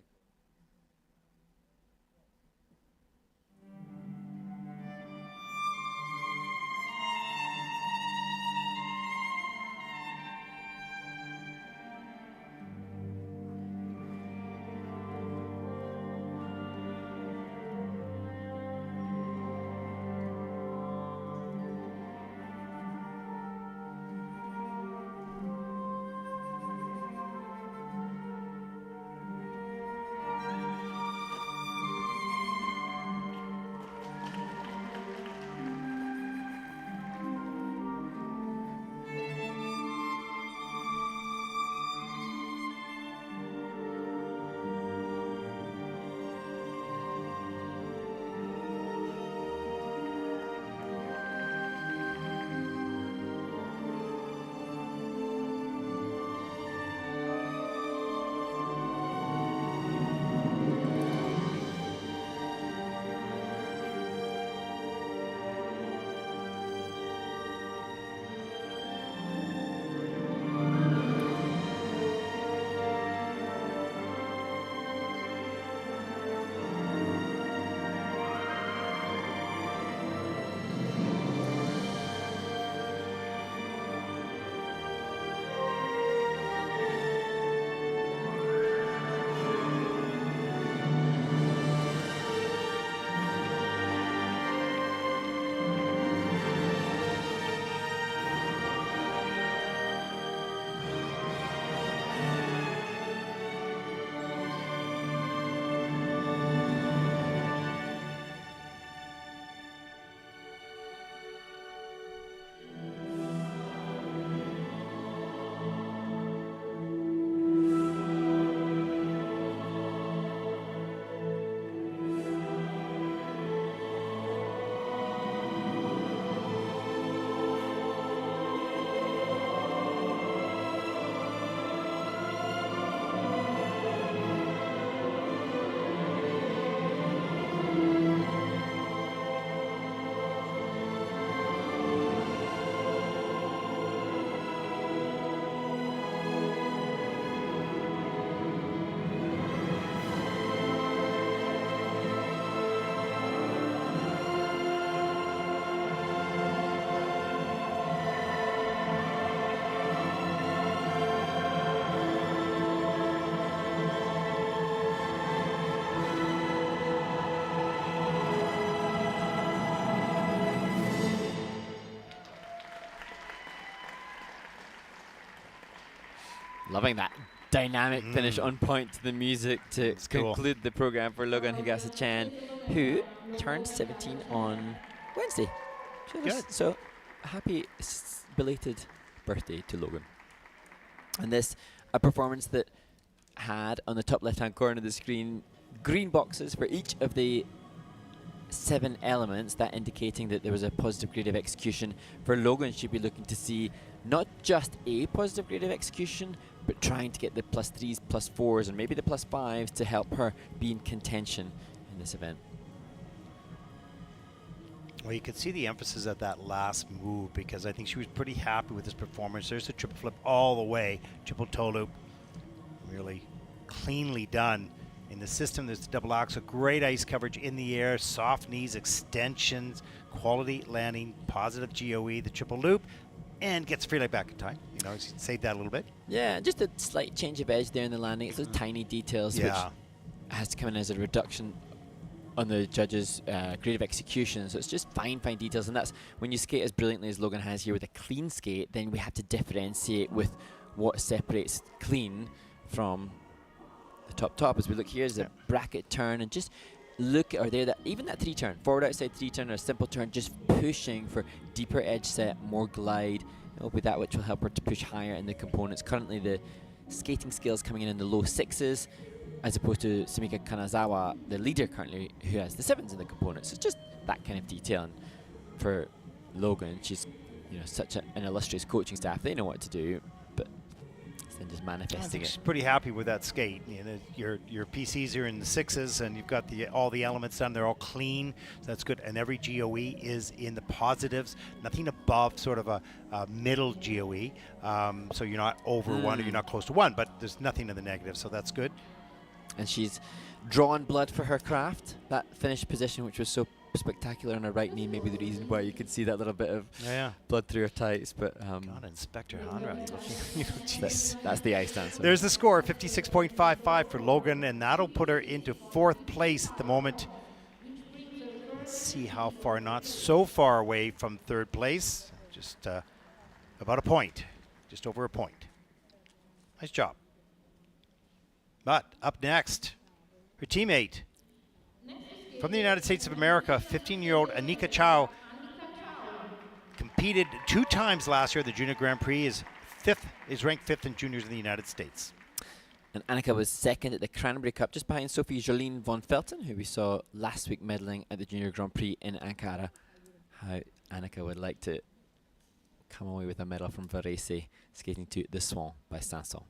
Loving that dynamic finish on point to the music to conclude the program for Logan Higase-Chen, who turned 17 on Wednesday. Good. So happy belated birthday to Logan. And this, a performance that had on the top left-hand corner of the screen green boxes for each of the 7 elements, that indicating that there was a positive grade of execution. For Logan, she'd be looking to see not just a positive grade of execution, but trying to get the +3s, +4s, and maybe the +5s to help her be in contention in this event. Well, you could see the emphasis of that last move because I think she was pretty happy with this performance. There's the triple flip all the way, triple toe loop, really cleanly done. In the system, there's the double axel, great ice coverage in the air, soft knees, extensions, quality landing, positive GOE, the triple loop, and gets free leg back in time. You know, save that a little bit. Yeah, just a slight change of edge there in the landing. It's those tiny details which has to come in as a reduction on the judges' grade of execution. So it's just fine details, and that's when you skate as brilliantly as Logan has here with a clean skate, then we have to differentiate with what separates clean from the top. As we look here, is a bracket turn, and just look, or there, that even that 3-turn, forward outside 3-turn or a simple turn, just pushing for deeper edge set, more glide. It'll be that which will help her to push higher in the components. Currently the skating skills coming in the low 6s, as opposed to Sumika Kanazawa, the leader currently, who has the 7s in the components. So it's just that kind of detail. And for Logan, she's such an illustrious coaching staff. They know what to do, but it's then just manifesting it. She's pretty happy with that skate. Your PCs are in the 6s, and you've got all the elements done. They're all clean, so that's good. And every GOE is in the positives. Nothing above sort of a middle GOE. So you're not over 1 or you're not close to 1, but there's nothing in the negative, so that's good. And she's drawn blood for her craft. That finished position, which was so spectacular on her right knee, maybe the reason why you could see that little bit of blood through her tights. But God, Inspector Hanra, jeez. That's the ice dancer. There's the score, 56.55 for Logan, and that'll put her into 4th place at the moment. Let's see how far, not so far away from 3rd place, just about a point, just over a point. Nice job. But up next, her teammate from the United States of America, 15-year-old Annika Chao, competed 2 times last year at the Junior Grand Prix, is ranked 5th in juniors in the United States. And Annika was 2nd at the Cranberry Cup, just behind Sophie Jolene von Felten, who we saw last week medaling at the Junior Grand Prix in Ankara. How Annika would like to come away with a medal from Varese, skating to the Swan by Sanson.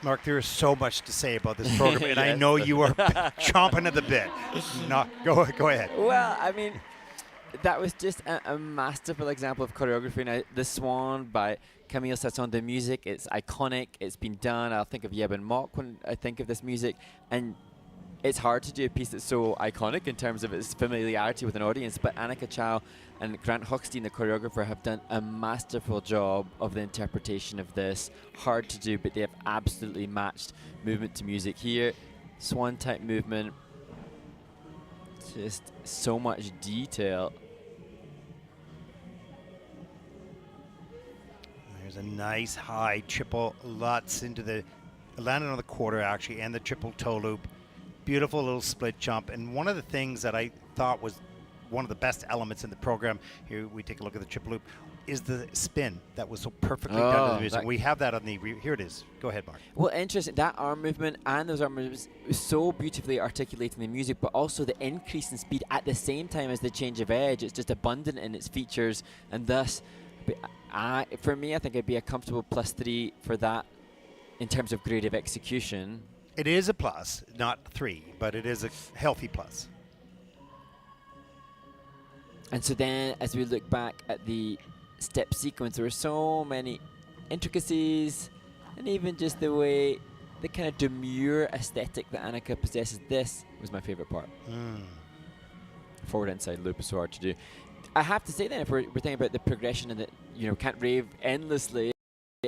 Mark, there is so much to say about this program, and I Yes. know you are chomping at the bit. No, go ahead. Well, I mean, that was just a masterful example of choreography. Now, the Swan by Camille Sasson, the music, it's iconic. It's been done. I'll think of Yeben Mok when I think of this music. And it's hard to do a piece that's so iconic in terms of its familiarity with an audience. But Annika Chao and Grant Hochstein, the choreographer, have done a masterful job of the interpretation of this. Hard to do, but they have absolutely matched movement to music here. Swan type movement. Just so much detail. There's a nice high triple Lutz into the, landed on the quarter actually, and the triple toe loop. Beautiful little split jump. And one of the things that I thought was one of the best elements in the program, here we take a look at the triple loop, is the spin that was so perfectly done to the music. We have that on the, here it is. Go ahead, Mark. Well, interesting. That arm movement and those arm movements was so beautifully articulating the music, but also the increase in speed at the same time as the change of edge. It's just abundant in its features, and thus, for me, I think it'd be a comfortable +3 for that in terms of grade of execution. It is a plus, not 3, but it is a healthy plus. And so then, as we look back at the step sequence, there were so many intricacies, and even just the way, the kind of demure aesthetic that Annika possesses. This was my favorite part. Forward inside loop is so hard to do. I have to say then, if we're thinking about the progression and that, you know, can't rave endlessly,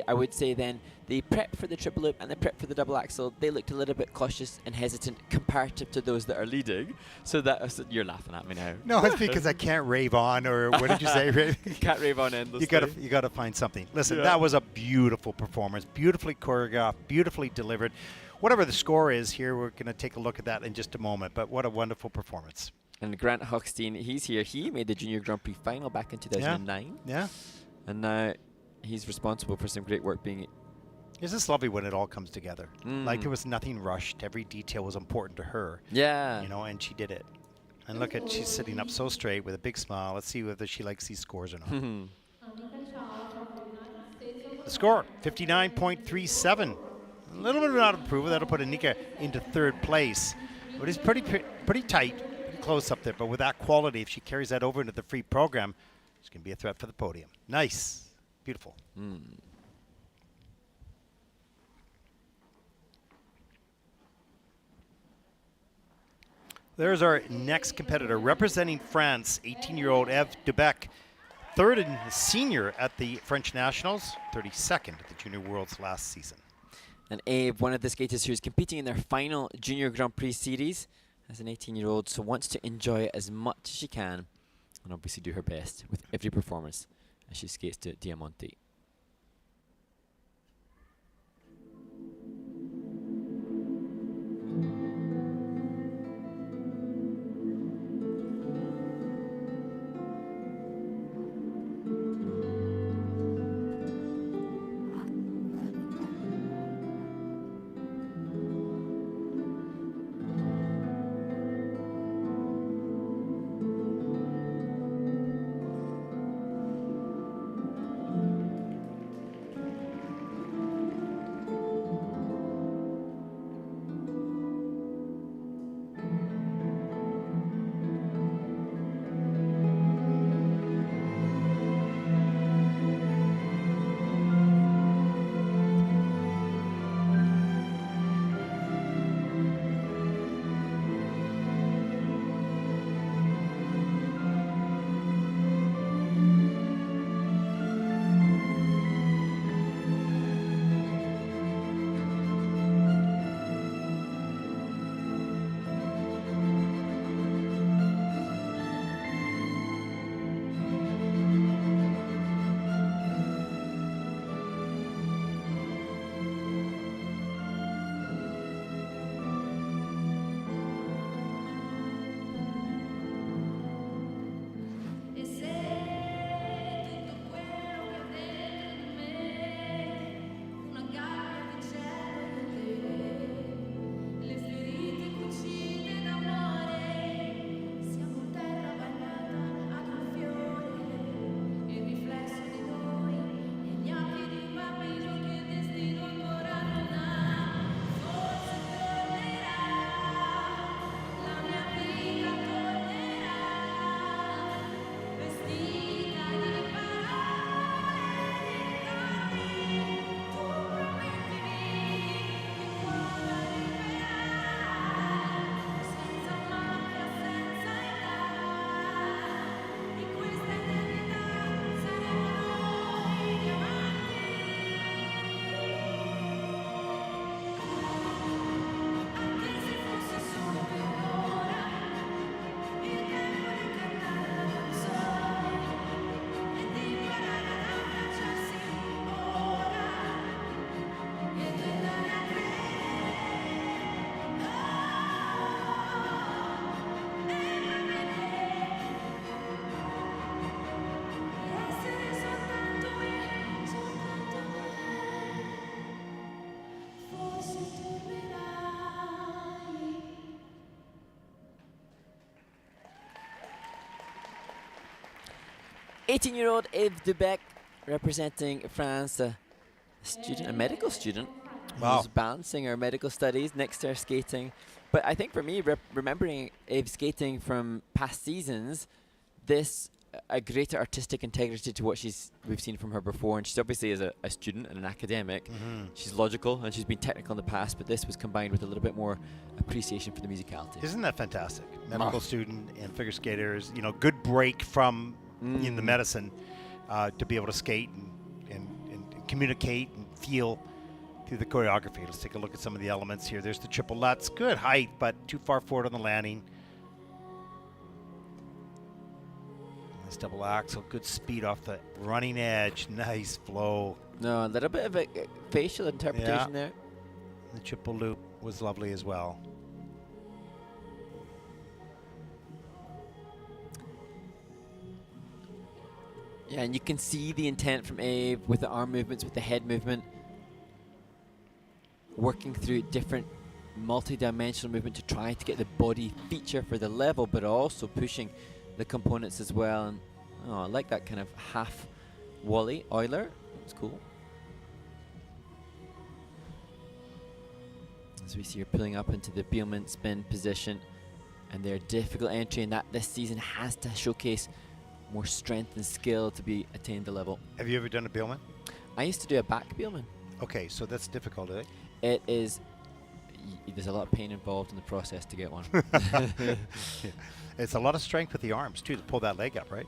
I would say then the prep for the triple loop and the prep for the double axel, they looked a little bit cautious and hesitant comparative to those that are leading. So that you're laughing at me now. No, it's because I can't rave on, or what did you say? Can't rave on endlessly. You gotta find something. Listen, that was a beautiful performance, beautifully choreographed, beautifully delivered. Whatever the score is here, we're going to take a look at that in just a moment. But what a wonderful performance. And Grant Hochstein, he's here. He made the Junior Grand Prix final back in 2009. Yeah. And now he's responsible for some great work being... Isn't this lovely when it all comes together? Like there was nothing rushed. Every detail was important to her. Yeah. You know, and she did it. And look at, she's sitting up so straight with a big smile. Let's see whether she likes these scores or not. The score, 59.37. A little bit of not approval. That'll put Annika into third place. But it's pretty tight, pretty close up there. But with that quality, if she carries that over into the free program, it's going to be a threat for the podium. Nice. Beautiful. There's our next competitor representing France, 18-year-old Eve Debec, third in senior at the French Nationals, 32nd at the Junior Worlds last season. And Eve, one of the skaters who's competing in their final Junior Grand Prix series as an 18-year-old, so wants to enjoy it as much as she can and obviously do her best with every performance as she skates to Diamante. 18-year-old Eve Dubec representing France, a medical student, Wow. who's balancing her medical studies next to her skating. But I think for me, remembering Eve skating from past seasons, this a greater artistic integrity to what we've seen from her before. And she's obviously as a student and an academic. She's logical and she's been technical in the past, but this was combined with a little bit more appreciation for the musicality. Isn't that fantastic? Medical student and figure skaters, you know, good break from in the medicine to be able to skate and communicate and feel through the choreography. Let's take a look at some of the elements here. There's the triple lutz, good height, but too far forward on the landing. Nice double axel, good speed off the running edge, nice flow. No, a little bit of a facial interpretation there. The triple loop was lovely as well. Yeah, and you can see the intent from Eve with the arm movements, with the head movement, working through different multi-dimensional movement to try to get the body feature for the level, but also pushing the components as well. And I like that kind of half Wally Euler. It's cool. As we see her pulling up into the Bielmann spin position, and their difficult entry, and that this season has to showcase more strength and skill to be attained the level. Have you ever done a Bielmann? I used to do a back Bielmann. Okay, so that's difficult, eh? It is. There's a lot of pain involved in the process to get one. Yeah. It's a lot of strength with the arms too to pull that leg up, right?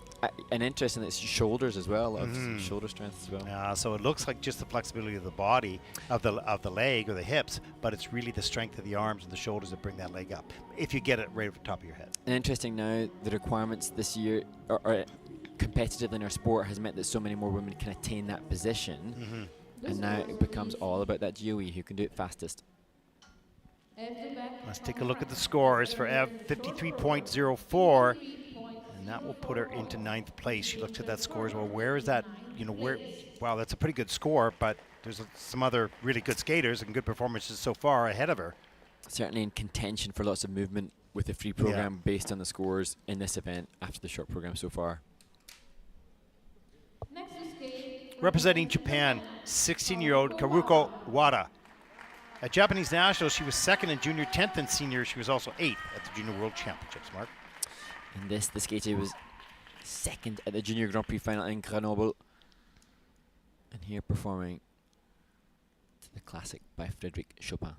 And interesting, it's shoulders as well, a lot of shoulder strength as well. So it looks like just the flexibility of the body, of the leg or the hips, but it's really the strength of the arms and the shoulders that bring that leg up, if you get it right over the top of your head. And interesting now, the requirements this year, or competitively in our sport, has meant that so many more women can attain that position. And now it becomes all about that GOE, who can do it fastest. Let's take a look at the scores for Ev, 53.04, and that will put her into 9th place. She looked at that score as well. Where is that? You know, where? Wow, that's a pretty good score, but there's some other really good skaters and good performances so far ahead of her. Certainly in contention for lots of movement with the free program based on the scores in this event after the short program so far. Representing Japan, 16-year-old Kaoruko Wada. At Japanese Nationals, she was 2nd in junior, 10th in senior. She was also 8th at the Junior World Championships, Mark. In this, the skater was 2nd at the Junior Grand Prix final in Grenoble. And here performing to the classic by Frédéric Chopin.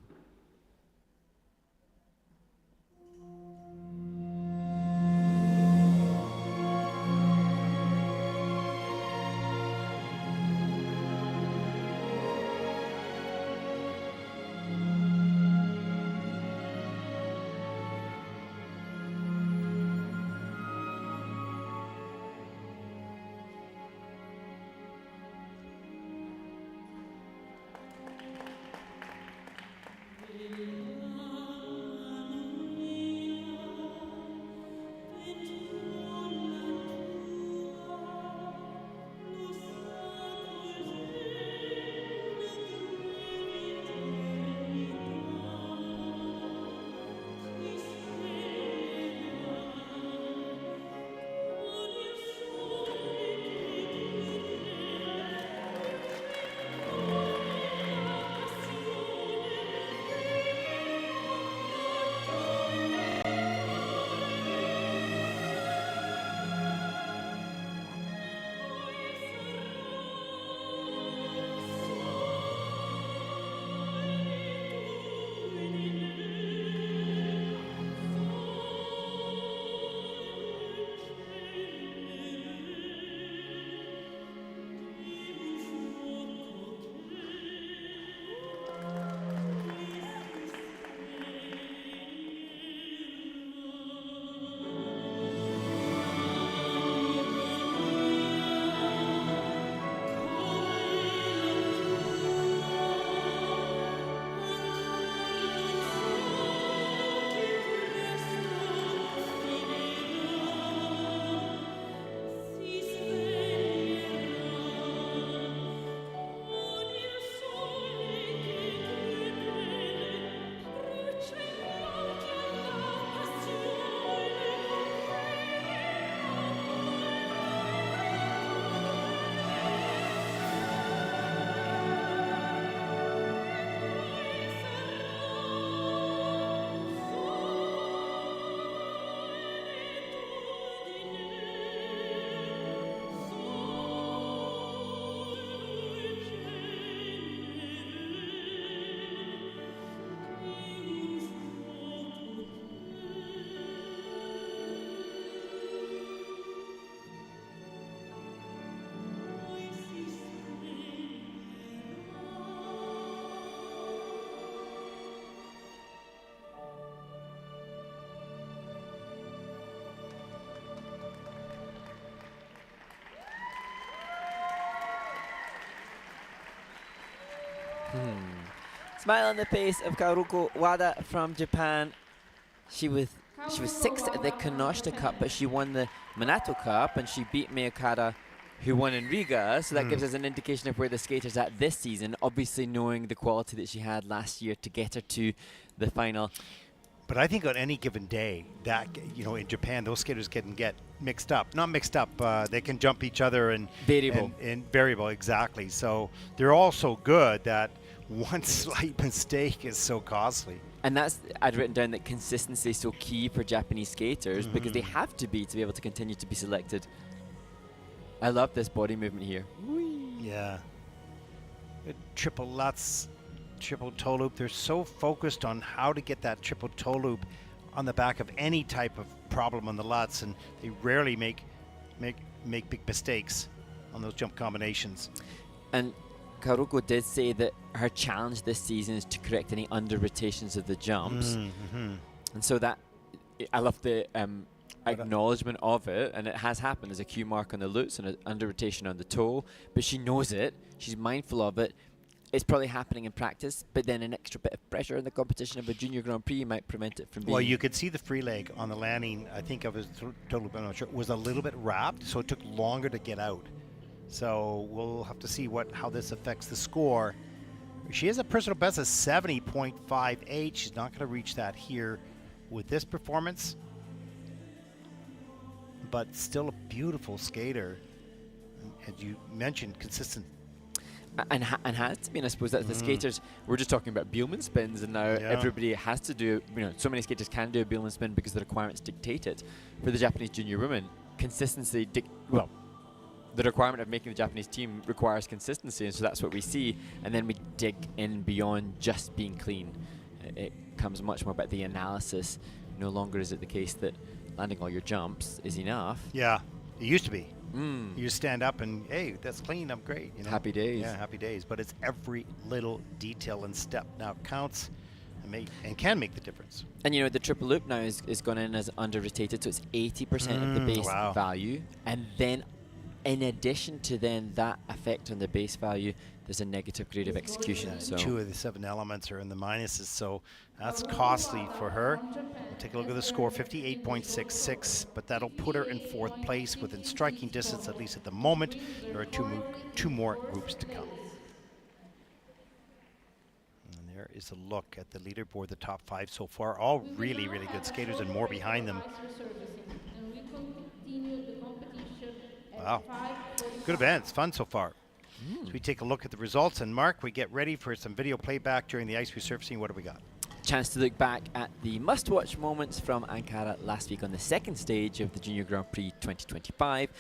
Smile on the face of Kaoruko Wada from Japan. She was sixth at the Kanoshita Cup, but she won the Minato Cup, and she beat Miyakata, who won in Riga. So that gives us an indication of where the skater's at this season, obviously knowing the quality that she had last year to get her to the final. But I think on any given day, that, you know, in Japan, those skaters can get mixed up. Not mixed up, they can jump each other and variable. And variable, exactly. So they're all so good that one slight mistake is so costly. And that's, I'd written down that consistency is so key for Japanese skaters because they have to be able to continue to be selected. I love this body movement here. Whee. Yeah. Triple Lutz, triple toe loop. They're so focused on how to get that triple toe loop on the back of any type of problem on the Lutz, and they rarely make big mistakes on those jump combinations. And Kaoruko did say that her challenge this season is to correct any under rotations of the jumps. And so that, I love the acknowledgement of it, and it has happened. There's a Q mark on the Lutz and an under rotation on the toe, but she knows it, she's mindful of it. It's probably happening in practice, but then an extra bit of pressure in the competition of a junior Grand Prix might prevent it from being. Well, you could see the free leg on the landing, I think of his total, I'm not sure, was a little bit wrapped, so it took longer to get out. So we'll have to see how this affects the score. She has a personal best of 70.58. She's not going to reach that here with this performance, but still a beautiful skater. As you mentioned, consistent. And has to be, and I suppose that the skaters, we're just talking about Bielmann spins, and now everybody has to do, you know, so many skaters can do a Bielmann spin because the requirements dictate it. For the Japanese junior women, consistency, the requirement of making the Japanese team requires consistency, and so that's what we see. And then we dig in beyond just being clean. It comes much more about the analysis. No longer is it the case that landing all your jumps is enough. Yeah, it used to be. You stand up and, hey, that's clean, I'm great. You know? Happy days. Yeah, happy days. But it's every little detail and step now counts and can make the difference. And you know, the triple loop now is gone in as under rotated, so it's 80% of the base value. And then in addition to then that effect on the base value, there's a negative grade of execution. So 2 of the 7 elements are in the minuses, so that's costly for her. We'll take a look at the score, 58.66, but that'll put her in 4th place within striking distance, at least at the moment. There are two more groups to come. And there is a look at the leaderboard, the top 5 so far, all really, really good skaters and more behind them. Wow, good events, fun so far. So we take a look at the results, and Mark, we get ready for some video playback during the ice resurfacing. What do we got? Chance to look back at the must-watch moments from Ankara last week on the 2nd stage of the Junior Grand Prix 2025.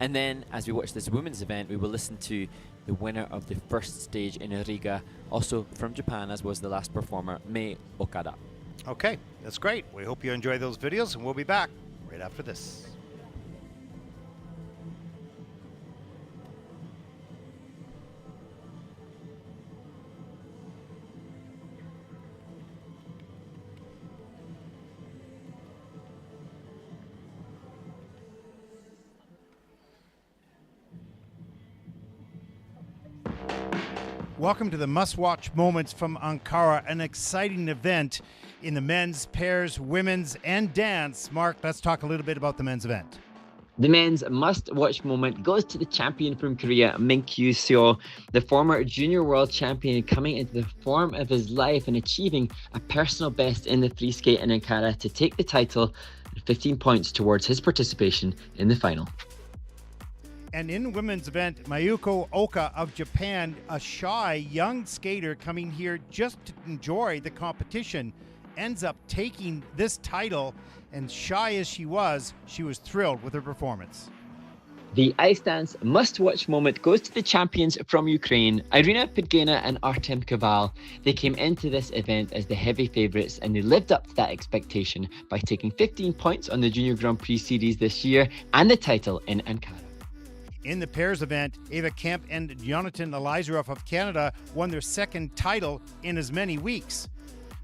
And then, as we watch this women's event, we will listen to the winner of the 1st stage in Riga, also from Japan, as was the last performer, Mei Okada. Okay, that's great. We hope you enjoy those videos, and we'll be back right after this. Welcome to the must-watch moments from Ankara, an exciting event in the men's, pairs, women's, and dance. Mark, let's talk a little bit about the men's event. The men's must-watch moment goes to the champion from Korea, Min-kyu Seo, the former junior world champion, coming into the form of his life and achieving a personal best in the free skate in Ankara to take the title, 15 points towards his participation in the final. And in the women's event, Mayuko Oka of Japan, a shy young skater coming here just to enjoy the competition, ends up taking this title, and shy as she was thrilled with her performance. The ice dance must-watch moment goes to the champions from Ukraine, Irina Pidgina and Artem Kaval. They came into this event as the heavy favourites, and they lived up to that expectation by taking 15 points on the Junior Grand Prix Series this year and the title in Ankara. In the pairs event, Eva Kemp and Jonathan Elizarov of Canada won their 2nd title in as many weeks.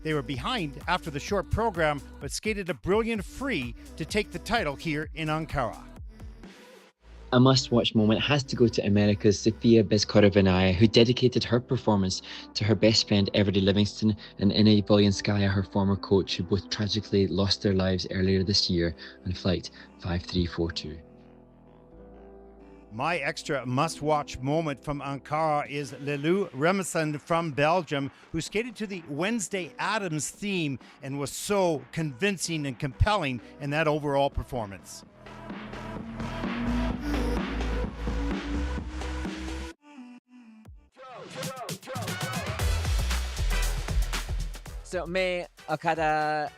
They were behind after the short program, but skated a brilliant free to take the title here in Ankara. A must-watch moment has to go to America's Sofia Bezkorovskaya, who dedicated her performance to her best friend Everdy Livingston and Ina Volyanskaya, her former coach, who both tragically lost their lives earlier this year on flight 5342. My extra must-watch moment from Ankara is Lelou Remesson from Belgium, who skated to the Wednesday Addams theme and was so convincing and compelling in that overall performance. So, Mei Okada,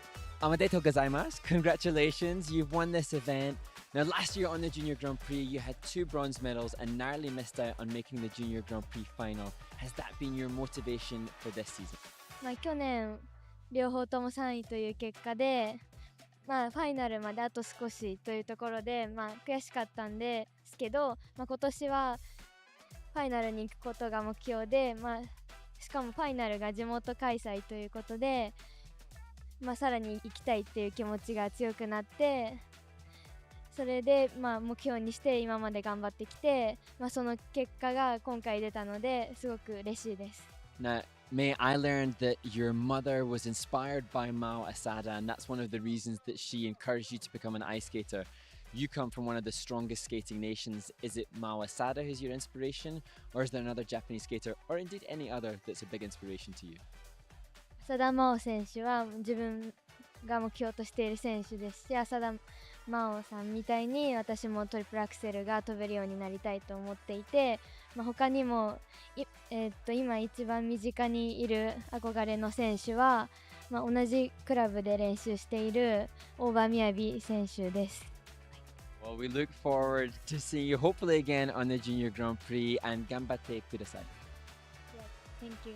omedetou gozaimasu. Congratulations, you've won this event. Now, last year on the Junior Grand Prix, you had 2 bronze medals and narrowly missed out on making the Junior Grand Prix final. Has that been your motivation for this season? 去年両方とも3位という結果で、ファイナルまであと少しというところで、悔しかったんですけど、今年はファイナルに行くことが目標で、しかもファイナルが地元開催ということで、さらに行きたいっていう気持ちが強くなって、それで目標にして今まで頑張ってきて、その結果が今回出たのですごく嬉しいです。Now, May, I learned that your mother was inspired by Mao Asada, and that's one of the reasons that she encouraged you to become an ice skater. You come from one of the strongest skating nations. Is it Mao Asada who's your inspiration, or is there another Japanese skater, or indeed any other that's a big inspiration to you? 浅田真央選手は自分が目標としている選手ですし、浅田真央さんみたいに私もトリプルアクセルが飛べるようになりたいと思っていて、他にも今一番身近にいる憧れの選手は、同じクラブで練習している大場雅選手です。Well, we look forward to seeing you hopefully again on the Junior Grand Prix, and ganbatte kudasai. Thank you.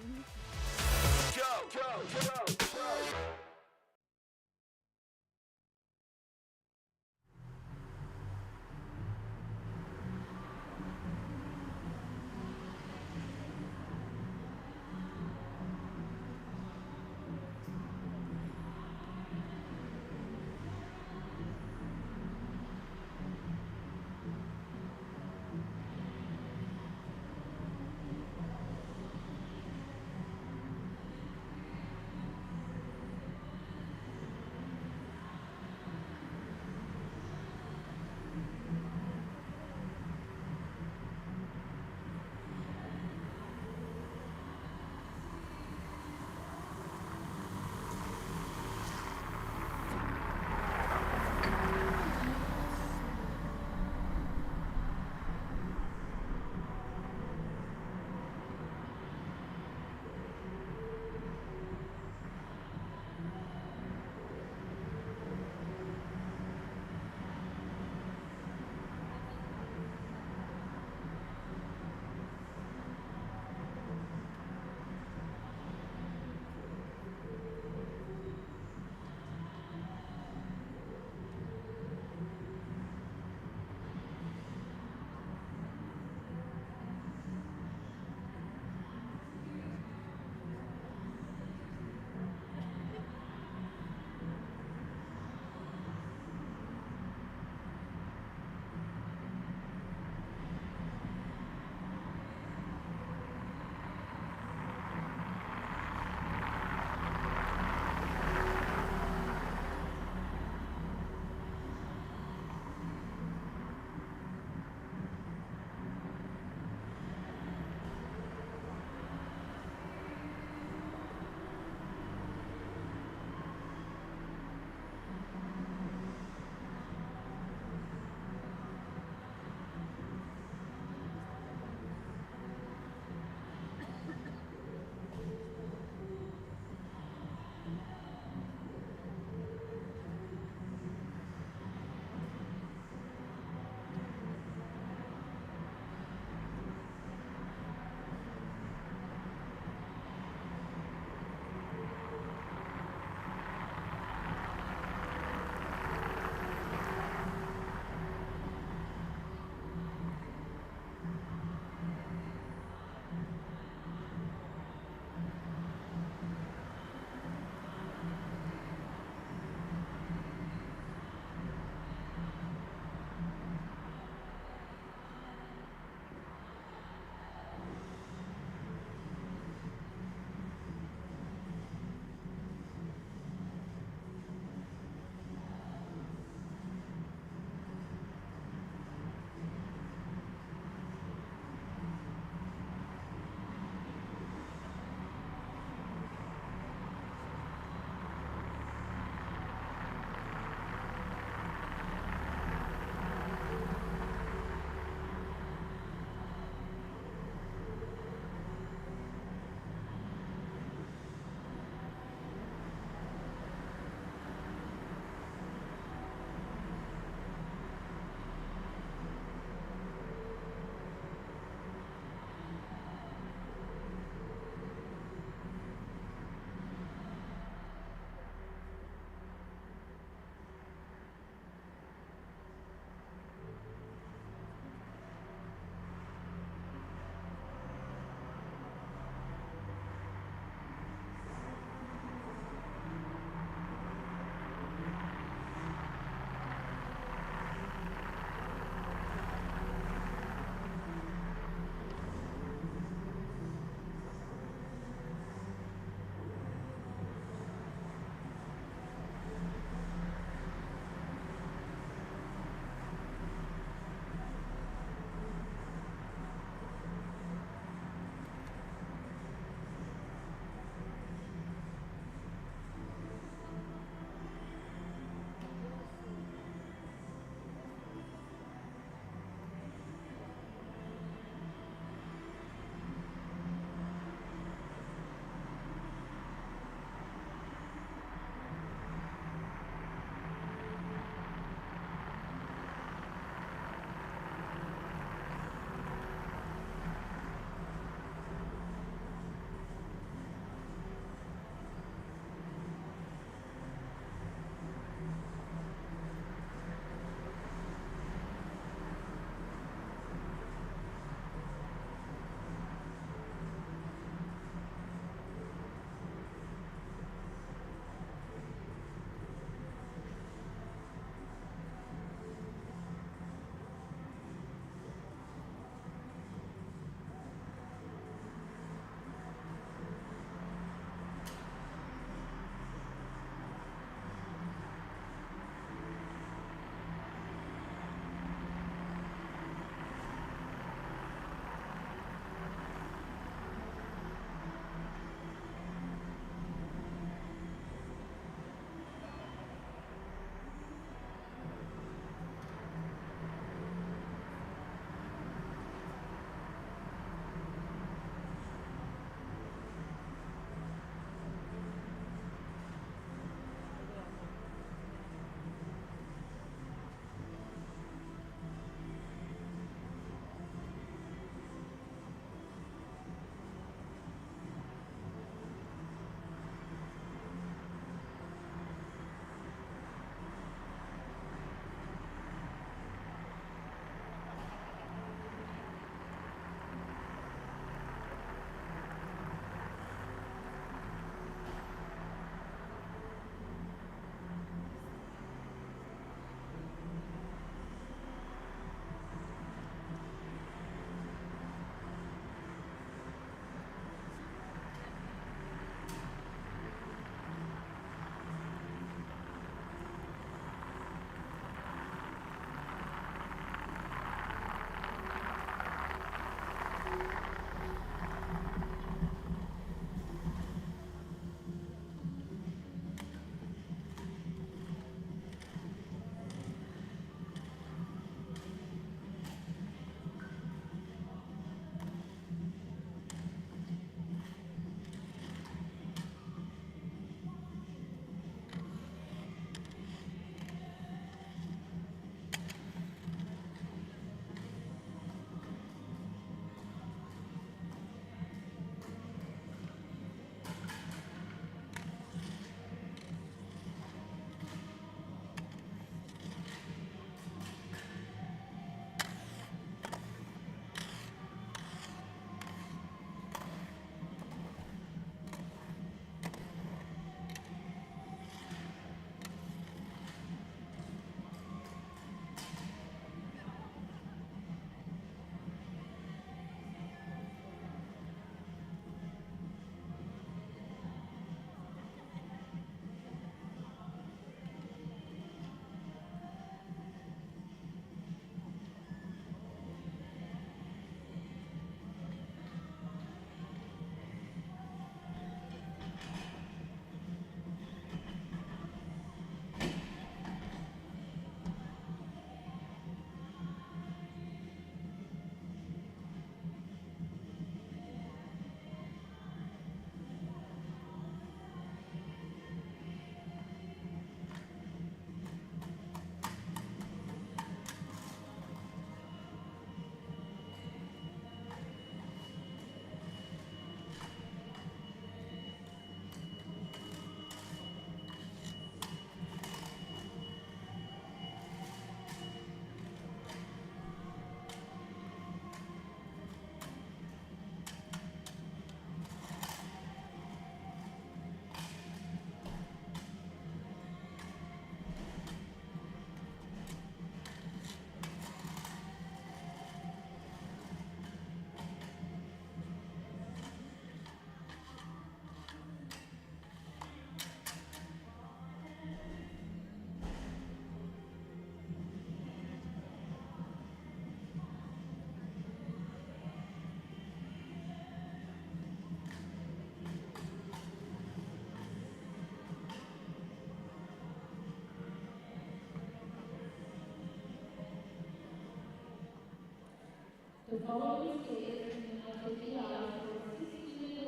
following skaters remain at the PR for 60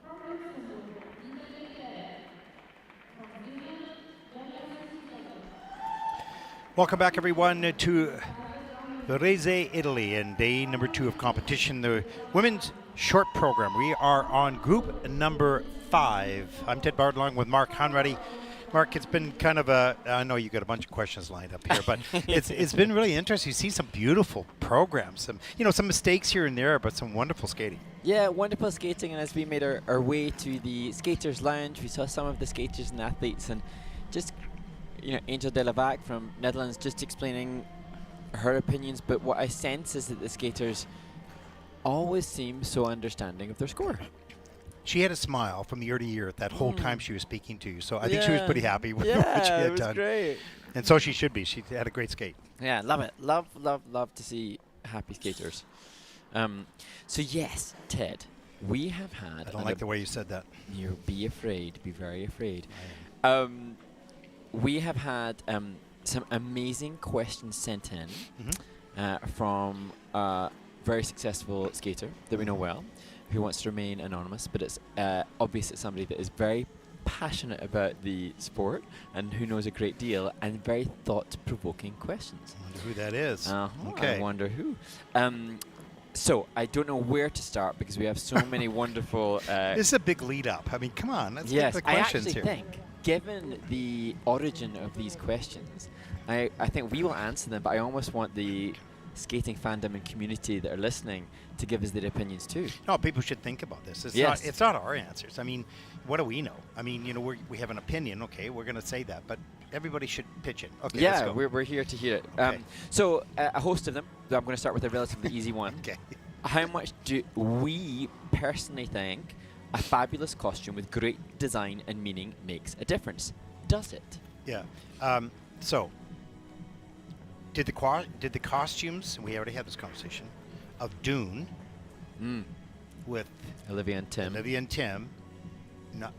From Luxembourg, Dieta Giltaire. From Finland, Venla Sinisalo. Welcome back, everyone, to Varese, Italy, and day number 2 of competition, the women's short program. We are on group number 5. I'm Ted Bard along with Mark Hanratty. Mark, it's been kind of I know you got a bunch of questions lined up here, but it's been really interesting. You see some beautiful programs, some mistakes here and there, but some wonderful skating. Yeah, wonderful skating, and as we made our way to the skaters' lounge, we saw some of the skaters and athletes, and just, Angel de la Vac from Netherlands just explaining her opinions, but what I sense is that the skaters always seem so understanding of their score. She had a smile from year to year that whole time she was speaking to you, so I think she was pretty happy with what she had it was done. Great. And so she should be. She had a great skate. Yeah, love it. Love to see happy skaters. So yes, Ted, we have had... I don't like the way you said that. You be afraid. Be very afraid. We have had some amazing questions sent in from a very successful skater that we know well, who wants to remain anonymous, but it's obvious it's somebody that is very passionate about the sport and who knows a great deal, and very thought-provoking questions. I wonder who that is. Okay. I wonder who. So I don't know where to start because we have so many wonderful... this is a big lead-up. I mean, come on. Let's get the questions here. I actually think, given the origin of these questions, I think we will answer them, but I almost want the skating fandom and community that are listening to give us their opinions too. No, people should think about this. It's not our answers. I mean, what do we know? I mean, we have an opinion. Okay, we're going to say that, but everybody should pitch in. Okay, let's go. We're here to hear it. Okay. So a host of them. I'm going to start with a relatively easy one. Okay. How much do we personally think a fabulous costume with great design and meaning makes a difference? Does it? Yeah. So, did the costumes? We already had this conversation of Dune with Olivia and Tim,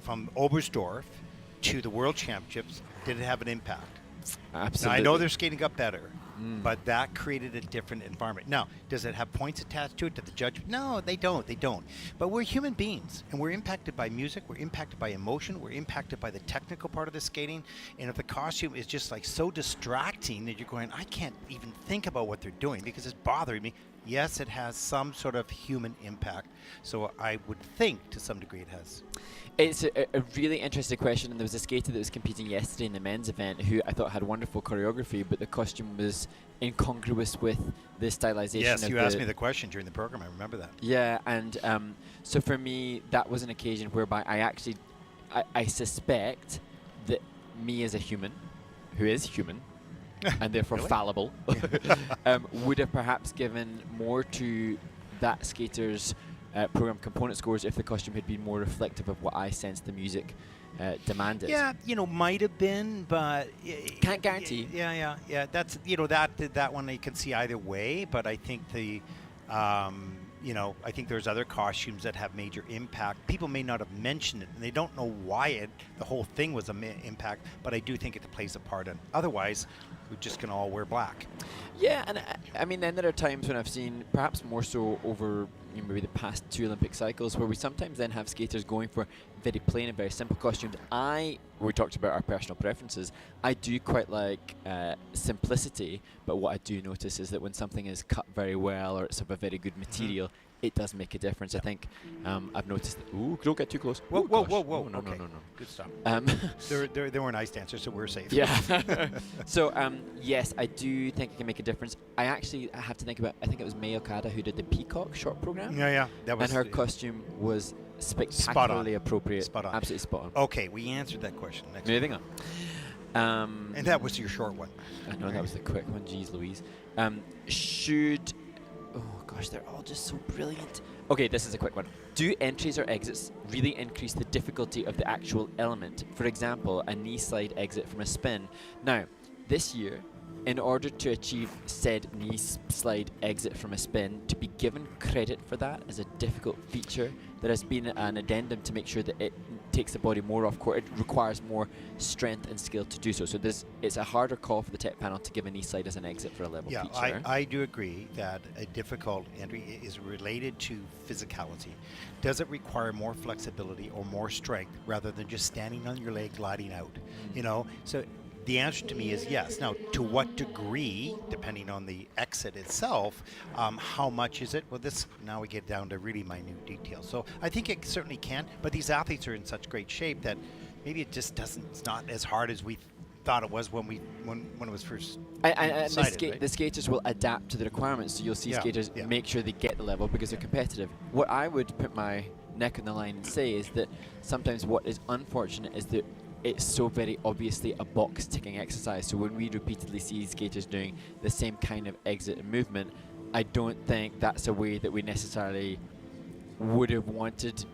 from Oberstdorf to the World Championships. Did it have an impact? Absolutely. Now, I know their skating got better, but that created a different environment. Now, does it have points attached to it? Did the judge? No, they don't. They don't. But we're human beings, and we're impacted by music. We're impacted by emotion. We're impacted by the technical part of the skating. And if the costume is just like so distracting that you're going, I can't even think about what they're doing because it's bothering me. Yes, it has some sort of human impact. So I would think to some degree it has. It's a really interesting question, and there was a skater that was competing yesterday in the men's event who I thought had wonderful choreography, but the costume was incongruous with the stylization. Yes, you asked me the question during the program. I remember that. Yeah, and so for me, that was an occasion whereby I suspect that me as a human, who is human, and therefore fallible, would have perhaps given more to that skater's program component scores if the costume had been more reflective of what I sensed the music demanded. Yeah, might have been, but can't guarantee. Yeah. That's that one you can see either way, but I think I think there's other costumes that have major impact. People may not have mentioned it, and they don't know why the whole thing was an impact, but I do think it plays a part in. Otherwise, we're just going to all wear black. Yeah, and I mean, then there are times when I've seen, perhaps more so over maybe the past 2 Olympic cycles, where we sometimes then have skaters going for very plain and very simple costumes. We talked about our personal preferences. I do quite like simplicity, but what I do notice is that when something is cut very well or it's of a very good material, it does make a difference. I think I've noticed that. Ooh, don't get too close. Whoa. No. Good stuff. They were nice dancers, so we're safe. Yeah. So, yes, I do think it can make a difference. I have to think about, I think it was May Okada who did the Peacock short program. Yeah. That was, and her costume was spectacularly appropriate. Spot on. Absolutely spot on. Okay, we answered that question. Next Moving on. And that was your short one. I know, that was the quick one. Jeez Louise. Oh gosh, they're all just so brilliant. Okay, this is a quick one. Do entries or exits really increase the difficulty of the actual element? For example, a knee slide exit from a spin. Now, this year, in order to achieve said knee slide exit from a spin, to be given credit for that as a difficult feature, there has been an addendum to make sure that it takes the body more off court. It requires more strength and skill to do so. So it's a harder call for the tech panel to give a knee slide as an exit for a level Yeah, feature. I do agree that a difficult entry is related to physicality. Does it require more flexibility or more strength rather than just standing on your leg, gliding out? You know, so the answer to me is yes. Now, to what degree, depending on the exit itself, how much is it? Well, now we get down to really minute details. So I think it certainly can, but these athletes are in such great shape that maybe it just doesn't. It's not as hard as we thought it was when it was first decided, the skaters will adapt to the requirements. So you'll see skaters make sure they get the level because they're competitive. What I would put my neck on the line and say is that sometimes what is unfortunate is that it's so very obviously a box ticking exercise. So when we repeatedly see skaters doing the same kind of exit and movement, I don't think that's a way that we necessarily would have wanted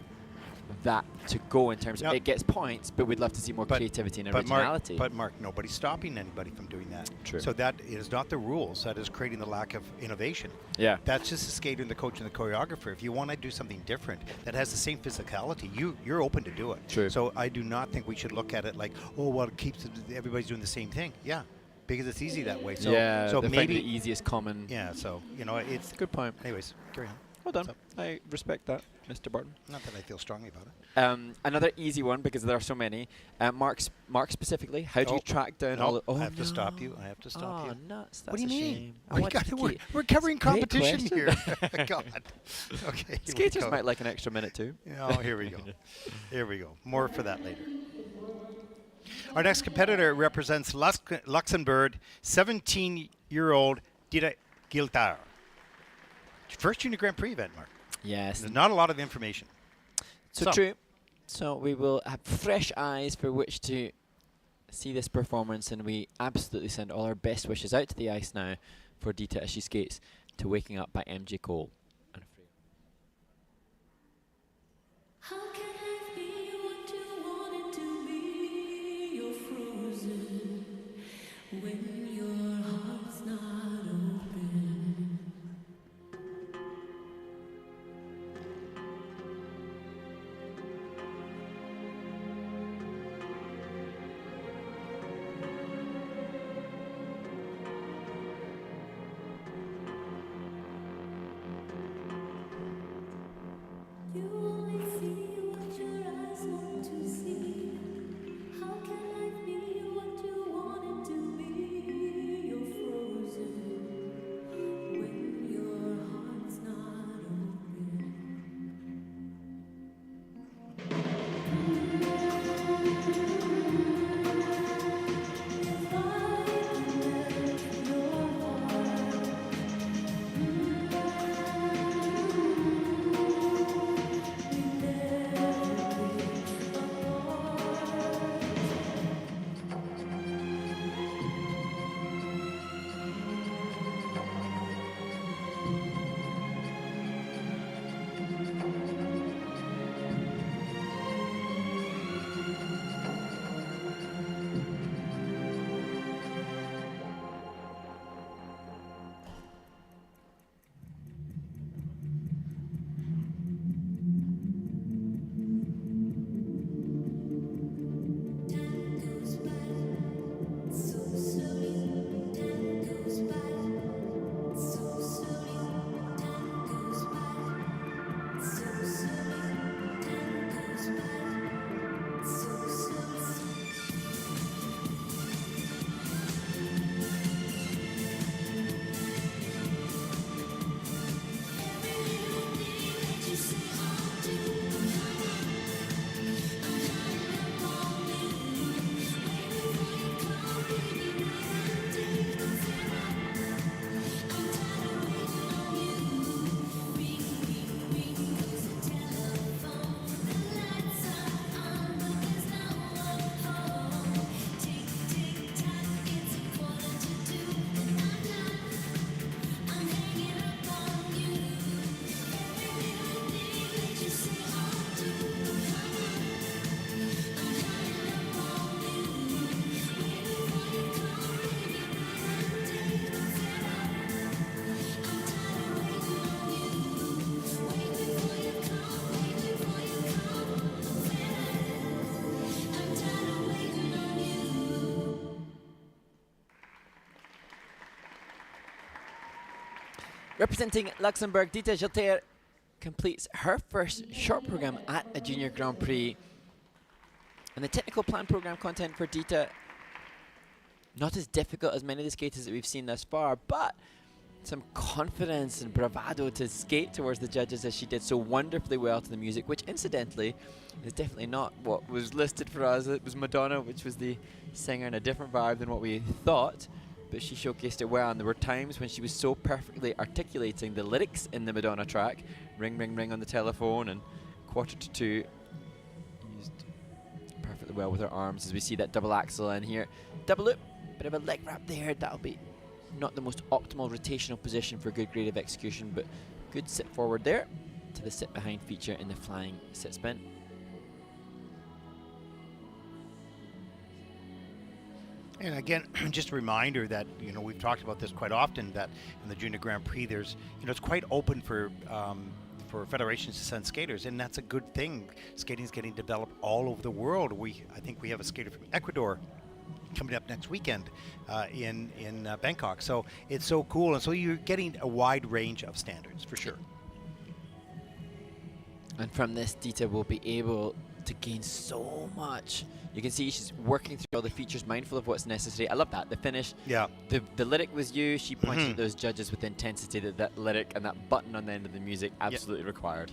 that to go in terms of it gets points, but we'd love to see more creativity and originality. But Mark, nobody's stopping anybody from doing that. True. So that is not the rules. That is creating the lack of innovation. Yeah. That's just the skater and the coach and the choreographer. If you want to do something different that has the same physicality, you're open to do it. True. So I do not think we should look at it like, oh, well, it keeps everybody's doing the same thing. Yeah, because it's easy that way. So, so maybe the easiest common. Yeah. So it's good point. Anyways, carry on. Well done. I respect that, Mr. Barton. Not that I feel strongly about it. Another easy one because there are so many. Mark specifically, how do you track down all? I have to stop you. I have to stop you. Oh, nuts! What do you mean? Shame. We're covering competition here. God. Okay. Skaters might like an extra minute too. Oh, here we go. Here we go. More for that later. Our next competitor represents Luxembourg, 17-year-old Dieta Giltaire. First Junior Grand Prix event, Mark. Yes. There's not a lot of information. So true. So we will have fresh eyes for which to see this performance, and we absolutely send all our best wishes out to the ice now for Dieta as she skates to Waking Up by MJ Cole. How can I be what you wanted to be? You're frozen when your heart's not open. Representing Luxembourg, Dieta Giltaire completes her first short program at a Junior Grand Prix. And the technical plan program content for Dieta, not as difficult as many of the skaters that we've seen thus far, but some confidence and bravado to skate towards the judges as she did so wonderfully well to the music, which incidentally is definitely not what was listed for us. It was Madonna, which was the singer, in a different vibe than what we thought, but she showcased it well, and there were times when she was so perfectly articulating the lyrics in the Madonna track, ring, ring, ring on the telephone, and quarter to two, used perfectly well with her arms as we see that double axel in here. Double loop, bit of a leg wrap there, that'll be not the most optimal rotational position for good grade of execution, but good sit forward there to the sit behind feature in the flying sit spin. And again, just a reminder that, you know, we've talked about this quite often, that in the Junior Grand Prix, there's, you know, it's quite open for federations to send skaters, and that's a good thing. Skating is getting developed all over the world. I think we have a skater from Ecuador coming up next weekend in Bangkok. So it's so cool, and so you're getting a wide range of standards for sure. And from this, Dieta will be able to gain so much. You can see she's working through all the features, mindful of what's necessary. I love that. The finish. Yeah. The lyric was used. She pointed at those judges with intensity that lyric and that button on the end of the music absolutely required.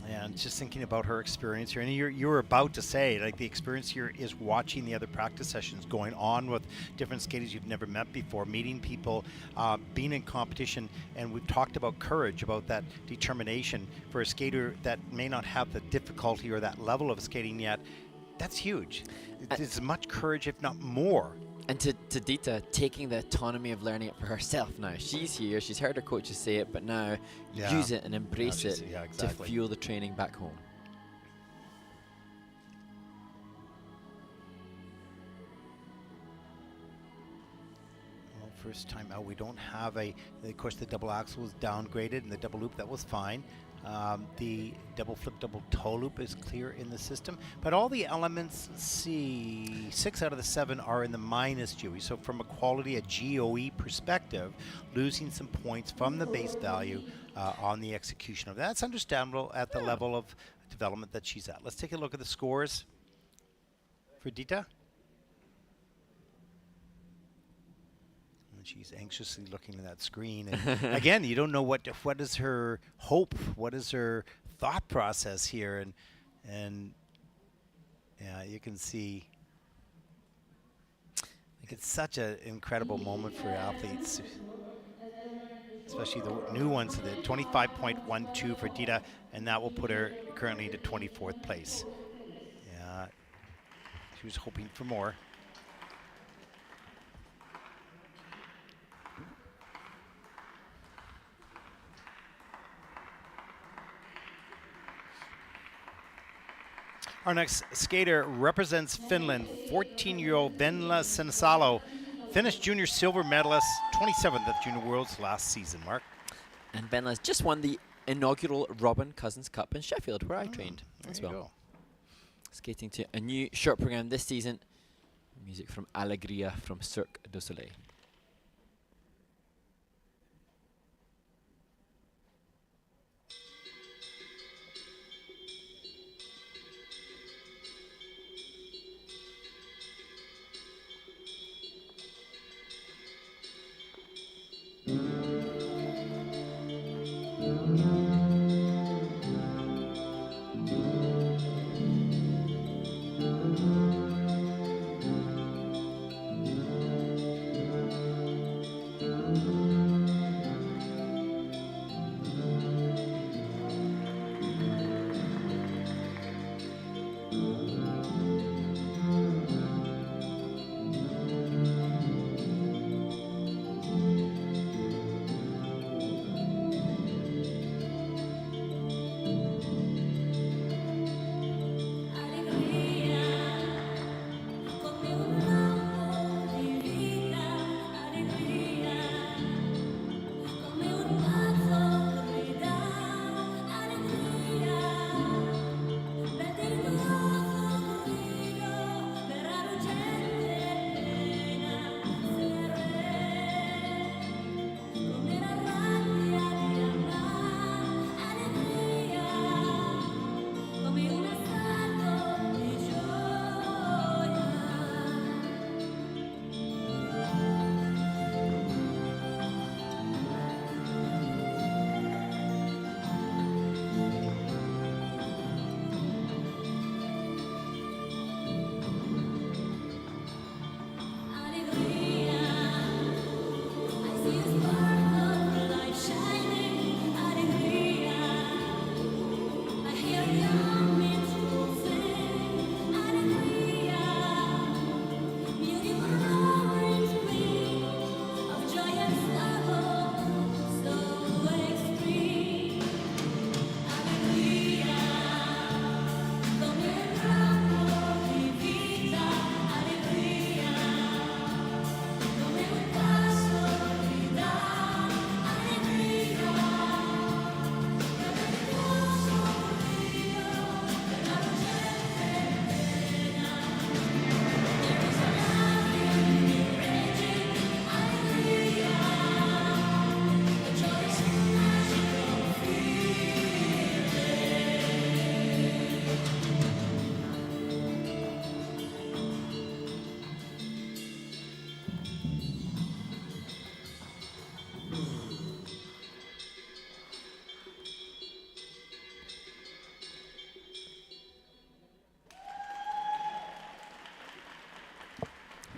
And just thinking about her experience here, and you were about to say, like, the experience here is watching the other practice sessions going on with different skaters you've never met before, meeting people, being in competition, and we've talked about courage, about that determination for a skater that may not have the difficulty or that level of skating yet. That's huge. It's as much courage, if not more. And to Dieta, taking the autonomy of learning it for herself now. She's here, she's heard her coaches say it, but now use it and embrace it to fuel the training back home. Well, first time out, we don't have of course, the double axel was downgraded, and the double loop, that was fine. The double flip, double toe loop is clear in the system, but all the elements, let's see, 6 out of the 7 are in the minus GOE. So from a quality, a GOE perspective, losing some points from the base value on the execution of that. That's understandable at the level of development that she's at. Let's take a look at the scores for Dieta. She's anxiously looking at that screen, and again, you don't know what is her hope, what is her thought process here, and yeah, you can see. Like, it's such an incredible moment for athletes, especially the new ones. The 25.12 for Dieta, and that will put her currently into 24th place. Yeah, she was hoping for more. Our next skater represents Finland, 14-year-old Venla Sinisalo, finished junior silver medalist, 27th at Junior Worlds last season, Mark. And Venla's just won the inaugural Robin Cousins Cup in Sheffield, where I trained as well. Go. Skating to a new short program this season, music from Alegria from Cirque du Soleil.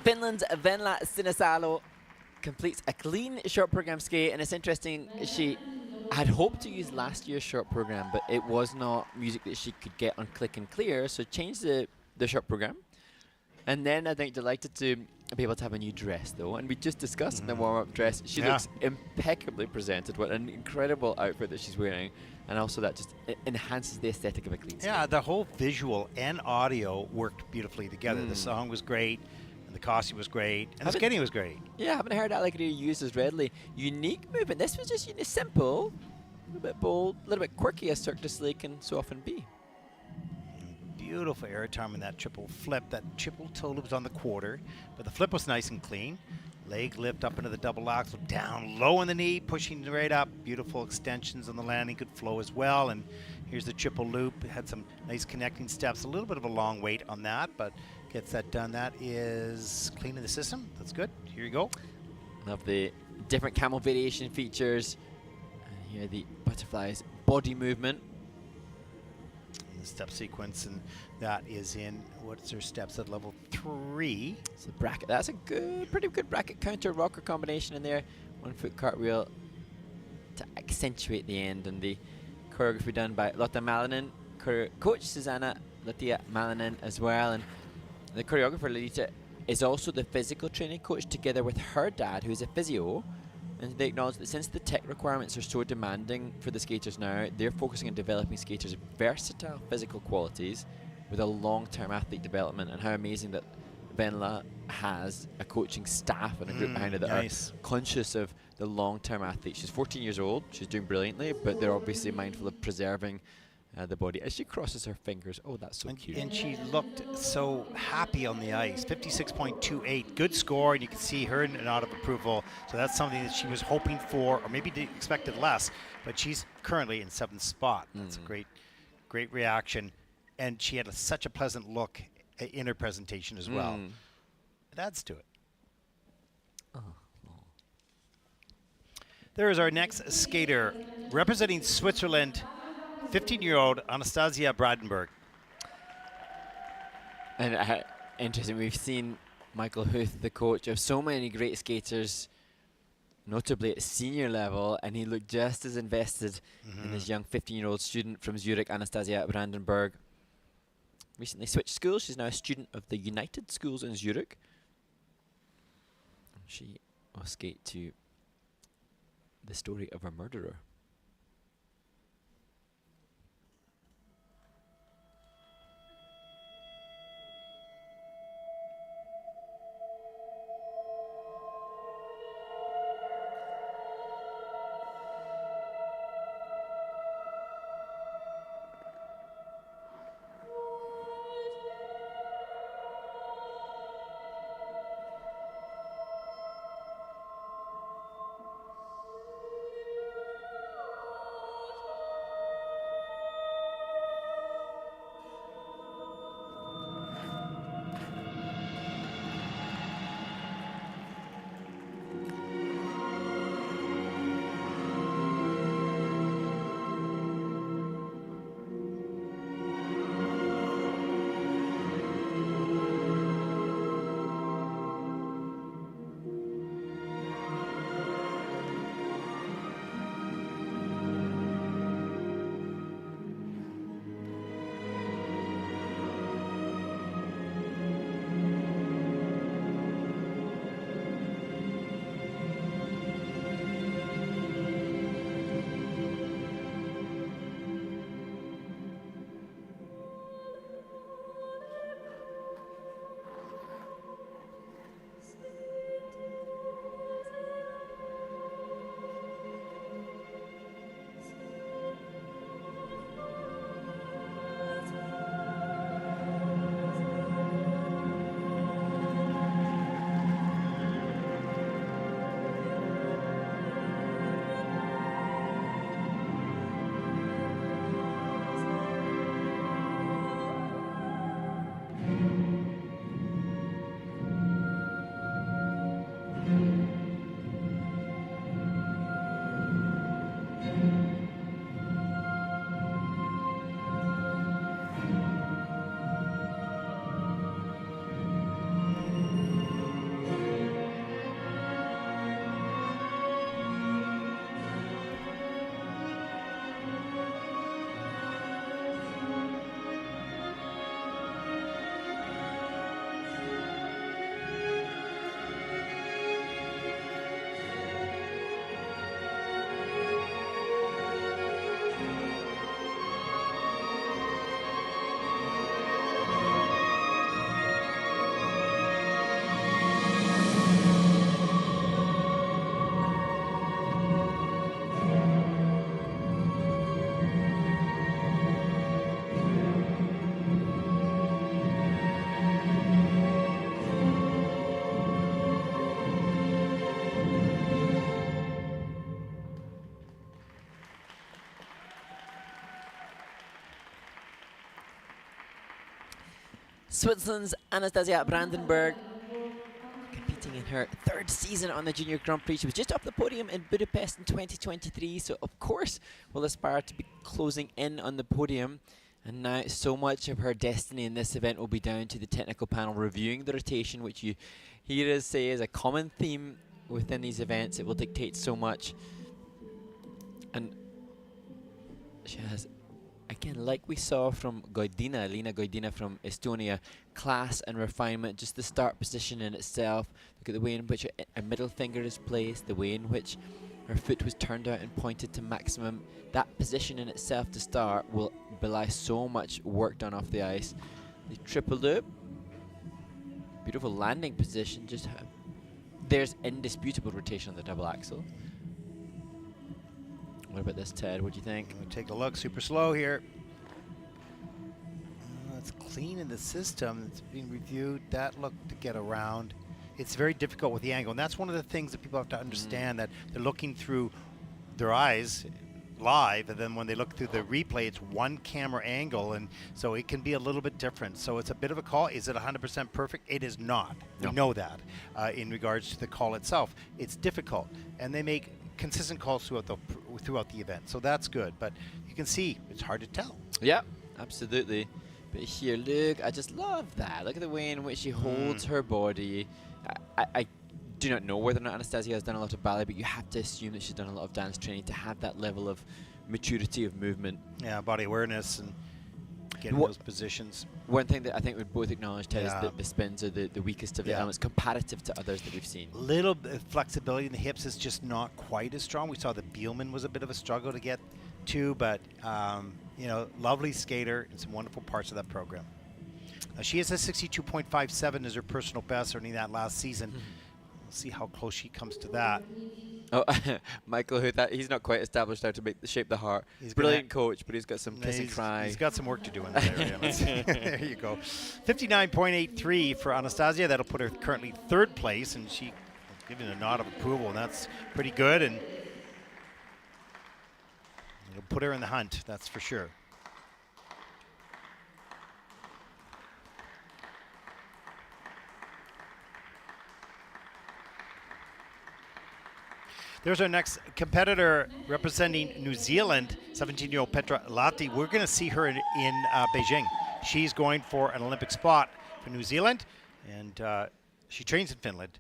Finland's Venla Sinisalo completes a clean short program skate, and it's interesting, she had hoped to use last year's short program, but it was not music that she could get on Click and Clear, so changed the short program. And then I think delighted to be able to have a new dress, though. And we just discussed the warm-up dress. She looks impeccably presented. What an incredible outfit that she's wearing. And also that just enhances the aesthetic of a clean skate. Yeah, the whole visual and audio worked beautifully together. The song was great, and the costume was great, and the skating was great. Yeah, I haven't heard that like used as readily. Unique movement. This was just simple, a little bit bold, a little bit quirky, as Cirque du Soleil can so often be. Beautiful air time in that triple flip. That triple toe loop was on the quarter, but the flip was nice and clean. Leg lift up into the double axel, down low on the knee, pushing right up. Beautiful extensions on the landing, good flow as well. And here's the triple loop. It had some nice connecting steps. A little bit of a long wait on that, but gets that done. That is clean in the system. That's good. Here you go. Love the different camel variation features. And here the butterfly's body movement. Step sequence, and that is in what's her steps at level 3. So bracket, that's a pretty good bracket counter rocker combination in there. 1 foot cartwheel to accentuate the end, and the choreography done by Lotta Malinen, coach Susanna Latia Malinen as well, and the choreographer Lolita is also the physical training coach together with her dad, who's a physio. And they acknowledge that since the tech requirements are so demanding for the skaters now, they're focusing on developing skaters' versatile physical qualities with a long-term athlete development, and how amazing that Venla has a coaching staff and a group behind her that are conscious of the long-term athlete. She's 14 years old, she's doing brilliantly, but they're obviously mindful of preserving the body as she crosses her fingers. Oh, that's so cute. And she looked so happy on the ice. 56.28, good score, and you can see her nod of approval. So that's something that she was hoping for, or maybe expected less, but she's currently in 7th spot. That's a great reaction. And she had such a pleasant look in her presentation as well. It adds to it. There is our next skater representing Switzerland, 15-year-old Anastasia Brandenburg. And interesting, we've seen Michael Huth, the coach of so many great skaters, notably at senior level, and he looked just as invested in this young 15-year-old student from Zurich, Anastasia Brandenburg. Recently switched schools. She's now a student of the United Schools in Zurich. She will skate to the story of a murderer. Switzerland's Anastasia Brandenburg, competing in her third season on the Junior Grand Prix. She was just off the podium in Budapest in 2023, so of course will aspire to be closing in on the podium. And now so much of her destiny in this event will be down to the technical panel reviewing the rotation, which you hear us say is a common theme within these events. It will dictate so much. And she has, again, like we saw from Goidina, Elina Goidina from Estonia, class and refinement, just the start position in itself. Look at the way in which her middle finger is placed, the way in which her foot was turned out and pointed to maximum. That position in itself to start will belie so much work done off the ice. The triple loop, beautiful landing position. Just there's indisputable rotation on the double axel. What about this, Ted? What do you think? We'll take a look. Super slow here. It's clean in the system. It's being reviewed. That look to get around. It's very difficult with the angle, and that's one of the things that people have to understand, that they're looking through their eyes live, and then when they look through the replay, it's one camera angle, and so it can be a little bit different. So it's a bit of a call. Is it 100% perfect? It is not. No. We know that. In regards to the call itself, it's difficult, and they make consistent calls throughout the event, so that's good. But you can see it's hard to tell. Yeah, absolutely. But here, look, I just love that. Look at the way in which she holds her body. I do not know whether or not Anastasia has done a lot of ballet, but you have to assume that she's done a lot of dance training to have that level of maturity of movement. Yeah, body awareness and getting those positions. One thing that I think we both acknowledge, Ted, is that the spins are the weakest of the elements comparative to others that we've seen. Little bit of flexibility in the hips is just not quite as strong. We saw that Bielman was a bit of a struggle to get to, but you know, lovely skater and some wonderful parts of that program. She has a 62.57 as her personal best, earning that last season. We'll see how close she comes to that. Oh, Michael, he's not quite established how to shape the heart. He's brilliant coach, but he's got some kiss and cry. He's got some work to do in that area. There you go. 59.83 for Anastasia. That'll put her currently third place, and she giving a nod of approval, and that's pretty good. And it'll put her in the hunt, that's for sure. There's our next competitor representing New Zealand, 17-year-old Petra Lahti. We're going to see her in Beijing. She's going for an Olympic spot for New Zealand, and she trains in Finland.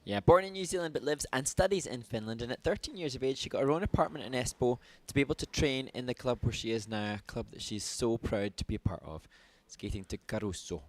Yeah, born in New Zealand but lives and studies in Finland. And at 13 years of age, she got her own apartment in Espoo to be able to train in the club where she is now, a club that she's so proud to be a part of, skating to Caruso.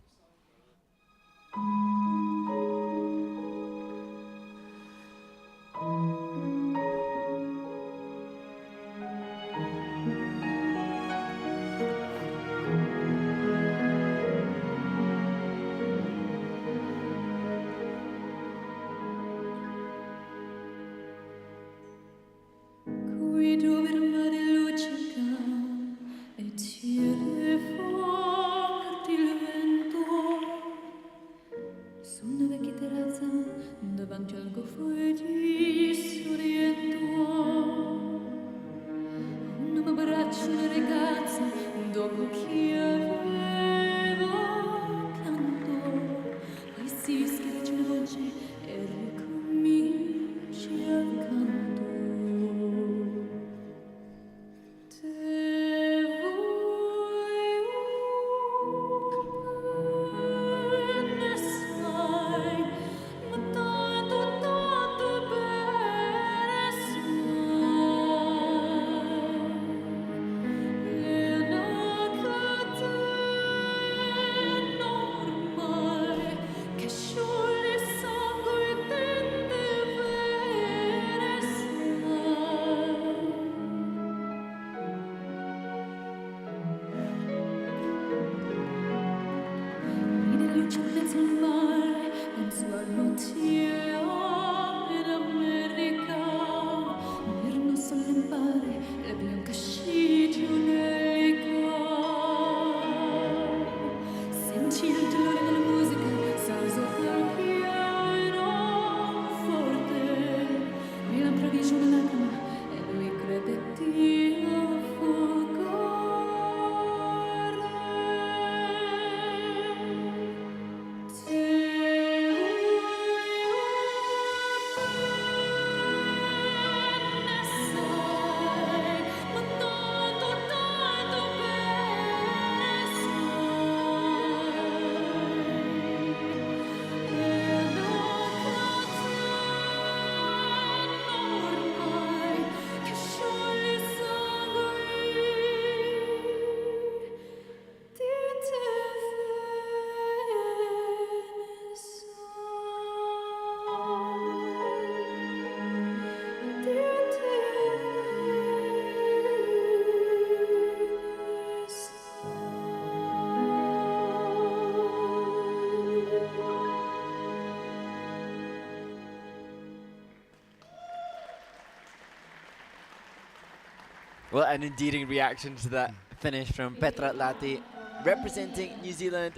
Well, an endearing reaction to that finish from Petra Lahti, representing New Zealand,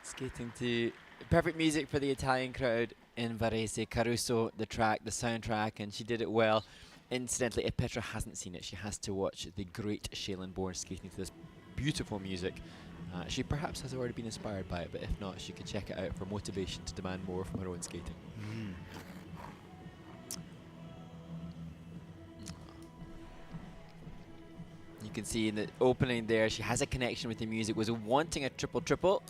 skating to perfect music for the Italian crowd in Varese. Caruso, the track, the soundtrack, and she did it well. Incidentally, if Petra hasn't seen it, she has to watch the great Shailene Bourne skating to this beautiful music. She perhaps has already been inspired by it, but if not, she could check it out for motivation to demand more from her own skating. You can see in the opening there, she has a connection with the music, was wanting a triple-triple.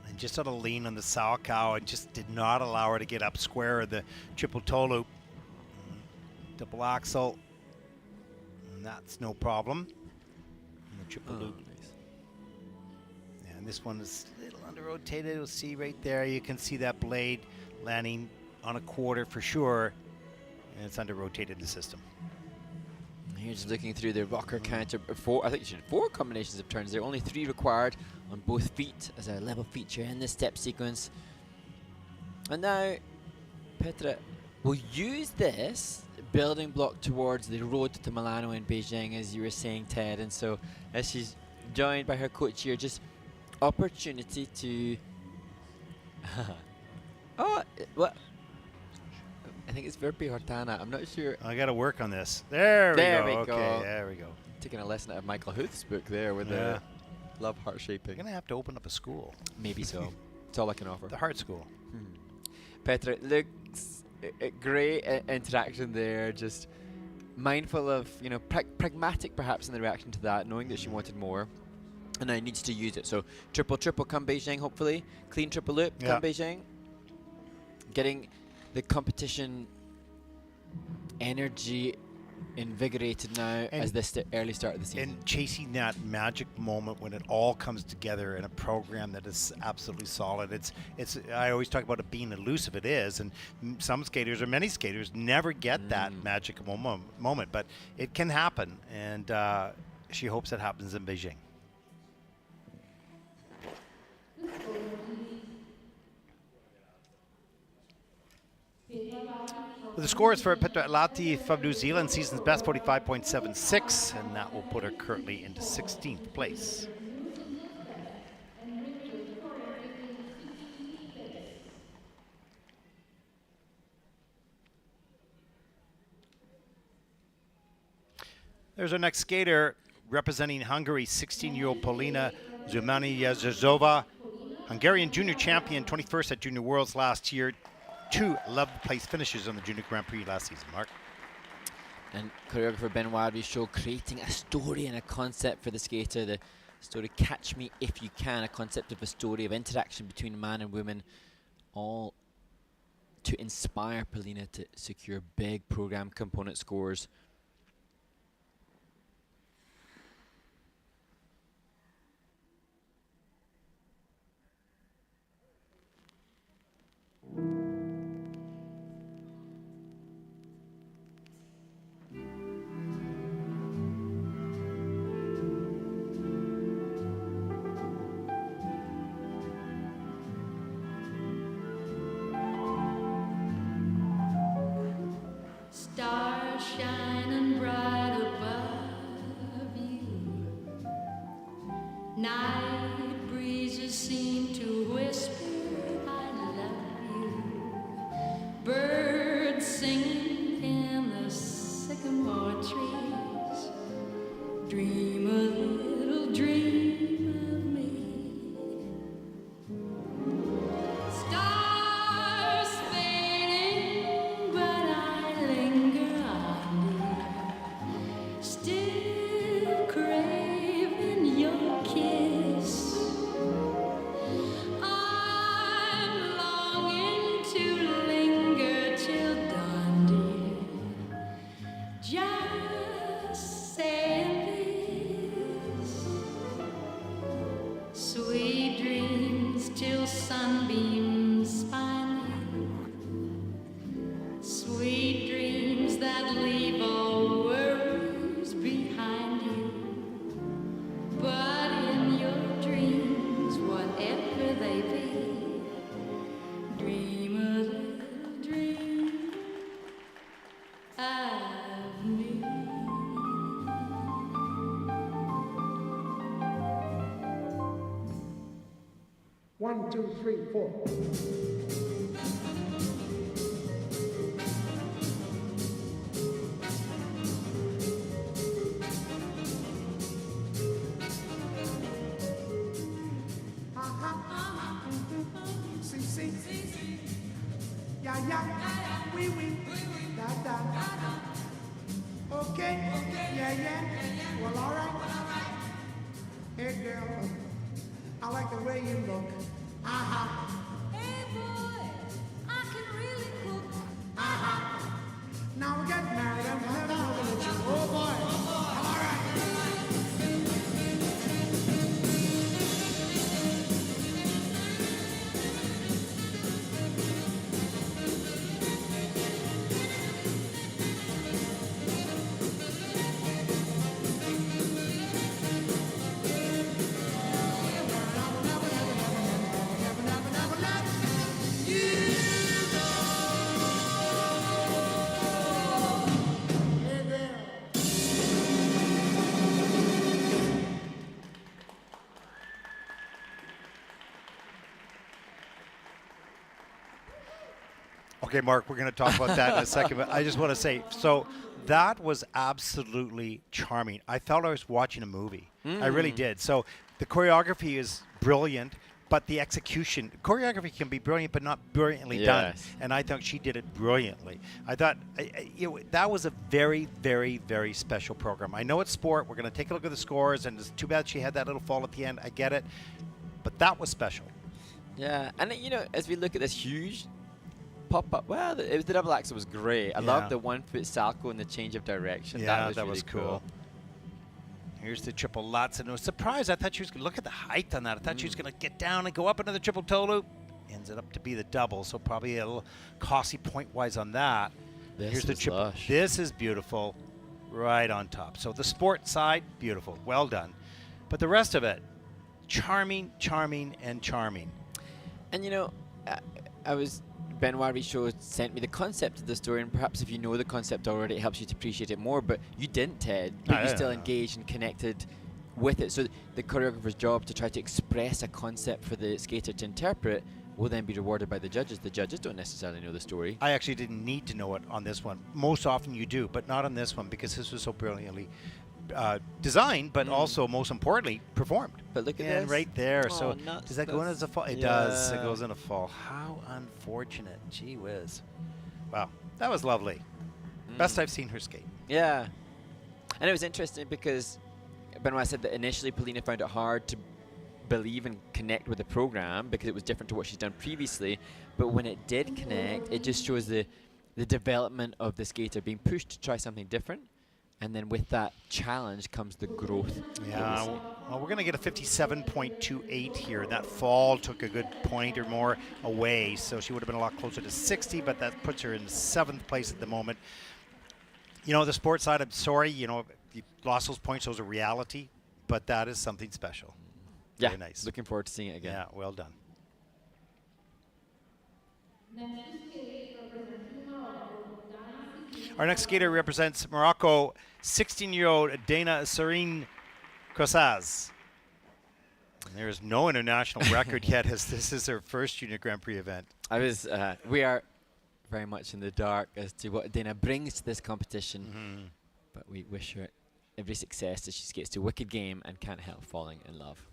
And just sort of lean on the Sauerkau and just did not allow her to get up square of the triple toe loop. Double axel, and that's no problem. And the triple loop. Nice. And this one is a little under-rotated. You'll see right there, you can see that blade landing on a quarter for sure, and it's under-rotated in the system. Here, just looking through the rocker counter, I think she did 4 combinations of turns there, only 3 required on both feet as a level feature in this step sequence. And now Petra will use this building block towards the road to Milano and Beijing, as you were saying, Ted. And so as she's joined by her coach here, just opportunity to what? I think it's Verpi Hortana. I'm not sure. I got to work on this. There we go. go. Okay, there we go. Taking a lesson out of Michael Huth's book there with the love heart shaping. You're going to have to open up a school. Maybe so. It's all I can offer. The heart school. Petra, looks great interaction there, just mindful of, you know, pragmatic perhaps in the reaction to that, knowing that she wanted more. And now needs to use it. So triple come Beijing, hopefully. Clean triple loop, come Beijing. Getting the competition energy invigorated now as this early start of the season. And chasing that magic moment when it all comes together in a program that is absolutely solid. It's I always talk about it being elusive. It is, and some skaters or many skaters never get that magic moment, but it can happen, and she hopes it happens in Beijing. The scores for Petra Lahti from New Zealand, season's best 45.76, and that will put her currently into 16th place. There's our next skater representing Hungary, 16-year-old Polina Dzsumanyijazova, Hungarian junior champion, 21st at Junior Worlds last year. 2 11th place finishes on the Junior Grand Prix last season, Mark. And choreographer Ben Wadley show creating a story and a concept for the skater. The story Catch Me If You Can, a concept of a story of interaction between man and woman, all to inspire Polina to secure big program component scores. Stars shining bright above you. Night breezes seem to whisper, I love you. Birds singing in the sycamore trees. Dream a little dream of me. Stars fading, but I linger on, still craving your kiss. I'm longing to linger till dawn, dear. Just saying this. Sweet dreams till sunbeams find you. Sweet dreams that leave all worries behind you. But in your dreams, whatever they be, dream a little dream of me. 1, 2, 3, 4. See, yeah, yeah, oui, da, da. Okay, yeah, well, all right. Hey, girl, I like the way you look. Hey boy, I can really cook. Now we get married and we'll never know the truth. Oh, boy, all right. Okay, Mark, we're going to talk about that in a second, but I just want to say, so that was absolutely charming. I felt I was watching a movie. I really did. So the choreography is brilliant, but the execution, choreography can be brilliant, but not brilliantly done. And I thought she did it brilliantly. I thought that was a very, very, very special program. I know it's sport. We're going to take a look at the scores, and it's too bad she had that little fall at the end. I get it. But that was special. Yeah, and you know, as we look at this huge pop-up, well, the double axel was great. I love the 1-foot salto and the change of direction. Yeah, that was really cool. Here's the triple Lutz, and I was surprised. I thought she was going to look at the height on that. I thought she was going to get down and go up another triple toe loop. Ends it up to be the double, so probably a little costly point-wise on that. Here's the triple. Lush. This is beautiful, right on top. So the sport side, beautiful, well done. But the rest of it, charming, charming, and charming. And you know, Benoit Richaud sent me the concept of the story, and perhaps if you know the concept already, it helps you to appreciate it more, but you didn't, Ted. But you still engaged and connected with it. So the choreographer's job to try to express a concept for the skater to interpret will then be rewarded by the judges. The judges don't necessarily know the story. I actually didn't need to know it on this one. Most often you do, but not on this one, because this was so brilliantly designed, but also, most importantly, performed. But look at this. And right there. Oh, so nuts. does that go in as a fall? It does. It goes in a fall. How unfortunate. Gee whiz. Wow. That was lovely. Best I've seen her skate. Yeah. And it was interesting because Benoit said that initially Polina found it hard to believe and connect with the program because it was different to what she's done previously. But when it did connect, it just shows the development of the skater being pushed to try something different. And then with that challenge comes the growth. Yeah, well, we're going to get a 57.28 here. That fall took a good point or more away, so she would have been a lot closer to 60, but that puts her in 7th place at the moment. You know, the sports side, I'm sorry, you know, you lost those points, those are reality, but that is something special. Yeah, very nice. Looking forward to seeing it again. Yeah, well done. Our next skater represents Morocco, 16-year-old Dana-Syrine Crausaz. There is no international record yet, as this is her first Junior Grand Prix event. We are very much in the dark as to what Dana brings to this competition, but we wish her every success as she skates to Wicked Game and can't help falling in love.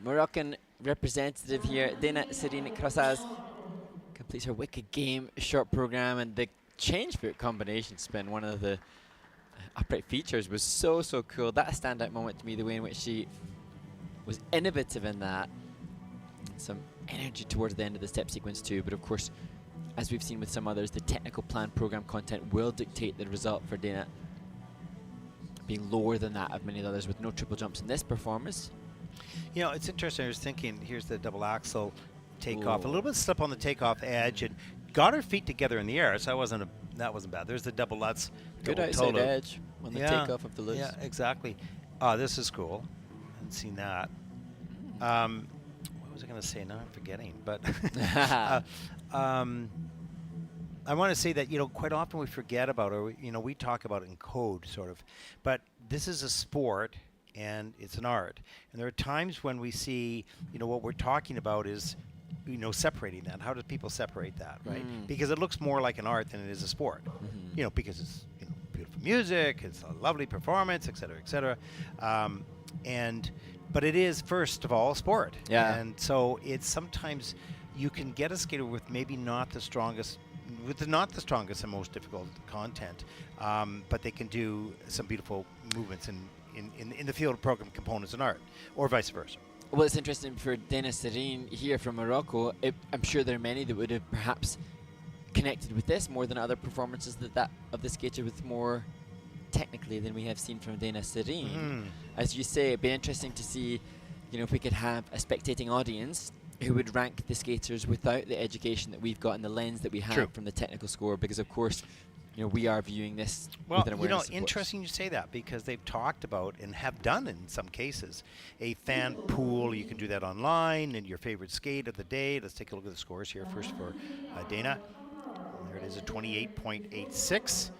Moroccan representative here, Dana-Syrine Crausaz, completes her wicked game short program, and the change foot combination spin, one of the upright features, was so cool. That a standout moment to me, the way in which she was innovative in that. Some energy towards the end of the step sequence too, but of course, as we've seen with some others, the technical plan program content will dictate the result for Dana, being lower than that of many of the others with no triple jumps in this performance. You know, it's interesting. I was thinking, here's the double axel takeoff, a little bit slip on the takeoff edge, and got her feet together in the air, so that wasn't bad. There's the double Lutz. Good outside edge on the takeoff of the Lutz. Yeah, exactly. This is cool. I haven't seen that. What was I going to say? Now I'm forgetting. But I want to say that, you know, quite often we forget about, or, you know, we talk about it in code, sort of. But this is a sport, and it's an art. And there are times when we see, you know, what we're talking about is, you know, separating that. How do people separate that, right? Because it looks more like an art than it is a sport. You know, because it's, you know, beautiful music, it's a lovely performance, et cetera, et cetera. But it is, first of all, a sport. Yeah. And so it's sometimes you can get a skater with maybe not the strongest and most difficult content, but they can do some beautiful movements in the field of program components and art, or vice versa. Well, it's interesting for Dana-Syrine here from Morocco. I'm sure there are many that would have perhaps connected with this more than other performances that of the skater with more technically than we have seen from Dana-Syrine. As you say, it'd be interesting to see, you know, if we could have a spectating audience who would rank the skaters without the education that we've got and the lens that we have from the technical score, because of course, you know, we are viewing this with an awareness. You know, interesting you say that, because they've talked about, and have done in some cases, a fan pool. You can do that online, and your favorite skate of the day. Let's take a look at the scores here first for Dana. There it is, a 28.86,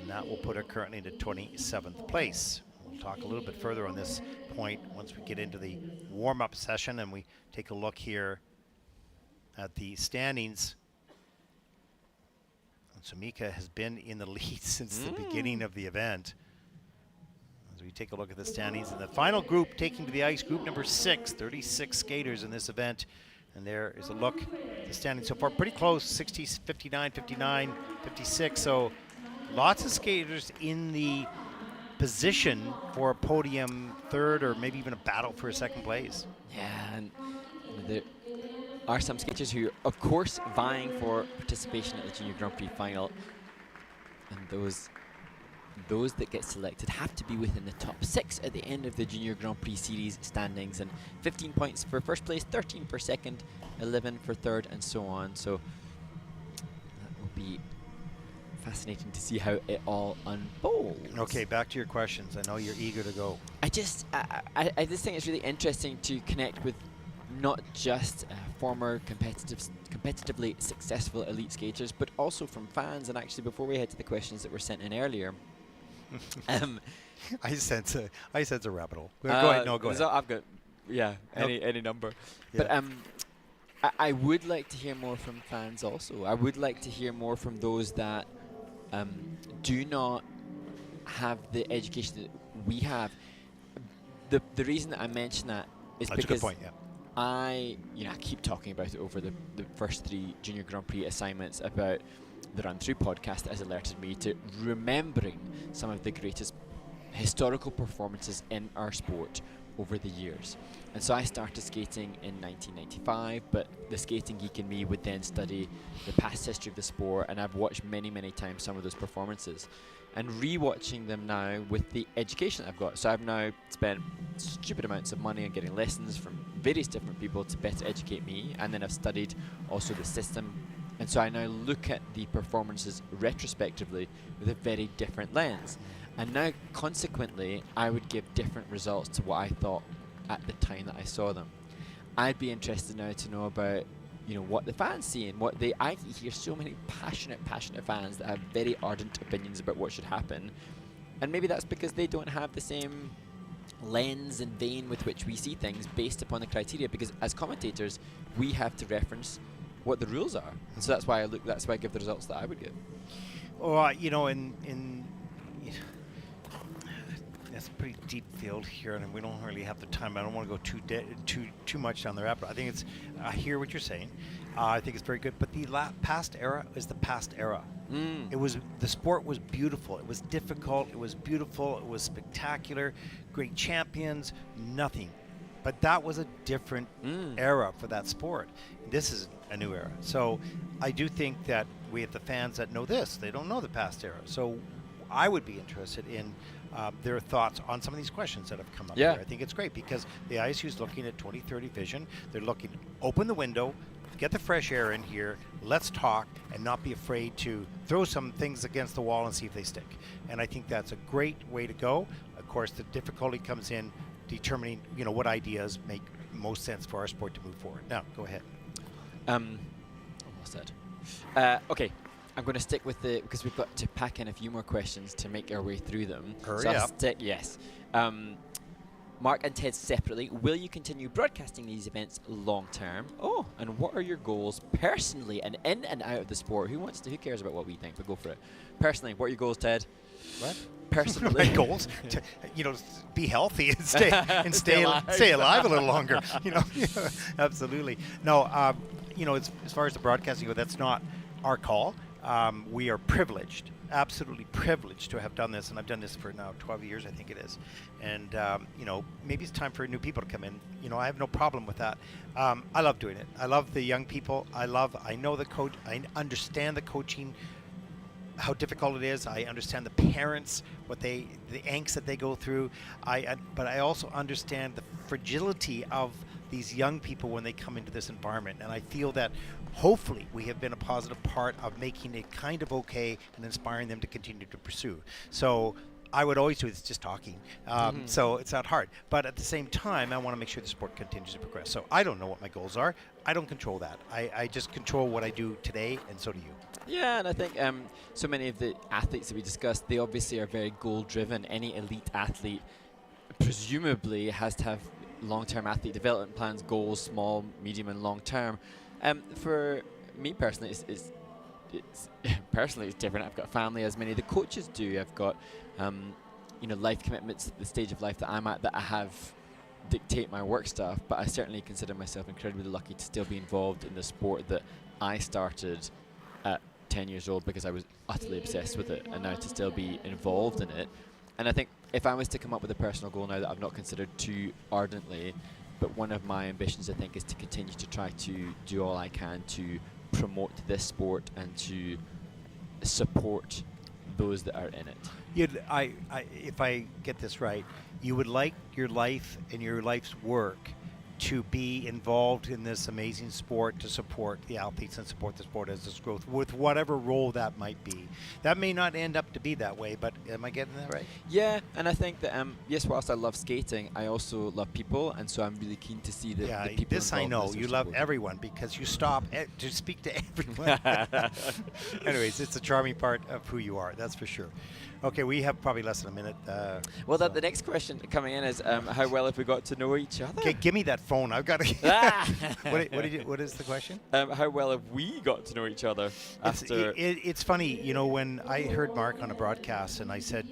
and that will put her currently into 27th place. We'll talk a little bit further on this point once we get into the warm-up session, and we take a look here at the standings. Sumika has been in the lead since the beginning of the event. As we take a look at the standings, and the final group taking to the ice, group number 6, 36 skaters in this event. And there is a look at the standings so far. Pretty close, 60, 59, 59, 56. So lots of skaters in the position for a podium third, or maybe even a battle for a second place. Yeah, and there are some skaters who, of course, vying for participation at the Junior Grand Prix final, and those that get selected have to be within the top 6 at the end of the Junior Grand Prix Series standings, and 15 points for first place, 13 for second, 11 for third, and so on. So that will be fascinating to see how it all unfolds. Okay, back to your questions. I know you're eager to go. I just think it's really interesting to connect with not just former competitively successful elite skaters, but also from fans. And actually, before we head to the questions that were sent in earlier, I sense a rabbit hole. Go ahead. No, go ahead. I've got any number. Yeah. But I would like to hear more from fans also. I would like to hear more from those that do not have the education that we have. The reason that I mention that is That's because a good point, yeah. I keep talking about it over the first 3 Junior Grand Prix assignments about the Run Through podcast that has alerted me to remembering some of the greatest historical performances in our sport over the years. And so I started skating in 1995, but the skating geek in me would then study the past history of the sport, and I've watched many, many times some of those performances. And re-watching them now with the education I've got. So I've now spent stupid amounts of money on getting lessons from various different people to better educate me, and then I've studied also the system. And so I now look at the performances retrospectively with a very different lens. And now, consequently, I would give different results to what I thought at the time that I saw them. I'd be interested now to know about, what the fans see, and I hear so many passionate fans that have very ardent opinions about what should happen. And maybe that's because they don't have the same lens and vein with which we see things based upon the criteria, because as commentators, we have to reference what the rules are. And so that's why I give the results that I would give. Well, it's a pretty deep field here, and we don't really have the time. I don't want to go too much down the rabbit. I think it's. I hear what you're saying. I think it's very good. But the past era is the past era. It was the sport was beautiful. It was difficult. It was beautiful. It was spectacular. Great champions. Nothing. But that was a different era for that sport. This is a new era. So I do think that we have the fans that know this. They don't know the past era. So I would be interested in their thoughts on some of these questions that have come up here. I think it's great because the ISU is looking at 2030 vision. They're looking, open the window, get the fresh air in here, let's talk, and not be afraid to throw some things against the wall and see if they stick. And I think that's a great way to go. Of course, the difficulty comes in determining, what ideas make most sense for our sport to move forward. Now, go ahead. Almost said. Okay, I'm going to stick with because we've got to pack in a few more questions to make our way through them. Hurry so up. Yes. Mark and Ted separately, will you continue broadcasting these events long term? Oh, and what are your goals personally and in and out of the sport? Who cares about what we think? But go for it. Personally, what are your goals, Ted? What? Personally, my goals to, be healthy and stay alive a little longer. Absolutely. No, as far as the broadcasting go, that's not our call. We are privileged, absolutely privileged to have done this, and I've done this for now 12 years, I think it is. And maybe it's time for new people to come in. I have no problem with that. I love doing it. I love the young people. I know the coach. I understand the coaching, how difficult it is. I understand the parents, the angst that they go through. But I also understand the fragility of these young people when they come into this environment. And I feel that hopefully we have been a positive part of making it kind of okay and inspiring them to continue to pursue. So I would always do this just talking. So it's not hard. But at the same time, I want to make sure the sport continues to progress. So I don't know what my goals are. I don't control that. I just control what I do today, and so do you. Yeah, and I think so many of the athletes that we discussed, they obviously are very goal-driven. Any elite athlete presumably has to have long-term athlete development plans, goals, small, medium, and long-term. For me personally, it's different. I've got a family, as many of the coaches do. I've got life commitments at the stage of life that I'm at that I have dictate my work stuff, but I certainly consider myself incredibly lucky to still be involved in the sport that I started at 10 years old because I was utterly obsessed with it, and now to still be involved in it. And I think if I was to come up with a personal goal now that I've not considered too ardently, but one of my ambitions, I think, is to continue to try to do all I can to promote this sport and to support those that are in it. If I get this right, you would like your life and your life's work to be involved in this amazing sport, to support the athletes and support the sport as its growth with whatever role that might be. That may not end up to be that way, but am I getting that right? Yeah, and I think that yes, whilst I love skating, I also love people, and so I'm really keen to see the people. This I know. You love everyone because you stop to speak to everyone. Anyways, it's a charming part of who you are, that's for sure. Okay, we have probably less than a minute. The next question coming in is how well have we got to know each other? Okay, give me that phone. I've got to. What is the question? How well have we got to know each other? It's funny, when I heard Mark on a broadcast, and I said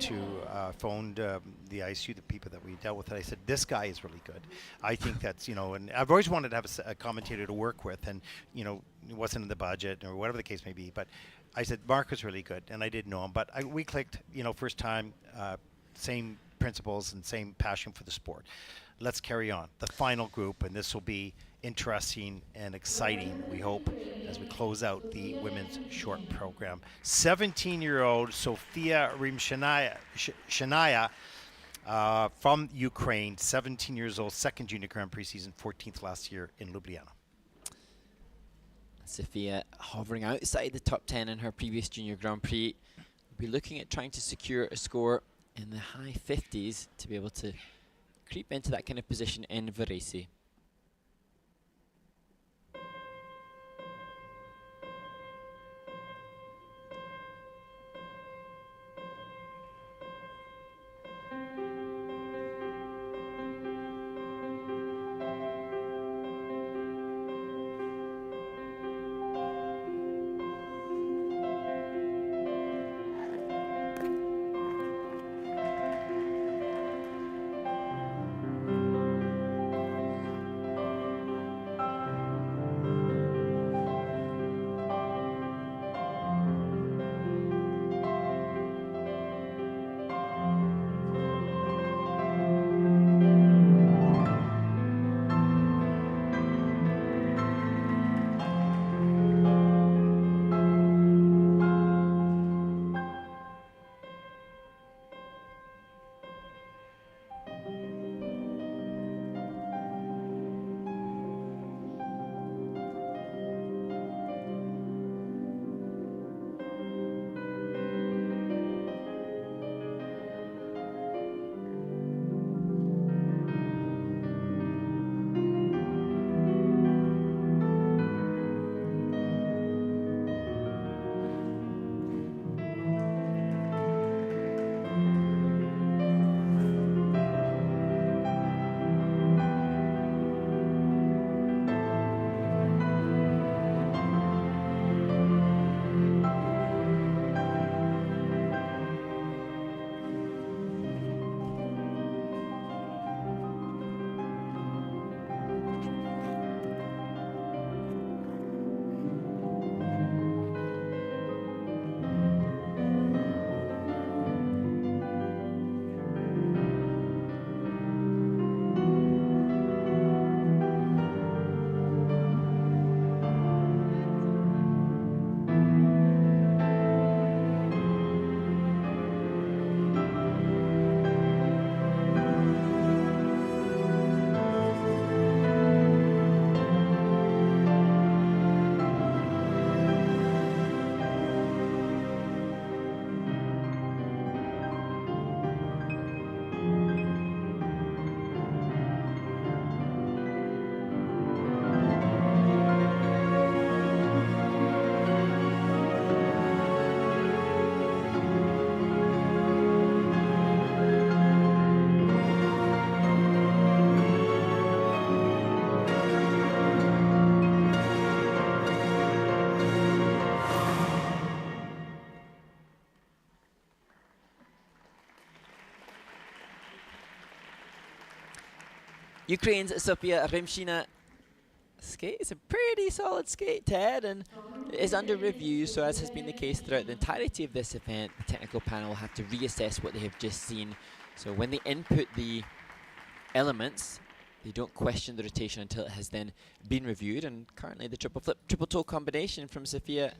phoned the ISU, the people that we dealt with, and I said, this guy is really good. I think that's, and I've always wanted to have a commentator to work with, and, it wasn't in the budget or whatever the case may be, but I said, Mark was really good, and I didn't know him, but we clicked, first time, same principles and same passion for the sport. Let's carry on. The final group, and this will be interesting and exciting, we hope, as we close out the women's short program. 17-year-old Sophia Rymshyna from Ukraine, 17 years old, second junior Grand Prix season, 14th last year in Ljubljana. Sophia hovering outside the top 10 in her previous junior Grand Prix. We'll be looking at trying to secure a score in the high 50s to be able to creep into that kind of position in Varese. Ukraine's Sophia Rymshyna skate is a pretty solid skate, Ted, and is under review. So as has been the case throughout the entirety of this event, the technical panel will have to reassess what they have just seen. So when they input the elements, they don't question the rotation until it has then been reviewed. And currently the triple flip, triple toe combination from Sophia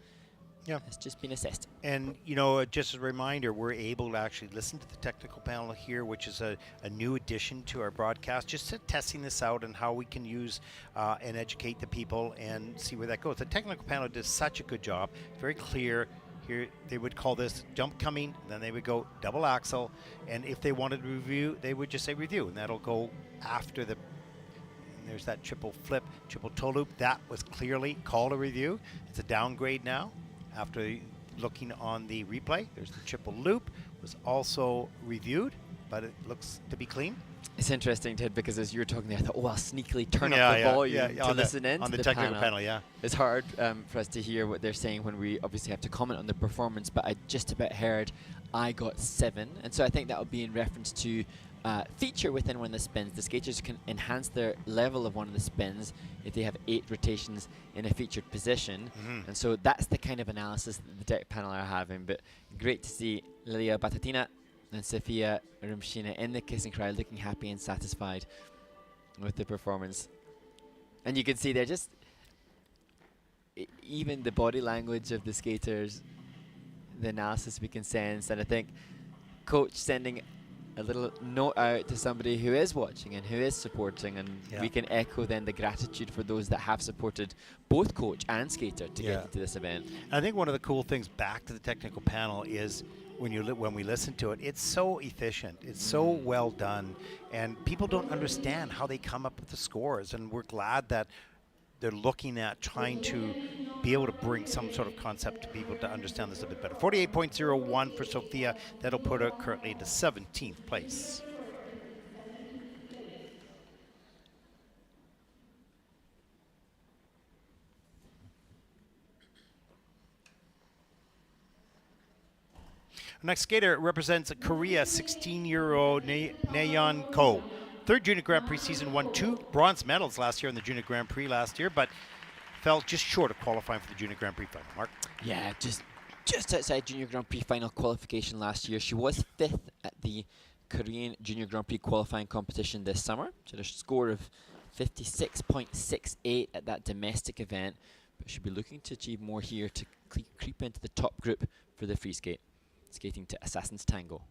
has just been assessed. And, you know, just as a reminder, we're able to actually listen to the technical panel here, which is a new addition to our broadcast, just testing this out and how we can use and educate the people and see where that goes. The technical panel does such a good job, very clear. Here they would call this jump coming, then they would go double axel, and if they wanted to review, they would just say review, and that'll go after the. And there's that triple flip, triple toe loop. That was clearly called a review. It's a downgrade now. After looking on the replay, there's the triple loop, was also reviewed, but it looks to be clean. It's interesting, Ted, because as you were talking there, I thought, oh, I'll sneakily turn up the volume to listen in on to the technical panel. Yeah, it's hard for us to hear what they're saying when we obviously have to comment on the performance, but I just about heard I got 7, and so I think that would be in reference to feature within one of the spins. The skaters can enhance their level of one of the spins if they have 8 rotations in a featured position, and so that's the kind of analysis that the tech panel are having. But great to see Lilia Batatina and Sophia Rymshyna in the kissing crowd, looking happy and satisfied with the performance. And you can see they're just even the body language of the skaters, the analysis we can sense, and I think coach sending a little note out to somebody who is watching and who is supporting, and we can echo then the gratitude for those that have supported both coach and skater to get into this event. I think one of the cool things back to the technical panel is when we listen to it, it's so efficient, it's so well done, and people don't understand how they come up with the scores, and we're glad that they're looking at trying to be able to bring some sort of concept to people to understand this a bit better. 48.01 for Sophia. That'll put her currently into 17th place. Our next skater represents Korea, 16-year-old Nayeon Ko. Third Junior Grand Prix season, won 2 bronze medals last year in the Junior Grand Prix last year, but fell just short of qualifying for the Junior Grand Prix final. Mark? Yeah, just outside Junior Grand Prix final qualification last year. She was 5th at the Korean Junior Grand Prix qualifying competition this summer. She had a score of 56.68 at that domestic event, but she'll be looking to achieve more here to creep into the top group for the free skate, skating to Assassin's Tango.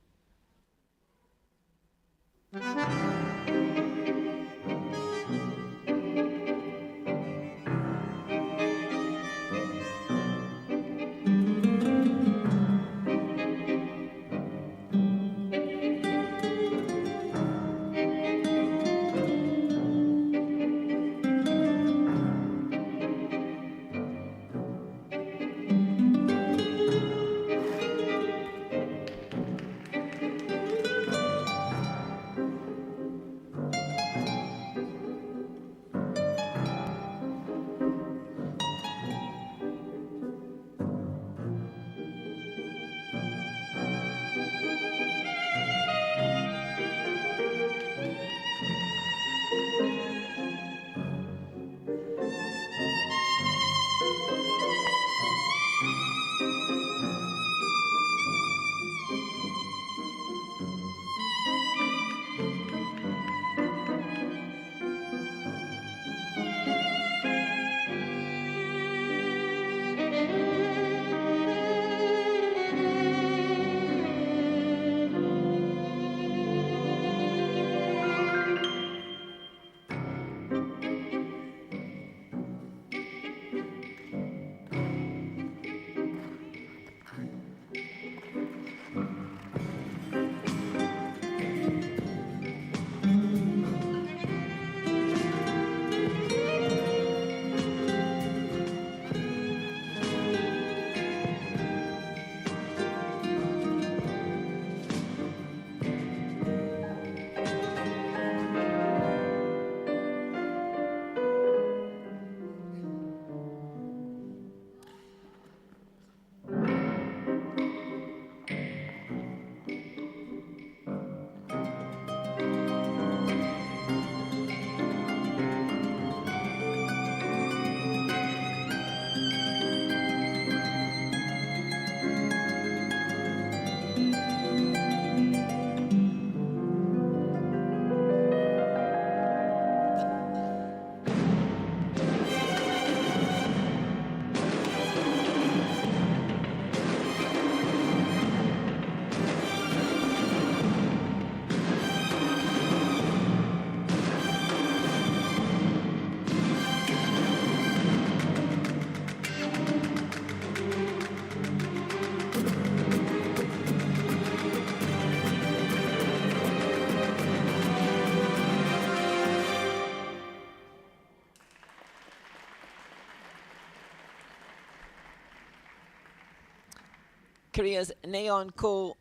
Korea's Nayeon Ko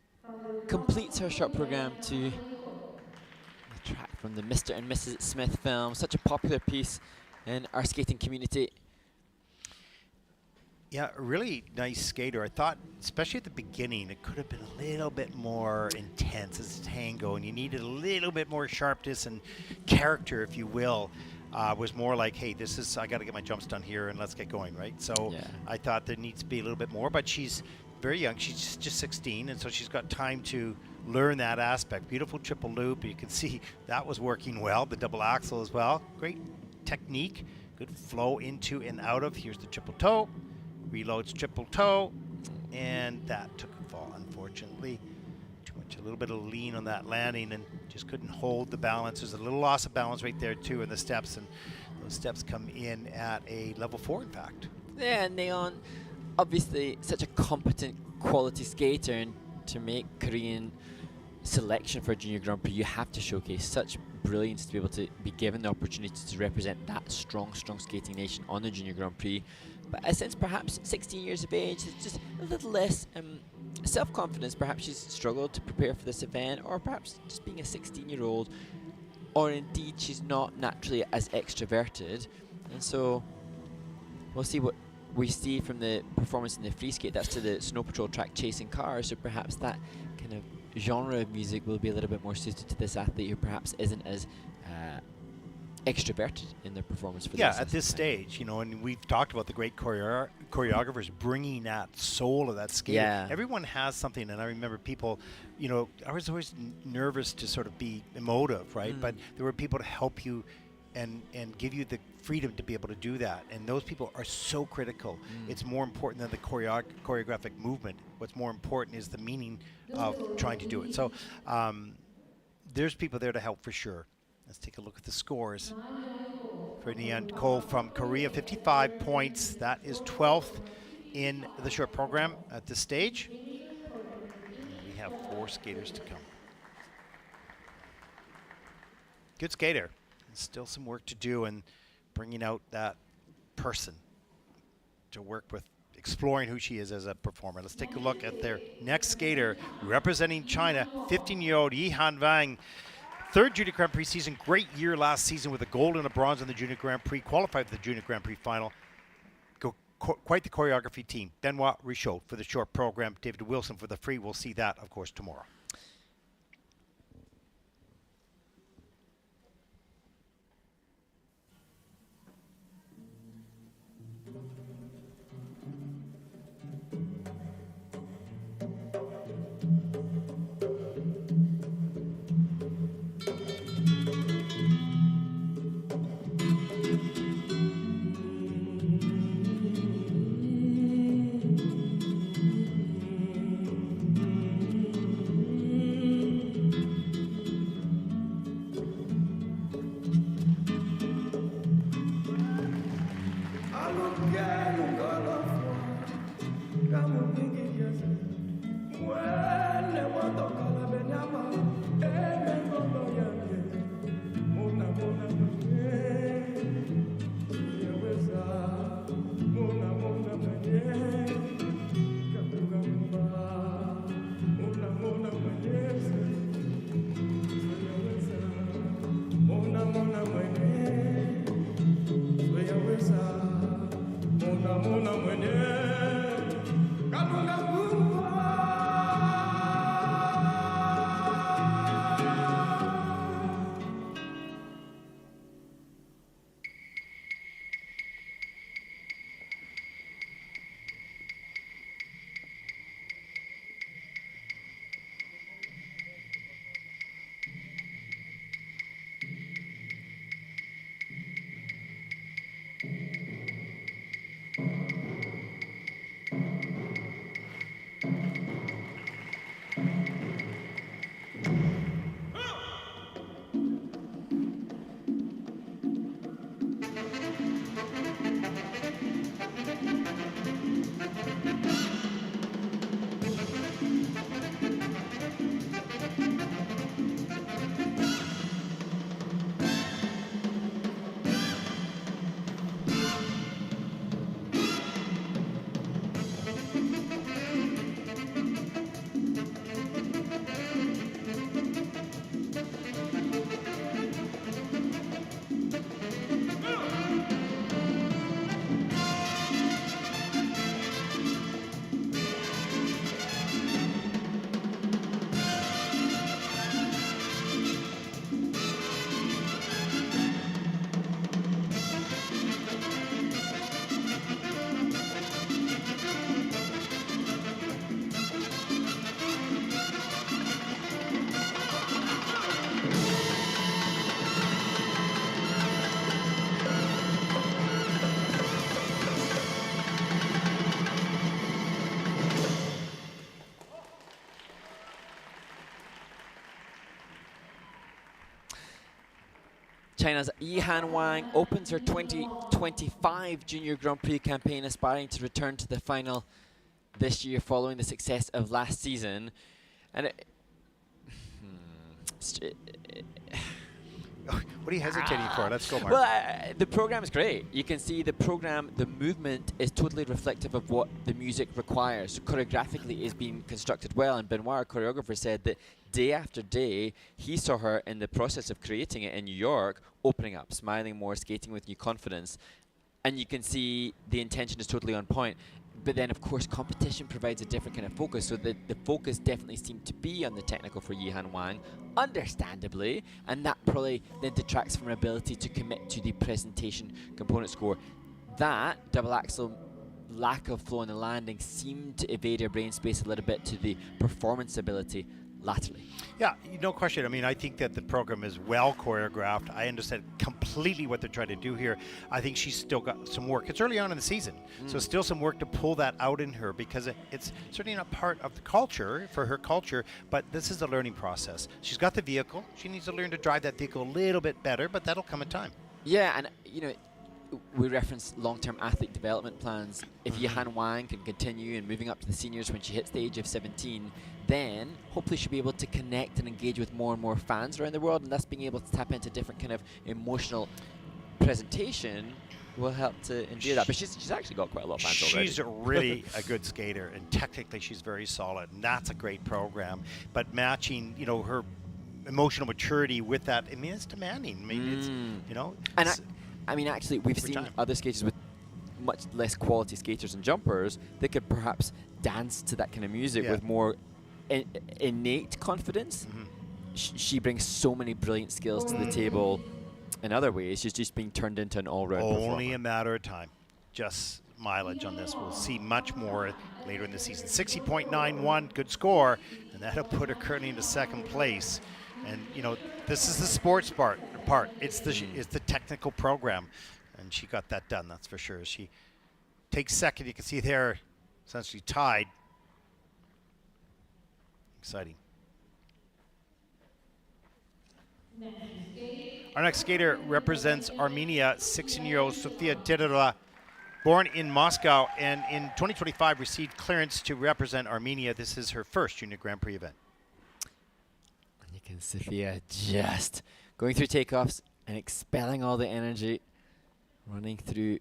completes her short program to the track from the Mr. and Mrs. Smith film, such a popular piece in our skating community. Yeah, a really nice skater. I thought, especially at the beginning, it could have been a little bit more intense as a tango, and you needed a little bit more sharpness and character, if you will. Was more like, hey, this is, I got to get my jumps done here and let's get going, right? So Yeah. I thought there needs to be a little bit more, but she's very young. She's just 16, and so she's got time to learn that aspect. Beautiful triple loop. You can see that was working well. The double axel as well. Great technique. Good flow into and out of. Here's the triple toe. Reloads triple toe, and that took a fall, unfortunately. Too much, a little bit of lean on that landing, and just couldn't hold the balance. There's a little loss of balance right there too in the steps, and those steps come in at a level 4, in fact. Yeah, Nayeon, obviously such a competent quality skater, and to make Korean selection for Junior Grand Prix, you have to showcase such brilliance to be able to be given the opportunity to represent that strong skating nation on the Junior Grand Prix. But since perhaps 16 years of age, it's just a little less self-confidence. Perhaps she's struggled to prepare for this event, or perhaps just being a 16-year-old, or indeed she's not naturally as extroverted. And so we'll see what we see from the performance in the free skate. That's to the Snow Patrol track Chasing Cars, so perhaps that kind of genre of music will be a little bit more suited to this athlete who perhaps isn't as extroverted in their performance for at this stage, you know, and we've talked about the great choreographers bringing that soul of that skate. Yeah. Everyone has something, and I remember people, you know, I was always nervous to sort of be emotive, right? But there were people to help you and give you the freedom to be able to do that, and those people are so critical. It's more important than the choreographic movement. What's more important is the meaning of trying to do it. So there's people there to help for sure. Let's take a look at the scores. For Nayeon Ko from Korea, 55 points. That is 12th in the short program at this stage. And we have 4 skaters to come. Good skater. Still some work to do in bringing out that person to work with, exploring who she is as a performer. Let's take a look at their next skater representing China, 15-year-old Yihan Wang. 3rd Junior Grand Prix season, great year last season with a gold and a bronze in the Junior Grand Prix, qualified for the Junior Grand Prix final. Quite the choreography team. Benoit Richaud for the short program, David Wilson for the free. We'll see that, of course, tomorrow. China's Yihan Wang opens her 2025 Junior Grand Prix campaign, aspiring to return to the final this year following the success of last season. And what are you hesitating for? Let's go, Mark. Well, the program is great. You can see the program, the movement is totally reflective of what the music requires. Choreographically is being constructed well, and Benoit, our choreographer, said that day after day, he saw her in the process of creating it in New York, opening up, smiling more, skating with new confidence. And you can see the intention is totally on point. But then, of course, competition provides a different kind of focus. So the focus definitely seemed to be on the technical for Yihan Wang, understandably. And that probably then detracts from her ability to commit to the presentation component score. That double axel lack of flow in the landing seemed to evade her brain space a little bit to the performance ability laterally. Yeah, no question. I mean, I think that the program is well choreographed. I understand completely what they're trying to do here. I think she's still got some work. It's early on in the season, so still some work to pull that out in her, because it's certainly not part of the culture, for her culture, but this is a learning process. She's got the vehicle. She needs to learn to drive that vehicle a little bit better, but that'll come in time. Yeah, and we reference long-term athlete development plans. If Yihan Wang can continue and moving up to the seniors when she hits the age of 17, then hopefully she'll be able to connect and engage with more and more fans around the world, and thus being able to tap into different kind of emotional presentation will help to endure that. But she's actually got quite a lot of fans already. She's really a good skater, and technically she's very solid, and that's a great program. But matching, her emotional maturity with that, I mean, it's demanding. I mean, it's, And I mean, actually, we've seen other skaters with much less quality skaters and jumpers that could perhaps dance to that kind of music with more innate confidence. She brings so many brilliant skills to the table in other ways. She's just being turned into an all-round performer. Only a matter of time. Just mileage on this. We'll see much more later in the season. 60.91, good score, and that'll put her currently into second place. And this is the sports part. It's the technical program, and she got that done. That's for sure. She takes second. You can see there, essentially tied. Exciting. Our next skater represents Armenia, 16-year-old Sophia Titova, born in Moscow, and in 2025 received clearance to represent Armenia. This is her first Junior Grand Prix event. And you can Sophia just going through takeoffs and expelling all the energy, running through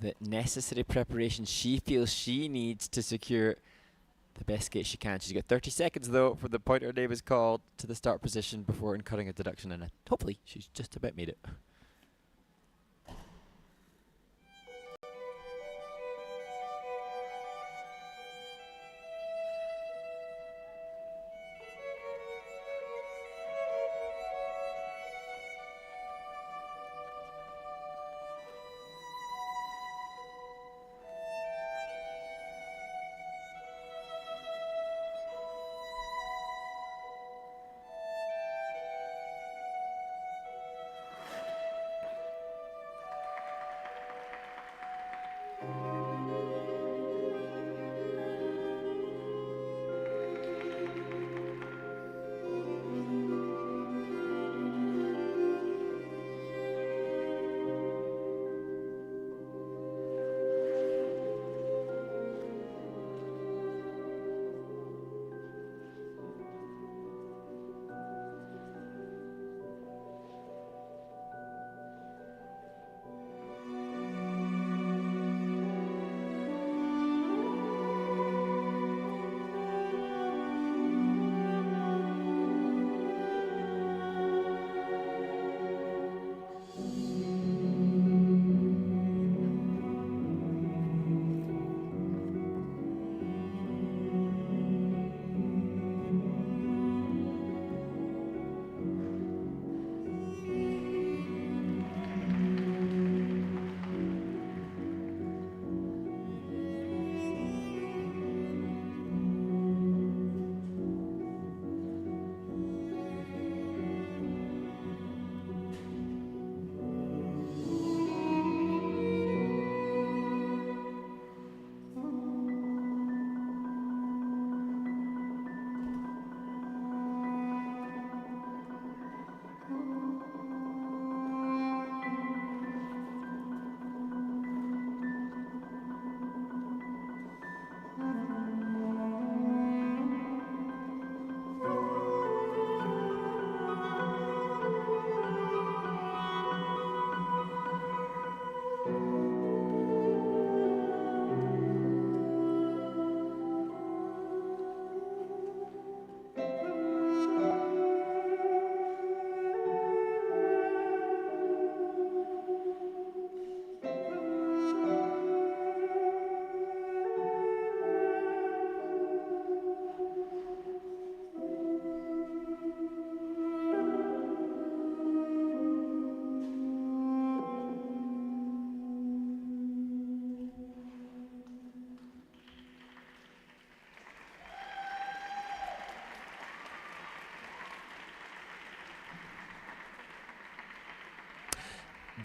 the necessary preparation she feels she needs to secure the best skate she can. She's got 30 seconds, though, for the point her name is called to the start position before incurring a deduction, and hopefully she's just about made it.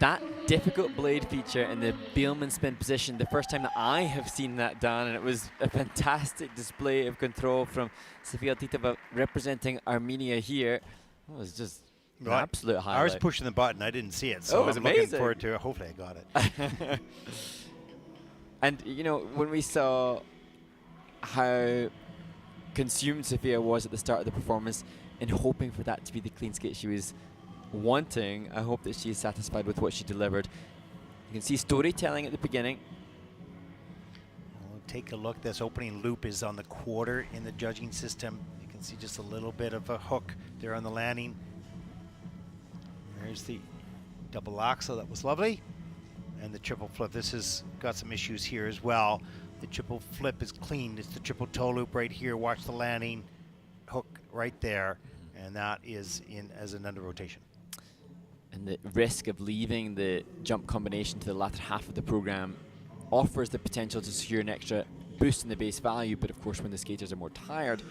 That difficult blade feature in the Biellmann spin position, the first time that I have seen that done, and it was a fantastic display of control from Sophia Titova representing Armenia here. It was just an absolute highlight. I was pushing the button. I didn't see it, so it was I'm amazing. looking forward to it. Hopefully I got it. And, you know, when we saw how consumed Sophia was at the start of the performance and hoping for that to be the clean skate she was wanting, I hope that she is satisfied with what she delivered. You can see storytelling at the beginning. We'll take a look. This opening loop is on the quarter in the judging system. You can see just a little bit of a hook there on the landing. There's the double axel. That was lovely. And the triple flip. This has got some issues here as well. The triple flip is clean. It's the triple toe loop right here. Watch the landing hook right there. And that is in as an under rotation. And the risk of leaving the jump combination to the latter half of the program offers the potential to secure an extra boost in the base value, but of course when the skaters are more tired,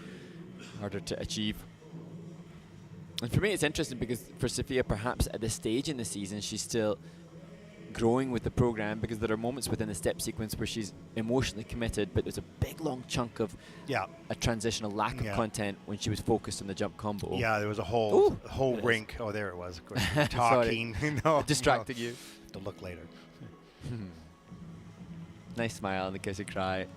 harder to achieve. And for me it's interesting because for Sophia, perhaps at this stage in the season, she's still growing with the program, because there are moments within the step sequence where she's emotionally committed, but there's a big long chunk of a transitional lack of content when she was focused on the jump combo. Yeah, there was a whole rink. Oh, there it was. Of course, talking. Distracting you. To look later. Nice smile and the kiss and cry.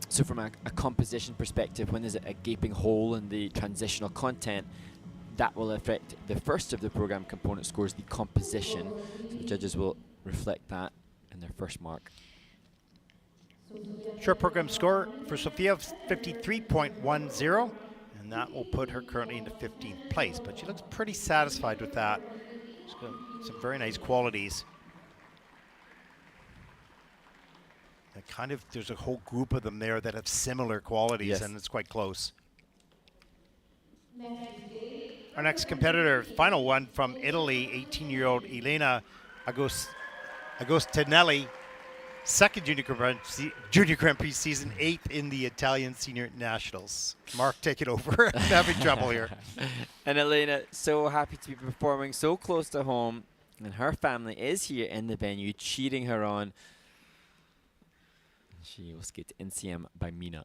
So from a composition perspective, when there's a gaping hole in the transitional content, that will affect the first of the program component scores, the composition. So the judges will reflect that in their first mark. Short program score for Sophia, 53.10, and that will put her currently into 15th place. But she looks pretty satisfied with that. She's got some very nice qualities. And kind of, there's a whole group of them there that have similar qualities, and it's quite close. Our next competitor, final one from Italy, 18-year-old Elena Agostinelli, second Junior Grand Prix season, 8th in the Italian Senior Nationals. Mark, take it over. I'm having trouble here. And Elena, so happy to be performing so close to home, and her family is here in the venue cheering her on. She will skate to NCM by Mina.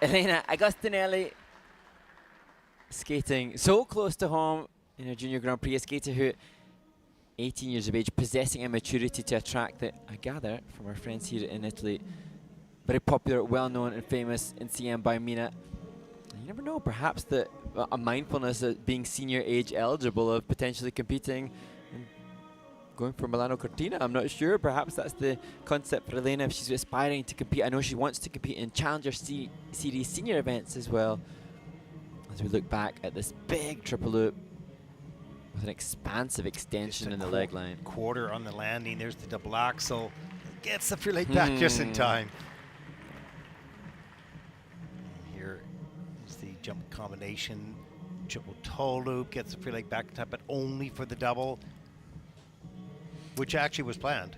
Elena Agostinelli skating so close to home in a junior Grand Prix, a skater who, 18 years of age, possessing a maturity to attract that, I gather, from our friends here in Italy, very popular, well-known and famous in CM by Mina. You never know, perhaps that a mindfulness of being senior age eligible, of potentially competing and going for Milano Cortina. I'm not sure, perhaps that's the concept for Elena if she's aspiring to compete. I know she wants to compete in Challenger Series senior events as well. As we look back at this big triple loop with an expansive extension in the leg line. Quarter on the landing, there's the double axel. Gets the free leg back just in time. And here is the jump combination. Triple toe loop, gets the free leg back in time, but only for the double, which actually was planned.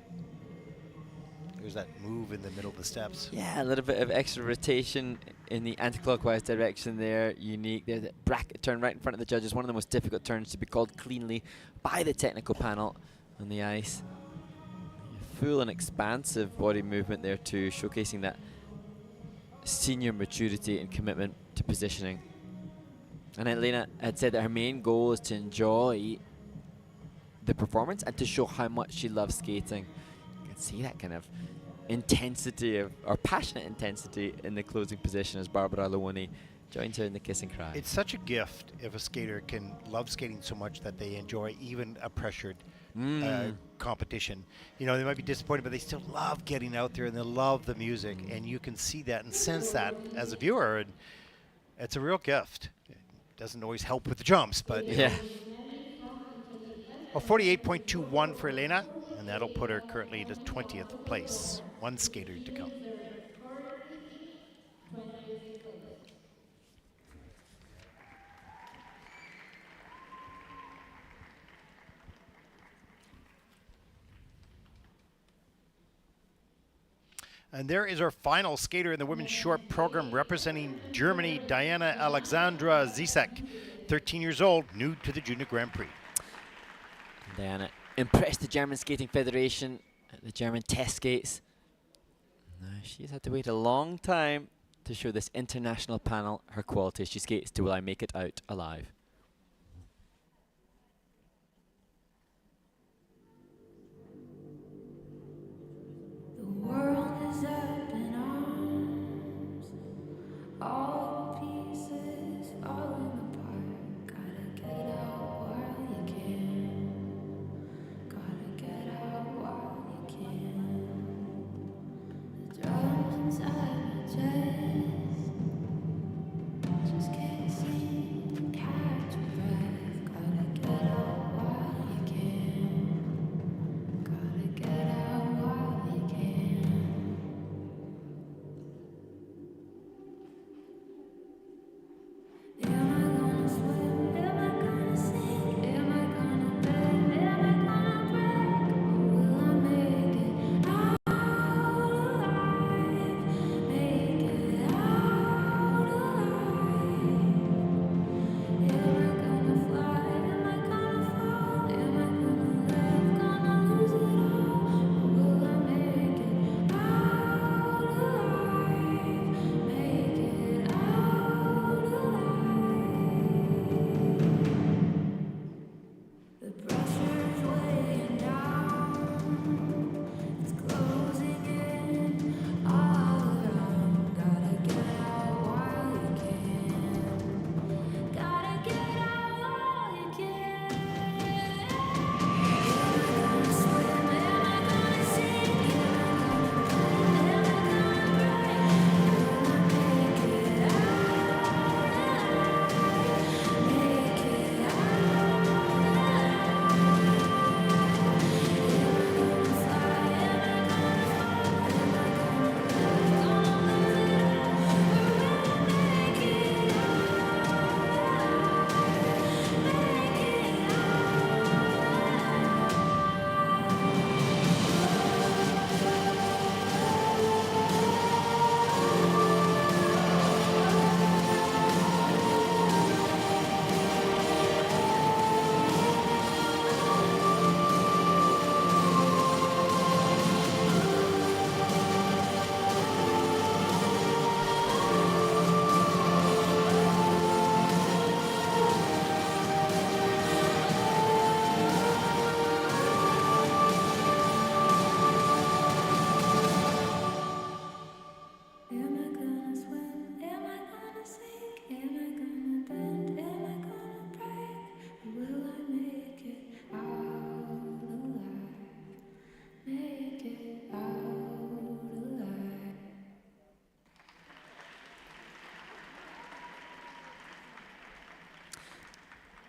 There's that move in the middle of the steps. Yeah, a little bit of extra rotation in the anti-clockwise direction there. Unique. There's a bracket turn right in front of the judges. One of the most difficult turns to be called cleanly by the technical panel on the ice. Full and expansive body movement there too, showcasing that senior maturity and commitment to positioning. And Elena had said that her main goal is to enjoy the performance and to show how much she loves skating. You can see that kind of intensity of, or passionate intensity in the closing position as Barbara Leone joins her in the kiss and cry. It's such a gift if a skater can love skating so much that they enjoy even a pressured competition. You know, they might be disappointed, but they still love getting out there and they love the music, and you can see that and sense that as a viewer, and it's a real gift. It doesn't always help with the jumps, but yeah. Well, 48.21 for Elena, and that'll put her currently to 20th place. One skater to come. And there is our final skater in the women's short program, representing Germany, Diana Alexandra Zizek, 13 years old, new to the Junior Grand Prix. Diana impressed the German Skating Federation at the German test skates. Now she's had to wait a long time to show this international panel her quality. She skates to Will I Make It Out Alive. The world is up in arms. All pieces falling apart. Gotta get out while you can. Gotta get out while you can. The drums inside my chest just can't seem to catch a breath. Gotta get out while you can. Gotta get out while you can. Am I gonna swim? Am I gonna sink? Am I gonna bend? Am I gonna break? Or will I make it out alive? Make it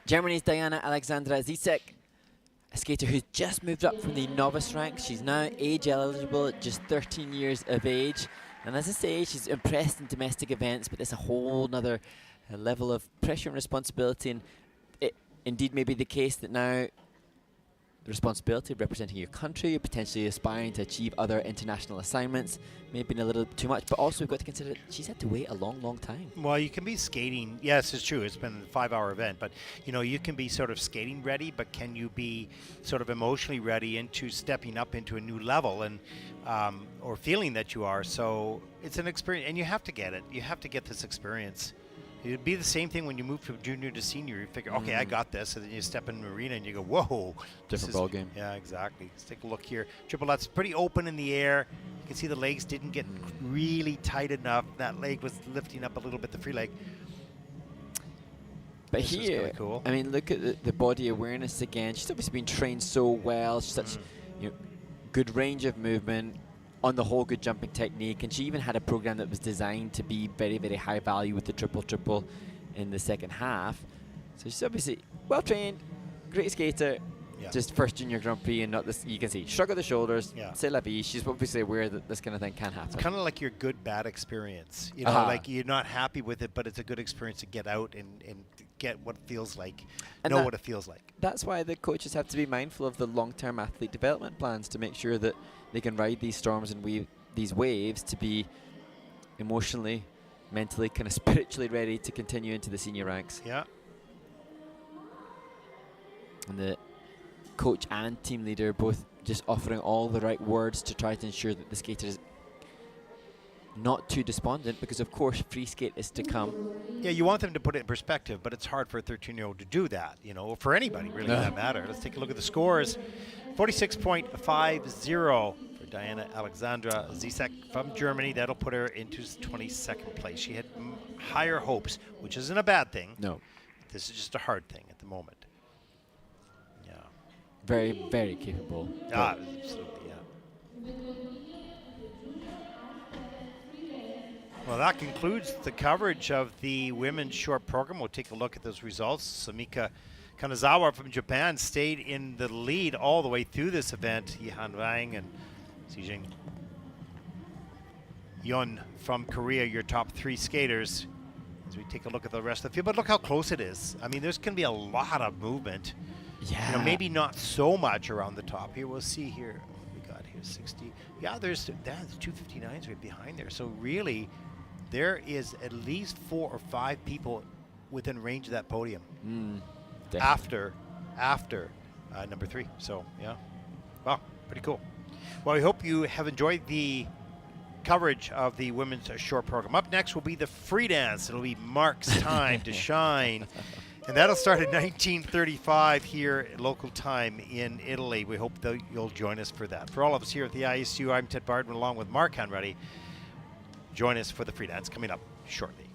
Germany's Diana Alexandra Zizek, a skater who's just moved up from the novice ranks. She's now age eligible at just 13 years of age. And as I say, she's impressed in domestic events, but there's a whole nother level of pressure and responsibility. And it indeed may be the case that now the responsibility of representing your country, potentially aspiring to achieve other international assignments, may have been a little too much. But also we've got to consider that she's had to wait a long, long time. Well, you can be skating. Yes, it's true. It's been a 5-hour event, but you know, you can be sort of skating ready, but can you be sort of emotionally ready into stepping up into a new level and or feeling that you are? So it's an experience, and you have to get it. You have to get this experience. It'd be the same thing when you move from junior to senior. You figure, okay, I got this, and then you step in the arena and you go, whoa. Different ball game. Yeah, exactly. Let's take a look here. Triple Lutz, pretty open in the air. You can see the legs didn't get really tight enough. That leg was lifting up a little bit, the free leg. But This is here, kinda cool. I mean, look at the body awareness again. She's obviously been trained so well. She's such good range of movement. On the whole, good jumping technique, and she even had a program that was designed to be very, very high value with the triple in the second half. So she's obviously well trained, great skater. Yeah. Just first junior Grand Prix, and not this. You can see shrug of the shoulders. Yeah. C'est la vie. She's obviously aware that this kind of thing can happen. It's kind of like your good bad experience. You know, like you're not happy with it, but it's a good experience to get out and get what it feels like, And know that- what it feels like. That's why the coaches have to be mindful of the long-term athlete development plans to make sure that they can ride these storms and these waves to be emotionally, mentally, kind of spiritually ready to continue into the senior ranks. Yeah. And the coach and team leader both just offering all the right words to try to ensure that the skater is not too despondent, because of course free skate is to come. Yeah, you want them to put it in perspective, but it's hard for a 13-year-old to do that, you know, for anybody really for that matter. Let's take a look at the scores. 46.50 for Diana Alexandra Zizek from Germany. That'll put her into 22nd place. She had higher hopes, which isn't a bad thing. No. This is just a hard thing at the moment. Yeah. Very, very capable. Absolutely, yeah. Well, that concludes the coverage of the women's short program. We'll take a look at those results. Sumika Kanazawa from Japan stayed in the lead all the way through this event. Yihan Wang and Seojin Youn from Korea, your top 3 skaters. As we take a look at the rest of the field, but look how close it is. I mean, there's going to be a lot of movement. Yeah. You know, maybe not so much around the top here. We'll see here. What we got here, 60. Yeah, there's 259s right behind there. So really, there is at least 4 or 5 people within range of that podium after number 3. So yeah, wow, pretty cool. Well, we hope you have enjoyed the coverage of the women's short program. Up next will be the free dance. It'll be Mark's time to shine. And that'll start at 19:35 here at local time in Italy. We hope that you'll join us for that. For all of us here at the ISU, I'm Ted Bardman along with Mark Hanruddy. Join us for the free dance coming up shortly.